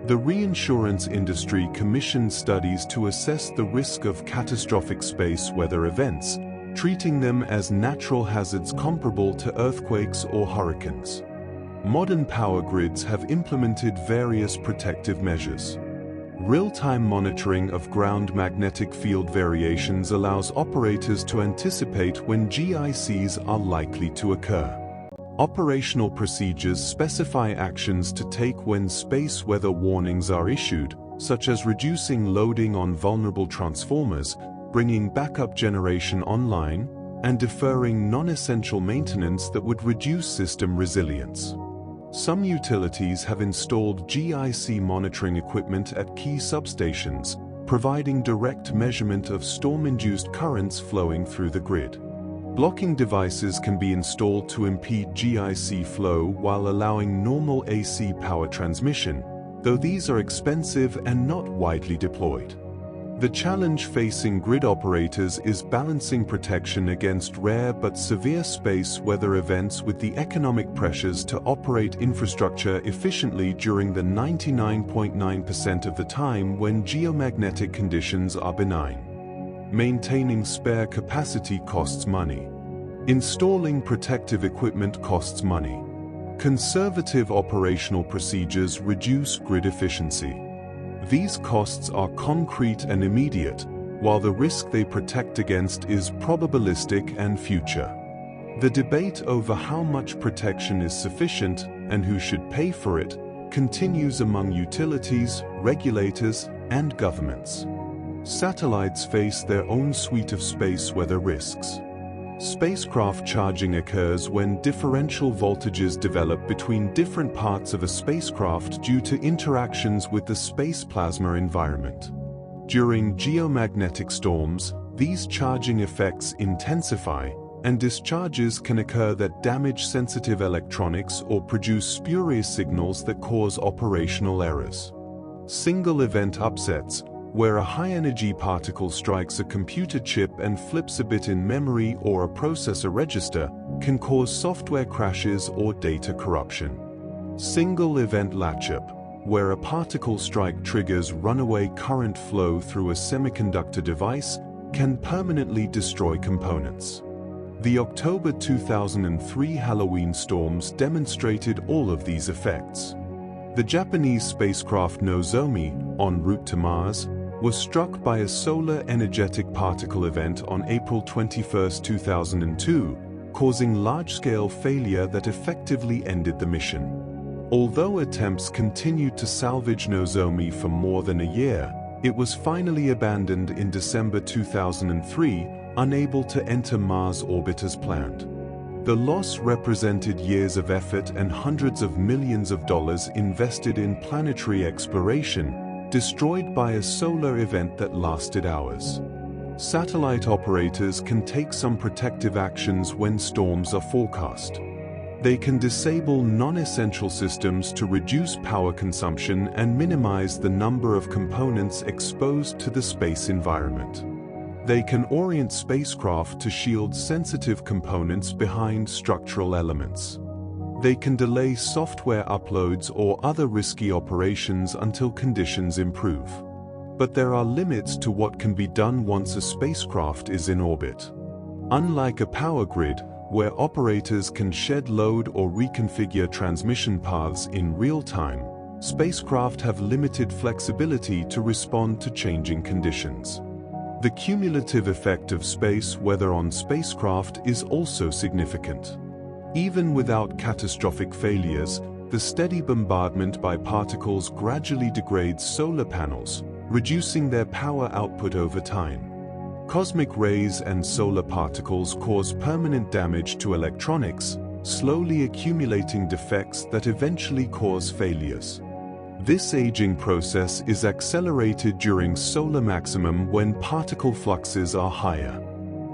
The reinsurance industry commissioned studies to assess the risk of catastrophic space weather events, treating them as natural hazards comparable to earthquakes or hurricanes. Modern power grids have implemented various protective measures. Real-time monitoring of ground magnetic field variations allows operators to anticipate when GICs are likely to occur. Operational procedures specify actions to take when space weather warnings are issued, such as reducing loading on vulnerable transformers, bringing backup generation online, and deferring non-essential maintenance that would reduce system resilience. Some utilities have installed GIC monitoring equipment at key substations, providing direct measurement of storm-induced currents flowing through the grid. Blocking devices can be installed to impede GIC flow while allowing normal AC power transmission, though these are expensive and not widely deployed. The challenge facing grid operators is balancing protection against rare but severe space weather events with the economic pressures to operate infrastructure efficiently during the 99.9% of the time when geomagnetic conditions are benign. Maintaining spare capacity costs money. Installing protective equipment costs money. Conservative operational procedures reduce grid efficiency. These costs are concrete and immediate, while the risk they protect against is probabilistic and future. The debate over how much protection is sufficient and who should pay for it continues among utilities, regulators, and governments. Satellites face their own suite of space weather risks. Spacecraft charging occurs when differential voltages develop between different parts of a spacecraft due to interactions with the space plasma environment. During geomagnetic storms, these charging effects intensify, and discharges can occur that damage sensitive electronics or produce spurious signals that cause operational errors. Single event upsets, where a high-energy particle strikes a computer chip and flips a bit in memory or a processor register, can cause software crashes or data corruption. Single event latchup, where a particle strike triggers runaway current flow through a semiconductor device, can permanently destroy components. The October 2003 Halloween storms demonstrated all of these effects. The Japanese spacecraft Nozomi, en route to Mars, was struck by a solar energetic particle event on April 21, 2002, causing large-scale failure that effectively ended the mission. Although attempts continued to salvage Nozomi for more than a year, it was finally abandoned in December 2003, unable to enter Mars orbit as planned. The loss represented years of effort and hundreds of millions of dollars invested in planetary exploration, destroyed by a solar event that lasted hours. Satellite operators can take some protective actions when storms are forecast. They can disable non-essential systems to reduce power consumption and minimize the number of components exposed to the space environment. They can orient spacecraft to shield sensitive components behind structural elements. They can delay software uploads or other risky operations until conditions improve. But there are limits to what can be done once a spacecraft is in orbit. Unlike a power grid, where operators can shed load or reconfigure transmission paths in real time, spacecraft have limited flexibility to respond to changing conditions. The cumulative effect of space weather on spacecraft is also significant. Even without catastrophic failures, the steady bombardment by particles gradually degrades solar panels, reducing their power output over time. Cosmic rays and solar particles cause permanent damage to electronics, slowly accumulating defects that eventually cause failures. This aging process is accelerated during solar maximum when particle fluxes are higher.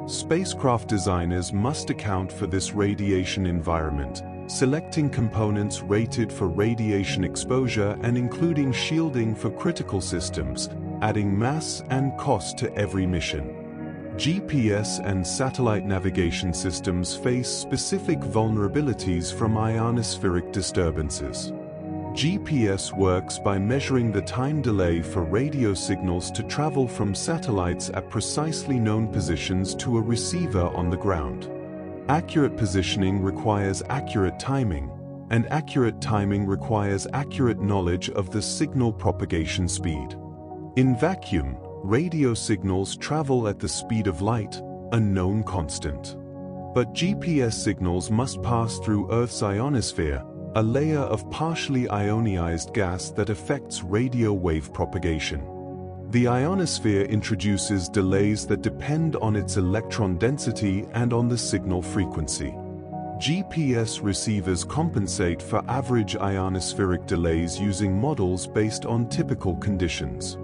Spacecraft designers must account for this radiation environment, selecting components rated for radiation exposure and including shielding for critical systems, adding mass and cost to every mission. GPS and satellite navigation systems face specific vulnerabilities from ionospheric disturbances. GPS works by measuring the time delay for radio signals to travel from satellites at precisely known positions to a receiver on the ground. Accurate positioning requires accurate timing, and accurate timing requires accurate knowledge of the signal propagation speed. In vacuum, radio signals travel at the speed of light, a known constant. But GPS signals must pass through Earth's ionosphere, a layer of partially ionized gas that affects radio wave propagation. The ionosphere introduces delays that depend on its electron density and on the signal frequency. GPS receivers compensate for average ionospheric delays using models based on typical conditions.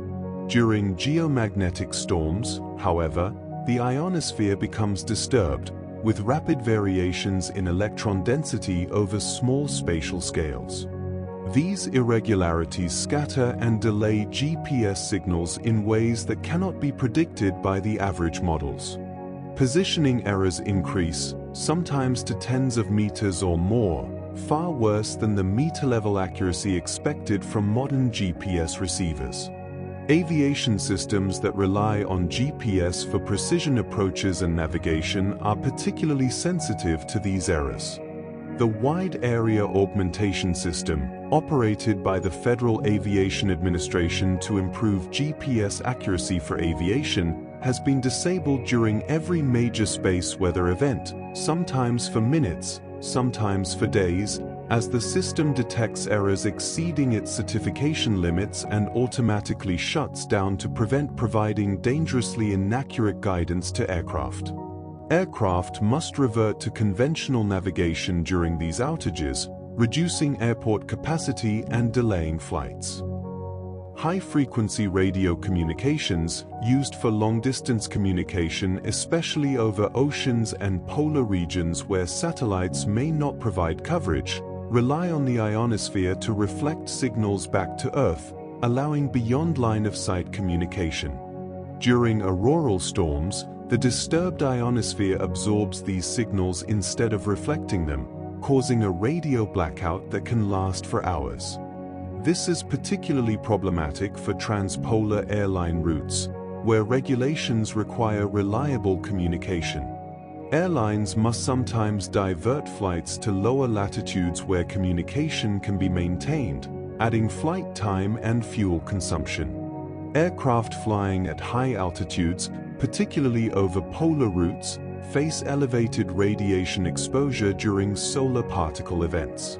During geomagnetic storms, however, the ionosphere becomes disturbed, with rapid variations in electron density over small spatial scales. These irregularities scatter and delay GPS signals in ways that cannot be predicted by the average models. Positioning errors increase, sometimes to tens of meters or more, far worse than the meter-level accuracy expected from modern GPS receivers. Aviation systems that rely on GPS for precision approaches and navigation are particularly sensitive to these errors. The Wide Area Augmentation System, operated by the Federal Aviation Administration to improve GPS accuracy for aviation, has been disabled during every major space weather event, sometimes for minutes, sometimes for days, as the system detects errors exceeding its certification limits and automatically shuts down to prevent providing dangerously inaccurate guidance to aircraft. Aircraft must revert to conventional navigation during these outages, reducing airport capacity and delaying flights. High-frequency radio communications, used for long-distance communication especially over oceans and polar regions where satellites may not provide coverage, rely on the ionosphere to reflect signals back to Earth, allowing beyond line-of-sight communication. During auroral storms, the disturbed ionosphere absorbs these signals instead of reflecting them, causing a radio blackout that can last for hours. This is particularly problematic for transpolar airline routes, where regulations require reliable communication. Airlines must sometimes divert flights to lower latitudes where communication can be maintained, adding flight time and fuel consumption. Aircraft flying at high altitudes, particularly over polar routes, face elevated radiation exposure during solar particle events.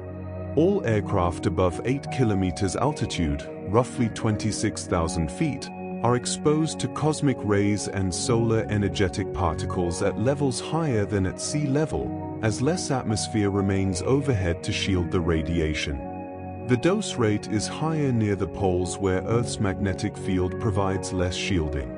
All aircraft above 8 kilometers altitude, roughly 26,000 feet, are exposed to cosmic rays and solar energetic particles at levels higher than at sea level, as less atmosphere remains overhead to shield the radiation. The dose rate is higher near the poles where Earth's magnetic field provides less shielding.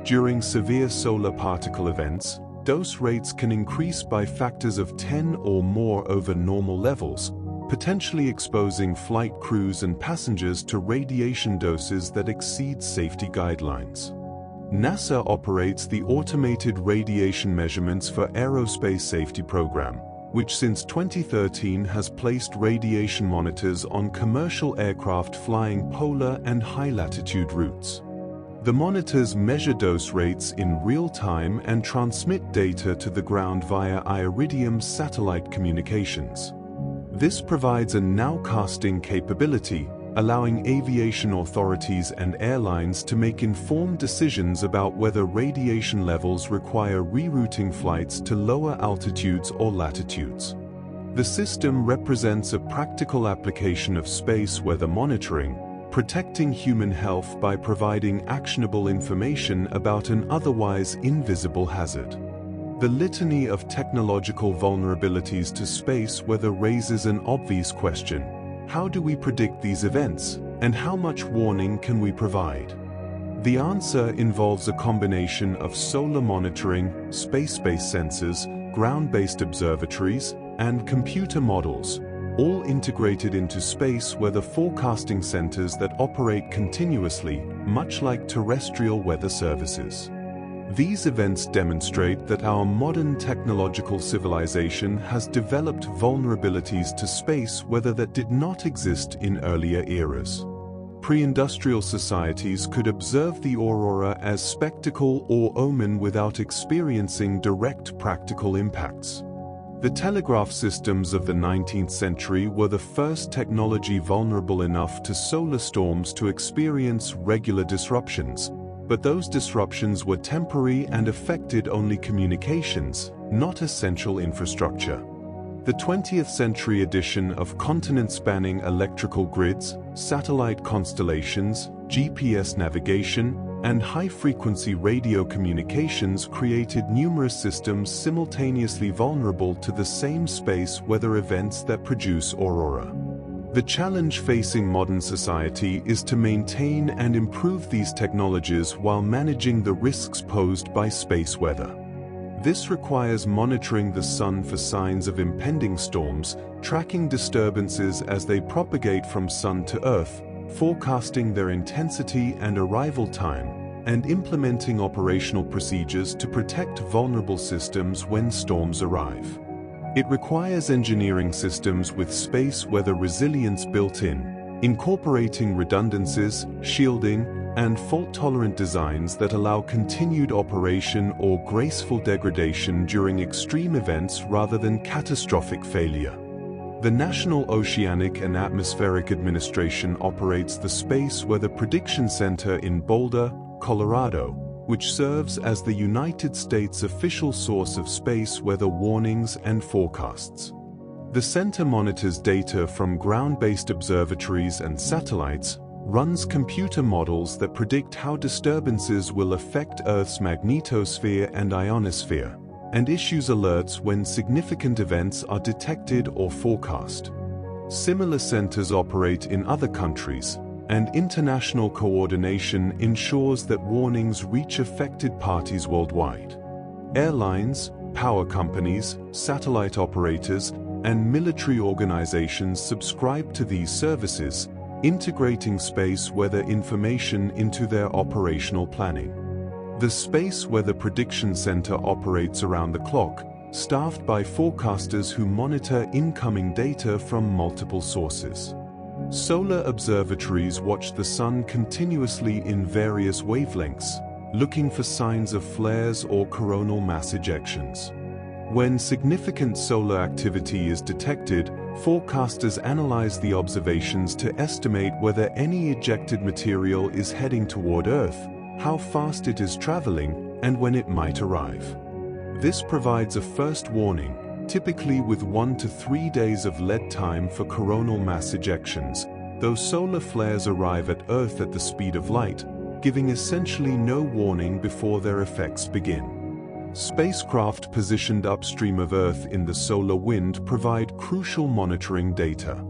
During severe solar particle events, dose rates can increase by factors of 10 or more over normal levels, potentially exposing flight crews and passengers to radiation doses that exceed safety guidelines. NASA operates the Automated Radiation Measurements for Aerospace Safety Program, which since 2013 has placed radiation monitors on commercial aircraft flying polar and high-latitude routes. The monitors measure dose rates in real time and transmit data to the ground via Iridium satellite communications. This provides a nowcasting capability, allowing aviation authorities and airlines to make informed decisions about whether radiation levels require rerouting flights to lower altitudes or latitudes. The system represents a practical application of space weather monitoring, protecting human health by providing actionable information about an otherwise invisible hazard. The litany of technological vulnerabilities to space weather raises an obvious question: how do we predict these events, and how much warning can we provide? The answer involves a combination of solar monitoring, space-based sensors, ground-based observatories, and computer models, all integrated into space weather forecasting centers that operate continuously, much like terrestrial weather services. These events demonstrate that our modern technological civilization has developed vulnerabilities to space weather that did not exist in earlier eras. Pre-industrial societies could observe the aurora as spectacle or omen without experiencing direct practical impacts. The telegraph systems of the 19th century were the first technology vulnerable enough to solar storms to experience regular disruptions, but those disruptions were temporary and affected only communications, not essential infrastructure. The 20th century addition of continent-spanning electrical grids, satellite constellations, GPS navigation, and high-frequency radio communications created numerous systems simultaneously vulnerable to the same space weather events that produce aurora. The challenge facing modern society is to maintain and improve these technologies while managing the risks posed by space weather. This requires monitoring the sun for signs of impending storms, tracking disturbances as they propagate from sun to earth, forecasting their intensity and arrival time, and implementing operational procedures to protect vulnerable systems when storms arrive. It requires engineering systems with space weather resilience built in, incorporating redundancies, shielding, and fault-tolerant designs that allow continued operation or graceful degradation during extreme events rather than catastrophic failure. The National Oceanic and Atmospheric Administration operates the Space Weather Prediction Center in Boulder, Colorado, which serves as the United States' official source of space weather warnings and forecasts. The center monitors data from ground-based observatories and satellites, runs computer models that predict how disturbances will affect Earth's magnetosphere and ionosphere, and issues alerts when significant events are detected or forecast. Similar centers operate in other countries, and international coordination ensures that warnings reach affected parties worldwide. Airlines, power companies, satellite operators, and military organizations subscribe to these services, integrating space weather information into their operational planning. The Space Weather Prediction Center operates around the clock, staffed by forecasters who monitor incoming data from multiple sources. Solar observatories watch the sun continuously in various wavelengths, looking for signs of flares or coronal mass ejections. When significant solar activity is detected, forecasters analyze the observations to estimate whether any ejected material is heading toward Earth, how fast it is traveling, and when it might arrive. This provides a first warning, typically with 1 to 3 days of lead time for coronal mass ejections, though solar flares arrive at Earth at the speed of light, giving essentially no warning before their effects begin. Spacecraft positioned upstream of Earth in the solar wind provide crucial monitoring data.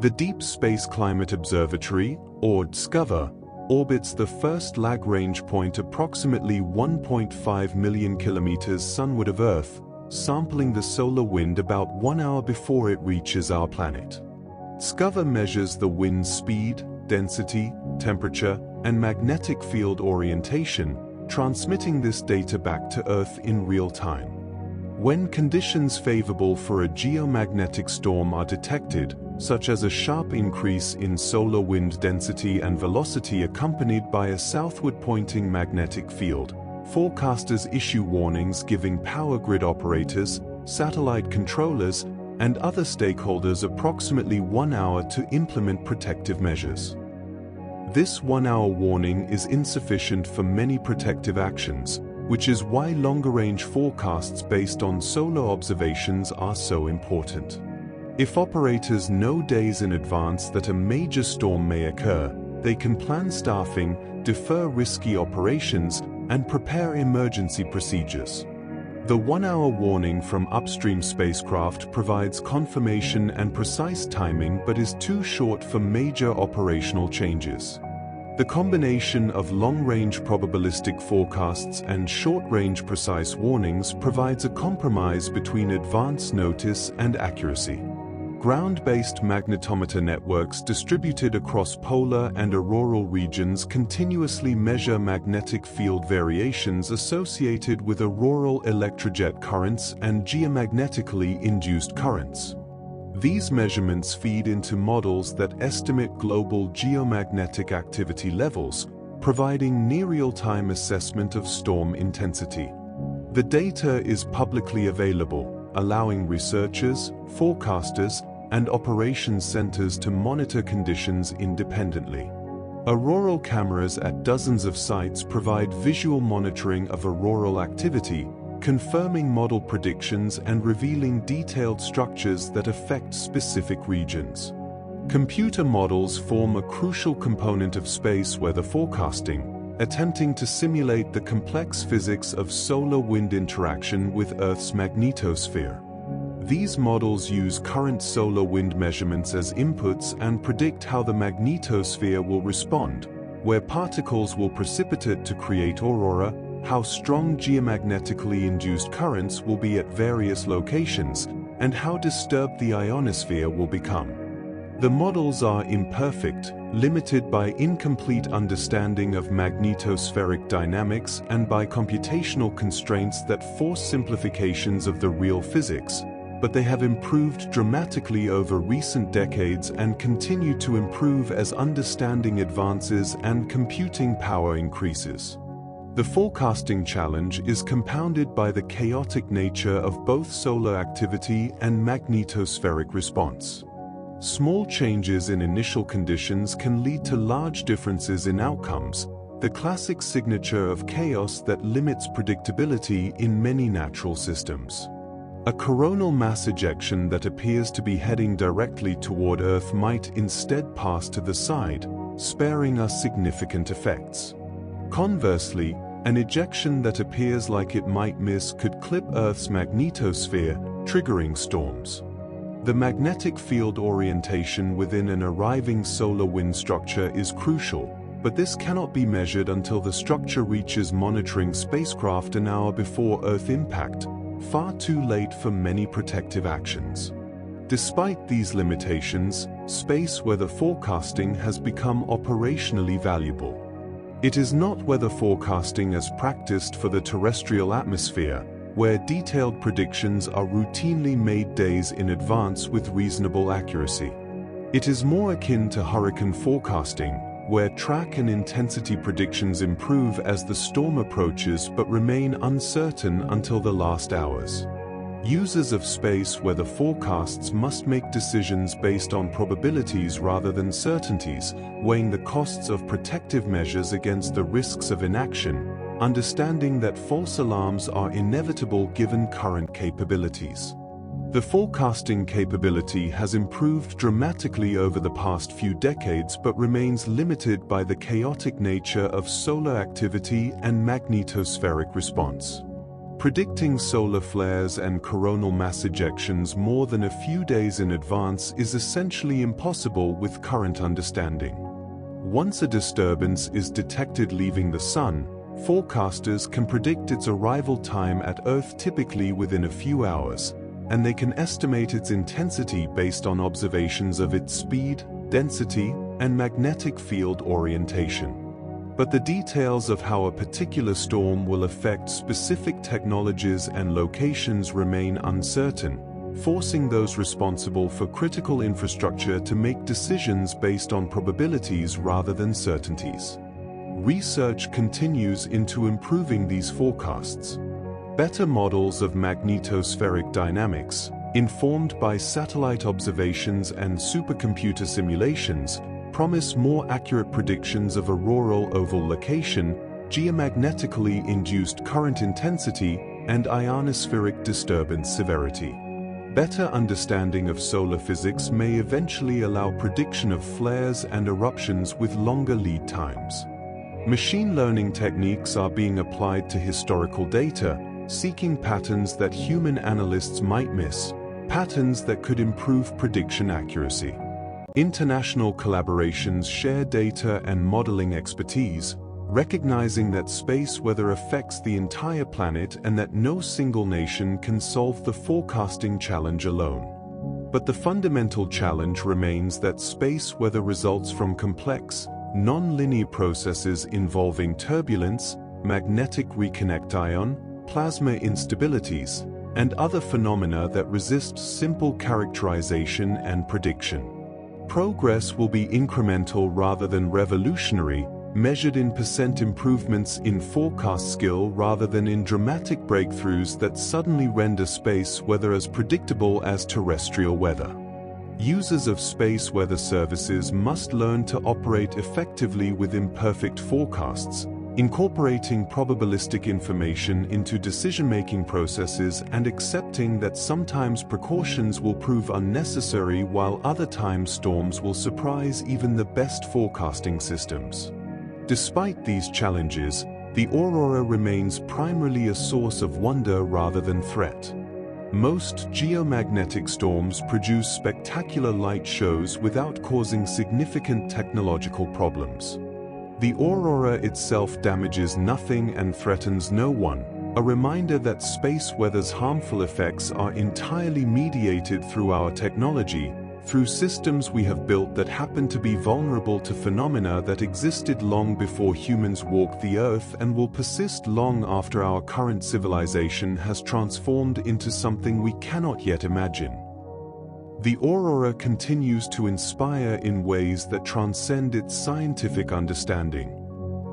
The Deep Space Climate Observatory, or DSCOVR, orbits the first Lagrange point approximately 1.5 million kilometers sunward of Earth, sampling the solar wind about 1 hour before it reaches our planet. DSCOVR measures the wind's speed, density, temperature, and magnetic field orientation, transmitting this data back to Earth in real time. When conditions favorable for a geomagnetic storm are detected, such as a sharp increase in solar wind density and velocity accompanied by a southward-pointing magnetic field, forecasters issue warnings giving power grid operators, satellite controllers, and other stakeholders approximately 1 hour to implement protective measures. This 1-hour warning is insufficient for many protective actions, which is why longer-range forecasts based on solar observations are so important. If operators know days in advance that a major storm may occur, they can plan staffing, defer risky operations, and prepare emergency procedures. The 1-hour warning from upstream spacecraft provides confirmation and precise timing but is too short for major operational changes. The combination of long-range probabilistic forecasts and short-range precise warnings provides a compromise between advance notice and accuracy. Ground-based magnetometer networks distributed across polar and auroral regions continuously measure magnetic field variations associated with auroral electrojet currents and geomagnetically induced currents. These measurements feed into models that estimate global geomagnetic activity levels, providing near-real-time assessment of storm intensity. The data is publicly available, allowing researchers, forecasters, and operations centers to monitor conditions independently. Auroral cameras at dozens of sites provide visual monitoring of auroral activity, confirming model predictions and revealing detailed structures that affect specific regions. Computer models form a crucial component of space weather forecasting, attempting to simulate the complex physics of solar-wind interaction with Earth's magnetosphere. These models use current solar wind measurements as inputs and predict how the magnetosphere will respond, where particles will precipitate to create aurora, how strong geomagnetically induced currents will be at various locations, and how disturbed the ionosphere will become. The models are imperfect, limited by incomplete understanding of magnetospheric dynamics and by computational constraints that force simplifications of the real physics, but they have improved dramatically over recent decades and continue to improve as understanding advances and computing power increases. The forecasting challenge is compounded by the chaotic nature of both solar activity and magnetospheric response. Small changes in initial conditions can lead to large differences in outcomes, the classic signature of chaos that limits predictability in many natural systems. A coronal mass ejection that appears to be heading directly toward Earth might instead pass to the side, sparing us significant effects. Conversely, an ejection that appears like it might miss could clip Earth's magnetosphere, triggering storms. The magnetic field orientation within an arriving solar wind structure is crucial, but this cannot be measured until the structure reaches monitoring spacecraft an hour before Earth impact, far too late for many protective actions. Despite these limitations, space weather forecasting has become operationally valuable. It is not weather forecasting as practiced for the terrestrial atmosphere, where detailed predictions are routinely made days in advance with reasonable accuracy. It is more akin to hurricane forecasting, where track and intensity predictions improve as the storm approaches but remain uncertain until the last hours. Users of space weather forecasts must make decisions based on probabilities rather than certainties, weighing the costs of protective measures against the risks of inaction, understanding that false alarms are inevitable given current capabilities. The forecasting capability has improved dramatically over the past few decades but remains limited by the chaotic nature of solar activity and magnetospheric response. Predicting solar flares and coronal mass ejections more than a few days in advance is essentially impossible with current understanding. Once a disturbance is detected leaving the Sun, forecasters can predict its arrival time at Earth typically within a few hours, and they can estimate its intensity based on observations of its speed, density, and magnetic field orientation. But the details of how a particular storm will affect specific technologies and locations remain uncertain, forcing those responsible for critical infrastructure to make decisions based on probabilities rather than certainties. Research continues into improving these forecasts. Better models of magnetospheric dynamics, informed by satellite observations and supercomputer simulations, promise more accurate predictions of auroral oval location, geomagnetically induced current intensity, and ionospheric disturbance severity. Better understanding of solar physics may eventually allow prediction of flares and eruptions with longer lead times. Machine learning techniques are being applied to historical data, seeking patterns that human analysts might miss, patterns that could improve prediction accuracy. International collaborations share data and modeling expertise, recognizing that space weather affects the entire planet and that no single nation can solve the forecasting challenge alone. But the fundamental challenge remains that space weather results from complex, non-linear processes involving turbulence, magnetic reconnection, plasma instabilities, and other phenomena that resist simple characterization and prediction. Progress will be incremental rather than revolutionary, measured in % improvements in forecast skill rather than in dramatic breakthroughs that suddenly render space weather as predictable as terrestrial weather. Users of space weather services must learn to operate effectively with imperfect forecasts, incorporating probabilistic information into decision-making processes and accepting that sometimes precautions will prove unnecessary while other times storms will surprise even the best forecasting systems. Despite these challenges, the aurora remains primarily a source of wonder rather than threat. Most geomagnetic storms produce spectacular light shows without causing significant technological problems. The aurora itself damages nothing and threatens no one, a reminder that space weather's harmful effects are entirely mediated through our technology, through systems we have built that happen to be vulnerable to phenomena that existed long before humans walked the earth and will persist long after our current civilization has transformed into something we cannot yet imagine. The aurora continues to inspire in ways that transcend its scientific understanding.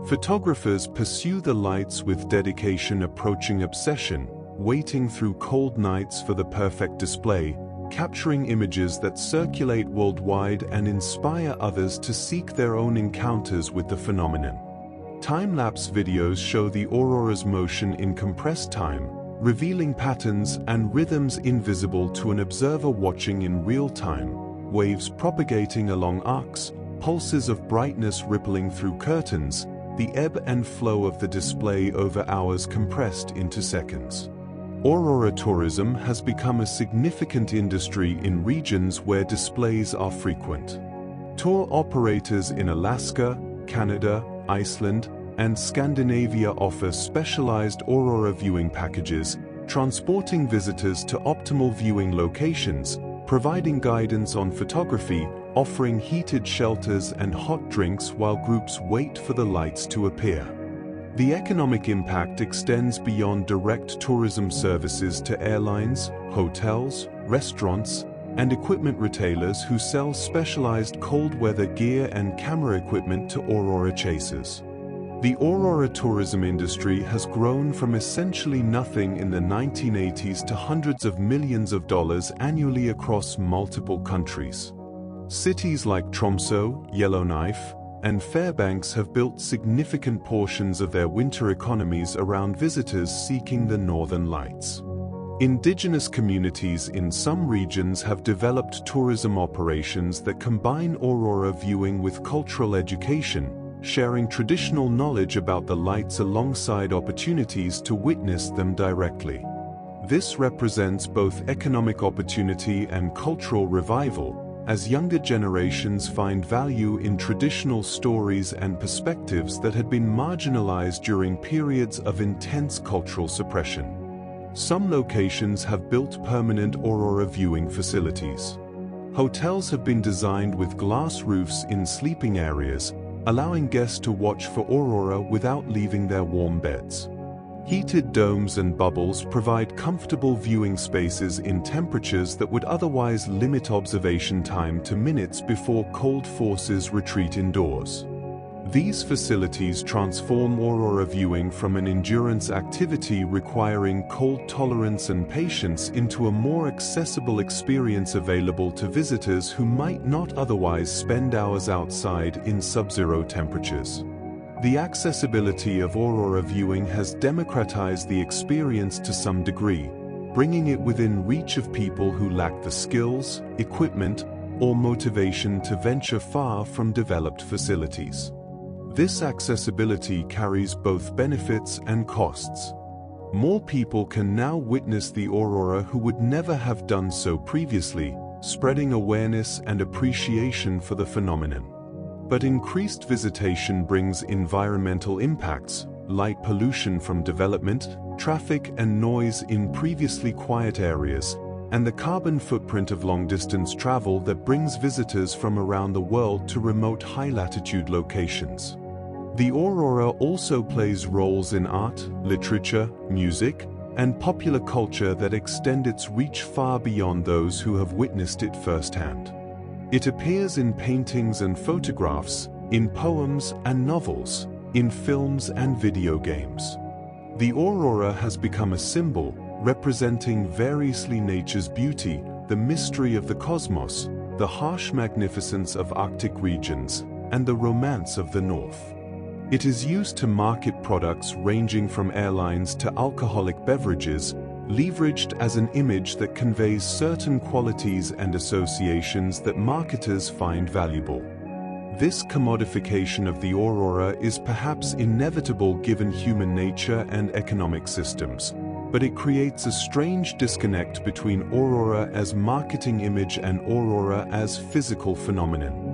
Photographers pursue the lights with dedication approaching obsession, waiting through cold nights for the perfect display, capturing images that circulate worldwide and inspire others to seek their own encounters with the phenomenon. Time-lapse videos show the aurora's motion in compressed time, revealing patterns and rhythms invisible to an observer watching in real time, waves propagating along arcs, pulses of brightness rippling through curtains, the ebb and flow of the display over hours compressed into seconds. Aurora tourism has become a significant industry in regions where displays are frequent. Tour operators in Alaska, Canada, Iceland, and Scandinavia offer specialized aurora viewing packages, transporting visitors to optimal viewing locations, providing guidance on photography, offering heated shelters and hot drinks while groups wait for the lights to appear. The economic impact extends beyond direct tourism services to airlines, hotels, restaurants, and equipment retailers who sell specialized cold weather gear and camera equipment to Aurora chasers. The Aurora tourism industry has grown from essentially nothing in the 1980s to hundreds of millions of dollars annually across multiple countries. Cities like Tromsø, Yellowknife, and Fairbanks have built significant portions of their winter economies around visitors seeking the northern lights. Indigenous communities in some regions have developed tourism operations that combine aurora viewing with cultural education, sharing traditional knowledge about the lights alongside opportunities to witness them directly. This represents both economic opportunity and cultural revival, as younger generations find value in traditional stories and perspectives that had been marginalized during periods of intense cultural suppression. Some locations have built permanent aurora viewing facilities. Hotels have been designed with glass roofs in sleeping areas, allowing guests to watch for aurora without leaving their warm beds. Heated domes and bubbles provide comfortable viewing spaces in temperatures that would otherwise limit observation time to minutes before cold forces retreat indoors. These facilities transform aurora viewing from an endurance activity requiring cold tolerance and patience into a more accessible experience available to visitors who might not otherwise spend hours outside in sub-zero temperatures. The accessibility of aurora viewing has democratized the experience to some degree, bringing it within reach of people who lack the skills, equipment, or motivation to venture far from developed facilities. This accessibility carries both benefits and costs. More people can now witness the aurora who would never have done so previously, spreading awareness and appreciation for the phenomenon. But increased visitation brings environmental impacts, light pollution from development, traffic and noise in previously quiet areas, and the carbon footprint of long-distance travel that brings visitors from around the world to remote high-latitude locations. The aurora also plays roles in art, literature, music, and popular culture that extend its reach far beyond those who have witnessed it firsthand. It appears in paintings and photographs, in poems and novels, in films and video games. The aurora has become a symbol representing variously nature's beauty, the mystery of the cosmos, the harsh magnificence of Arctic regions, and the romance of the North. It is used to market products ranging from airlines to alcoholic beverages, leveraged as an image that conveys certain qualities and associations that marketers find valuable. This commodification of the aurora is perhaps inevitable given human nature and economic systems, but it creates a strange disconnect between aurora as marketing image and aurora as physical phenomenon.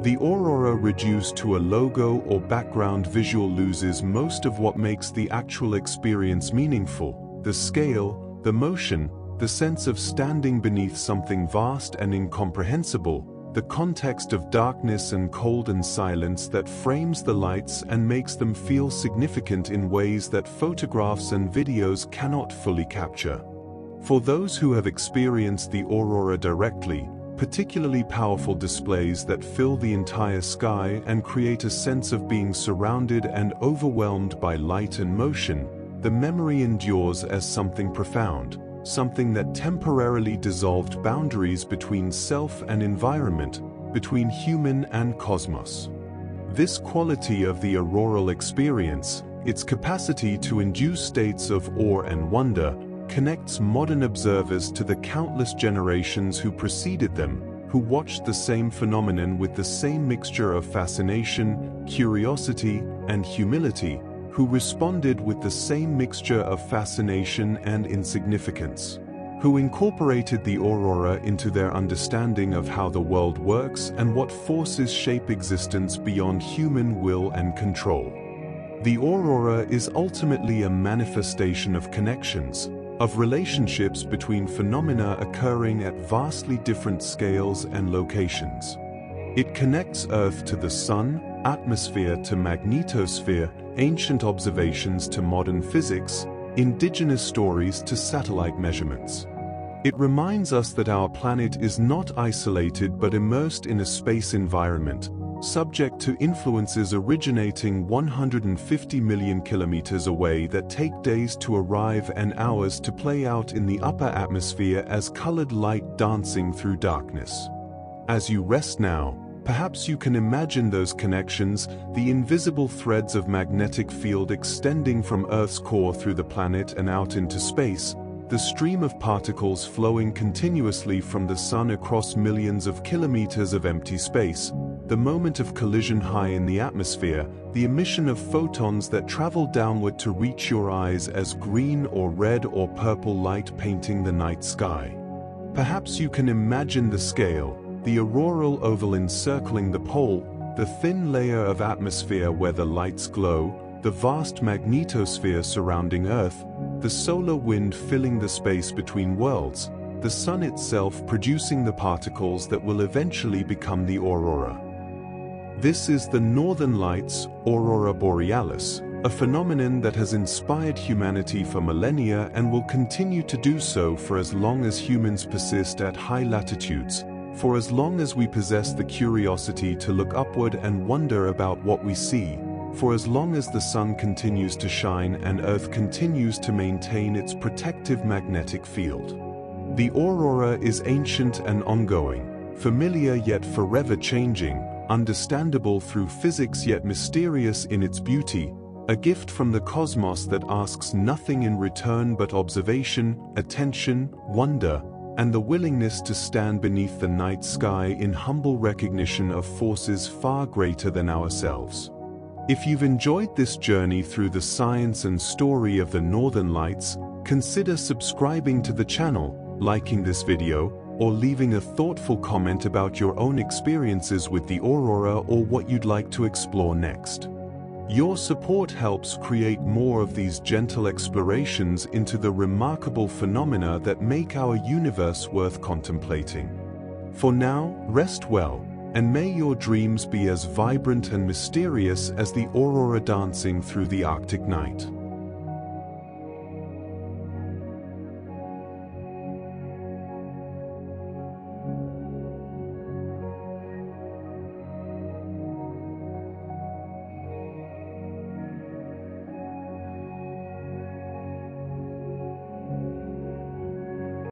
The aurora reduced to a logo or background visual loses most of what makes the actual experience meaningful: the scale, the motion, the sense of standing beneath something vast and incomprehensible, the context of darkness and cold and silence that frames the lights and makes them feel significant in ways that photographs and videos cannot fully capture. For those who have experienced the aurora directly, particularly powerful displays that fill the entire sky and create a sense of being surrounded and overwhelmed by light and motion, the memory endures as something profound, something that temporarily dissolved boundaries between self and environment, between human and cosmos. This quality of the auroral experience, its capacity to induce states of awe and wonder, connects modern observers to the countless generations who preceded them, who watched the same phenomenon with the same mixture of fascination, curiosity, and humility, who responded with the same mixture of fascination and insignificance, who incorporated the aurora into their understanding of how the world works and what forces shape existence beyond human will and control. The aurora is ultimately a manifestation of connections, of relationships between phenomena occurring at vastly different scales and locations. It connects Earth to the Sun, atmosphere to magnetosphere, ancient observations to modern physics, indigenous stories to satellite measurements. It reminds us that our planet is not isolated but immersed in a space environment, subject to influences originating 150 million kilometers away that take days to arrive and hours to play out in the upper atmosphere as colored light dancing through darkness. As you rest now, perhaps you can imagine those connections, the invisible threads of magnetic field extending from Earth's core through the planet and out into space, the stream of particles flowing continuously from the Sun across millions of kilometers of empty space, the moment of collision high in the atmosphere, the emission of photons that travel downward to reach your eyes as green or red or purple light painting the night sky. Perhaps you can imagine the scale, the auroral oval encircling the pole, the thin layer of atmosphere where the lights glow, the vast magnetosphere surrounding Earth, the solar wind filling the space between worlds, the Sun itself producing the particles that will eventually become the aurora. This is the Northern Lights, Aurora Borealis, a phenomenon that has inspired humanity for millennia and will continue to do so for as long as humans persist at high latitudes, for as long as we possess the curiosity to look upward and wonder about what we see, for as long as the Sun continues to shine and Earth continues to maintain its protective magnetic field. The aurora is ancient and ongoing, familiar yet forever changing, understandable through physics yet mysterious in its beauty, a gift from the cosmos that asks nothing in return but observation, attention, wonder, and the willingness to stand beneath the night sky in humble recognition of forces far greater than ourselves. If you've enjoyed this journey through the science and story of the Northern Lights, consider subscribing to the channel, liking this video, or leaving a thoughtful comment about your own experiences with the aurora or what you'd like to explore next. Your support helps create more of these gentle explorations into the remarkable phenomena that make our universe worth contemplating. For now, rest well, and may your dreams be as vibrant and mysterious as the aurora dancing through the Arctic night.